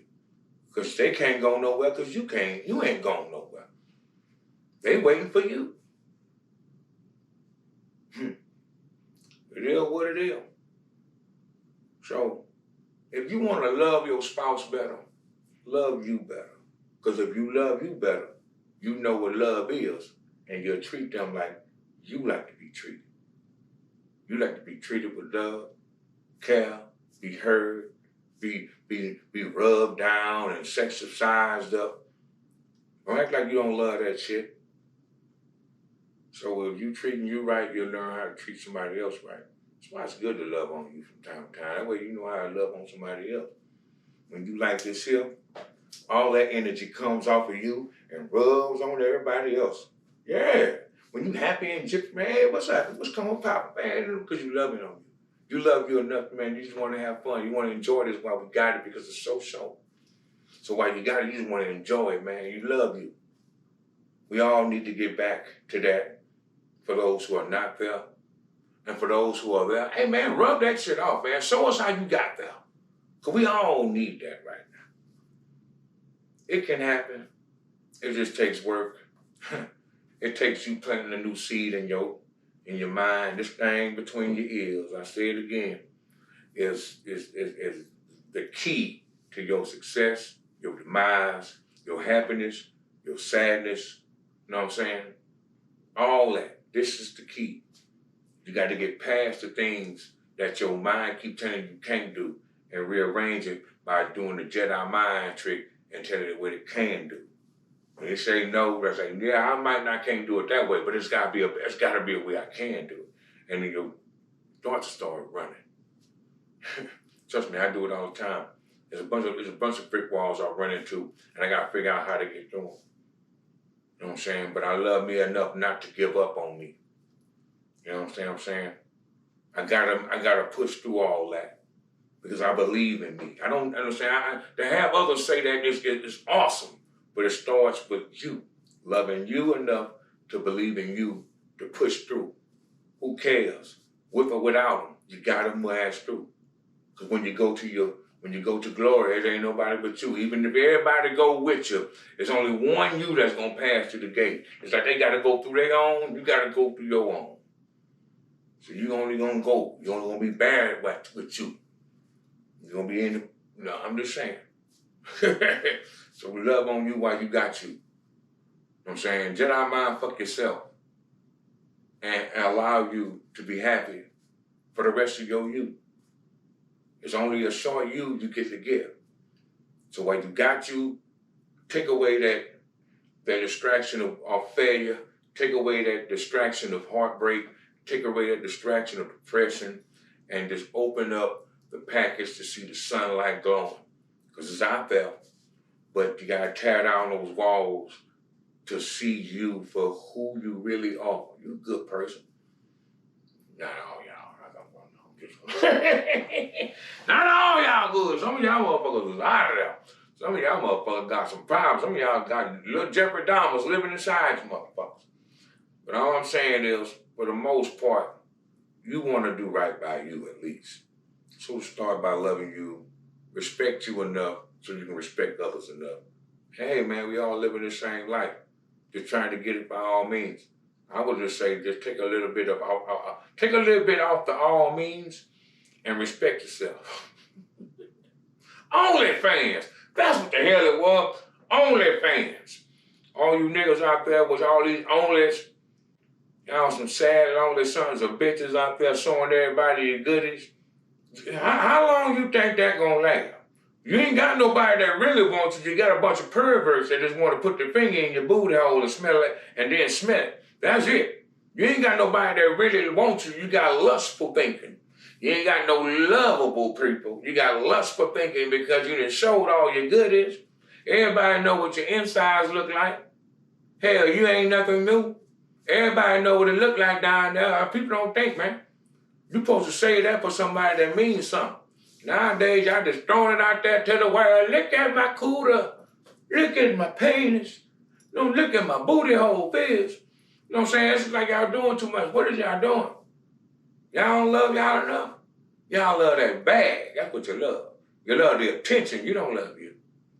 Because they can't go nowhere because you ain't going nowhere. They waiting for you. It is what it is. So, if you want to love your spouse better, love you better. Because if you love you better, you know what love is, and you'll treat them like you like to be treated. You like to be treated with love, care, be heard, be rubbed down and sexualized up. Don't act like you don't love that shit. So if you treating you right, you'll learn how to treat somebody else right. That's why it's good to love on you from time to time. That way you know how to love on somebody else. When you like this here, all that energy comes off of you and rubs on everybody else. Yeah. When you happy and jippy, man, hey, what's up? What's coming pop, man? Because you love it on you. You love you enough, man. You just want to have fun. You want to enjoy this while we got it because it's so. So while you got it, you just want to enjoy it, man. You love you. We all need to get back to that for those who are not there. And for those who are there, hey, man, rub that shit off, man. Show us how you got there. Because we all need that right now. It can happen. It just takes work. It takes you planting a new seed in your mind. This thing between your ears, I say it again, is the key to your success, your demise, your happiness, your sadness. You know what I'm saying? All that. This is the key. You got to get past the things that your mind keep telling you can't do and rearrange it by doing the Jedi mind trick and telling it what it can do. When they say no, they say, yeah, I can't do it that way, but it's gotta be a way I can do it. And then your thoughts start running. Trust me, I do it all the time. There's a bunch of brick walls I run into, and I gotta figure out how to get through them. You know what I'm saying? But I love me enough not to give up on me. You know what I'm saying? I gotta push through all that because I believe in me. I don't understand. To have others say that is awesome, but it starts with you loving you enough to believe in you to push through. Who cares? With or without them, you gotta march through. Because when you go to glory, it ain't nobody but you. Even if everybody go with you, there's only one you that's gonna pass through the gate. It's like they gotta go through their own, you gotta go through your own. So you only gonna go. You're only gonna be buried with you. You're gonna be in the, no, I'm just saying. So we love on you while you got you. You know what I'm saying? Jedi mind fuck yourself. And allow you to be happy for the rest of your you. It's only a short you get to give. So while you got you, take away that distraction of failure, take away that distraction of heartbreak, take away that distraction of depression, and just open up the package to see the sunlight glowing. Because it's out there, but you gotta tear down those walls to see you for who you really are. You're a good person. Not all y'all. Not all y'all good. Some of y'all motherfuckers is out of there. Some of y'all motherfuckers got some problems. Some of y'all got little Jeffrey Dahmers living inside you motherfuckers. But all I'm saying is, for the most part, you want to do right by you at least. So start by loving you, respect you enough so you can respect others enough. Hey man, we all living the same life. Just trying to get it by all means. I would just say, just take a little bit off the all means and respect yourself. OnlyFans. That's what the hell it was. OnlyFans. All you niggas out there with all these onlys, y'all some sad, lonely sons of bitches out there showing everybody your goodies. How long you think that gonna last? You ain't got nobody that really wants you. You got a bunch of perverts that just want to put their finger in your booty hole and smell it and then smell it. That's it. You ain't got nobody that really wants you. You got lustful thinking. You ain't got no lovable people. You got lustful thinking because you done showed all your goodies. Everybody know what your insides look like. Hell, you ain't nothing new. Everybody know what it look like down there. People don't think, man. You supposed to say that for somebody that means something. Nowadays, y'all just throwing it out there to the world. Look at my cooter. Look at my penis. Don't look at my booty hole fizz. You know what I'm saying? It's like y'all doing too much. What is y'all doing? Y'all don't love y'all enough? Y'all love that bag. That's what you love. You love the attention. You don't love you.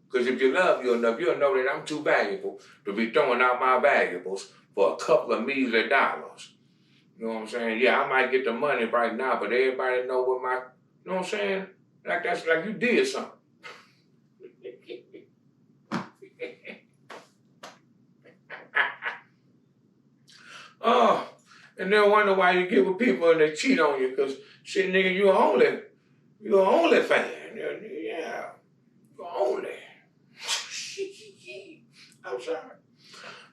Because if you love you enough, you'll know that I'm too valuable to be throwing out my valuables for a couple of measly dollars. You know what I'm saying? Yeah, I might get the money right now, but everybody know what my, you know what I'm saying? Like that's like you did something. Oh, and then wonder why you get with people and they cheat on you, because shit, nigga, you an only fan. I'm sorry.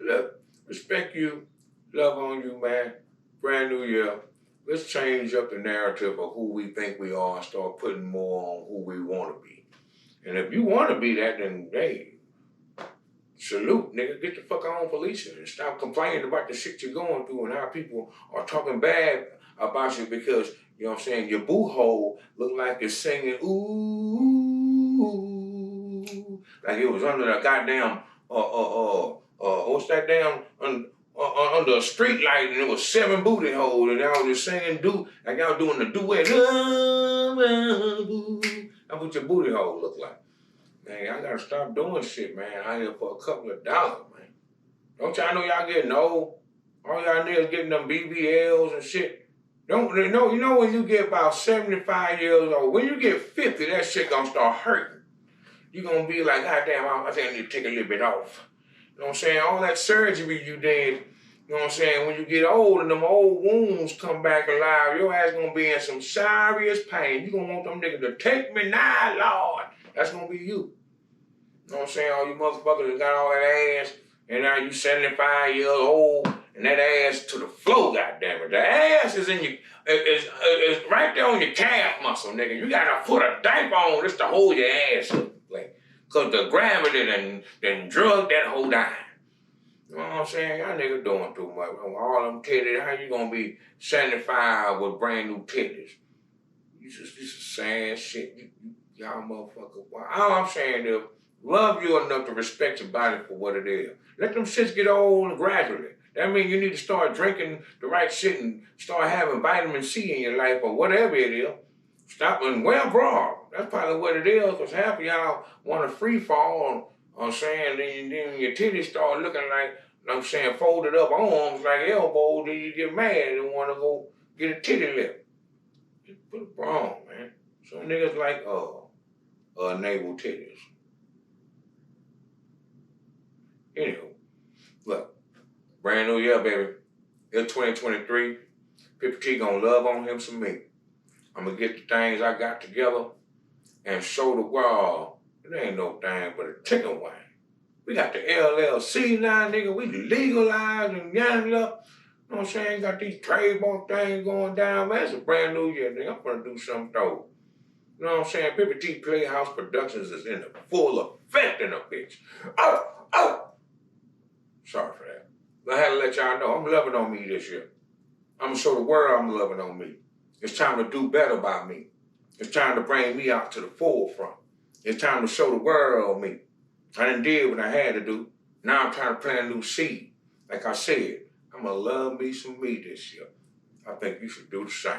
Look, respect you, love on you, man. Brand new year. Let's change up the narrative of who we think we are and start putting more on who we want to be. And if you want to be that, then hey, salute, nigga. Get the fuck on, Felicia, and stop complaining about the shit you're going through and how people are talking bad about you because, you know what I'm saying, your boo hole look like it's singing ooh, like it was under the goddamn, what's that damn, under a street light and it was 7 booty holes and y'all just singing like y'all doing the duet. That's what your booty hole look like. Man, I gotta stop doing shit, man, out here for a couple of dollars, man. Don't y'all know y'all getting old? All y'all niggas getting them BBLs and shit. You know when you get about 75 years old, when you get 50, that shit gonna start hurting. You gonna be like, God damn, I think I need to take a little bit off. You know what I'm saying? All that surgery you did, you know what I'm saying? When you get old and them old wounds come back alive, your ass gonna be in some serious pain. You gonna want them niggas to take me now, Lord. That's gonna be you. You know what I'm saying? All you motherfuckers that got all that ass, and now you 75 years old, and that ass to the floor, goddammit. The ass is in your, is right there on your calf muscle, nigga. You gotta put a diaper on just to hold your ass up, like, cause the gravity done drug that whole down. You know what I'm saying? Y'all niggas doing too much. All them titties, how you gonna be 75 with brand new titties? This is sad shit. Y'all motherfuckers. All I'm saying is, love you enough to respect your body for what it is. Let them shits get old gradually. That means you need to start drinking the right shit and start having vitamin C in your life or whatever it is. Stop and wear bra. That's probably what it is, because half of y'all want to free fall on saying, then your titties start looking like, I'm saying, folded up arms like elbows, then you get mad and want to go get a titty lip. Just put a bra on, man. Some niggas like navel titties. Anywho, look, brand new year, baby. It's 2023. Pippa T gonna love on him some me. I'm gonna get the things I got together and show the world it ain't no thing but a chicken wing. We got the LLC now, nigga. We legalized and yammed up. You know what I'm saying? Got these trademark things going down, man. It's a brand new year, nigga. I'm gonna do something dope. You know what I'm saying? Pippa T Playhouse Productions is in the full effect in a bitch. Oh! Sorry for that. But I had to let y'all know I'm loving on me this year. I'm gonna show the world I'm loving on me. It's time to do better by me. It's time to bring me out to the forefront. It's time to show the world me. I done did what I had to do. Now I'm trying to plant a new seed. Like I said, I'm gonna love me some me this year. I think you should do the same.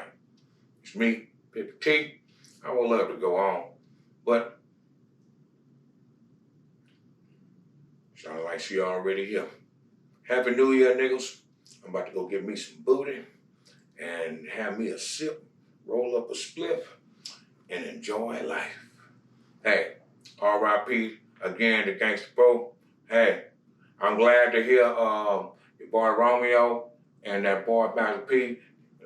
It's me, Pippa T. I would love to go on, but sounds like she already here. Happy New Year, niggas. I'm about to go get me some booty and have me a sip, roll up a spliff, and enjoy life. Hey, R.I.P. again to Gangsta Bro. Hey, I'm glad to hear your boy Romeo and that boy Master P,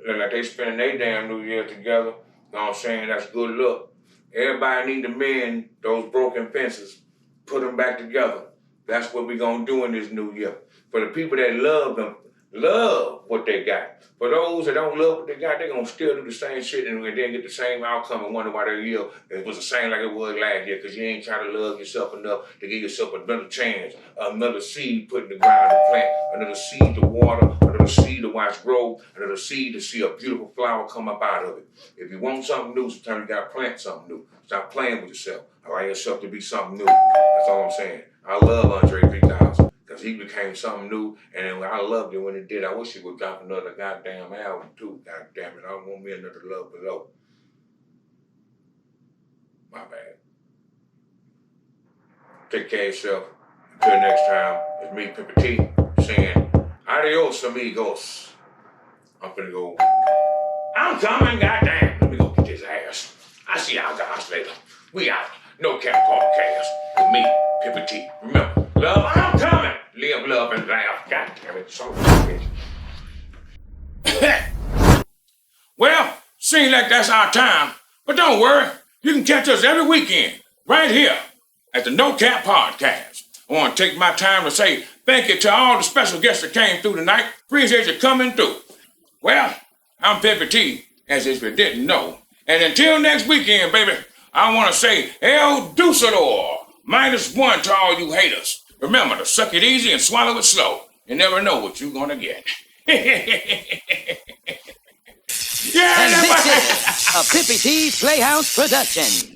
like they spending their damn New Year together. You know what I'm saying? That's good luck. Everybody need to mend those broken fences, put them back together. That's what we're going to do in this new year. For the people that love them, love what they got. For those that don't love what they got, they're going to still do the same shit and then get the same outcome and wonder why their year it was the same like it was last year, because you ain't trying to love yourself enough to give yourself another chance, another seed put in the ground to plant, another seed to water, another seed to watch grow, another seed to see a beautiful flower come up out of it. If you want something new, sometimes you got to plant something new. Stop playing with yourself. Allow yourself to be something new. That's all I'm saying. I love Andre 3000 because he became something new, and then I loved it when he did. I wish he would drop another goddamn album too. God damn it, I don't want me another Love Below. My bad. Take care of yourself. Until next time, it's me, Pippa T, saying adios, amigos. I'm finna go. I'm coming, goddamn. Let me go get this ass. I see y'all guys later. We out. No Cap Podcast with me, Pippa T. Remember, love, I'm coming. Live, love, and laugh. God damn it, so bitch. Well, seems like that's our time. But don't worry, you can catch us every weekend right here at the No Cap Podcast. I want to take my time to say thank you to all the special guests that came through tonight. Appreciate you coming through. Well, I'm Peppy T, as if you didn't know. And until next weekend, baby, I want to say El Deuceador, -1 to all you haters. Remember to suck it easy and swallow it slow. You never know what you're going to get. And this is a Peppy T Playhouse production.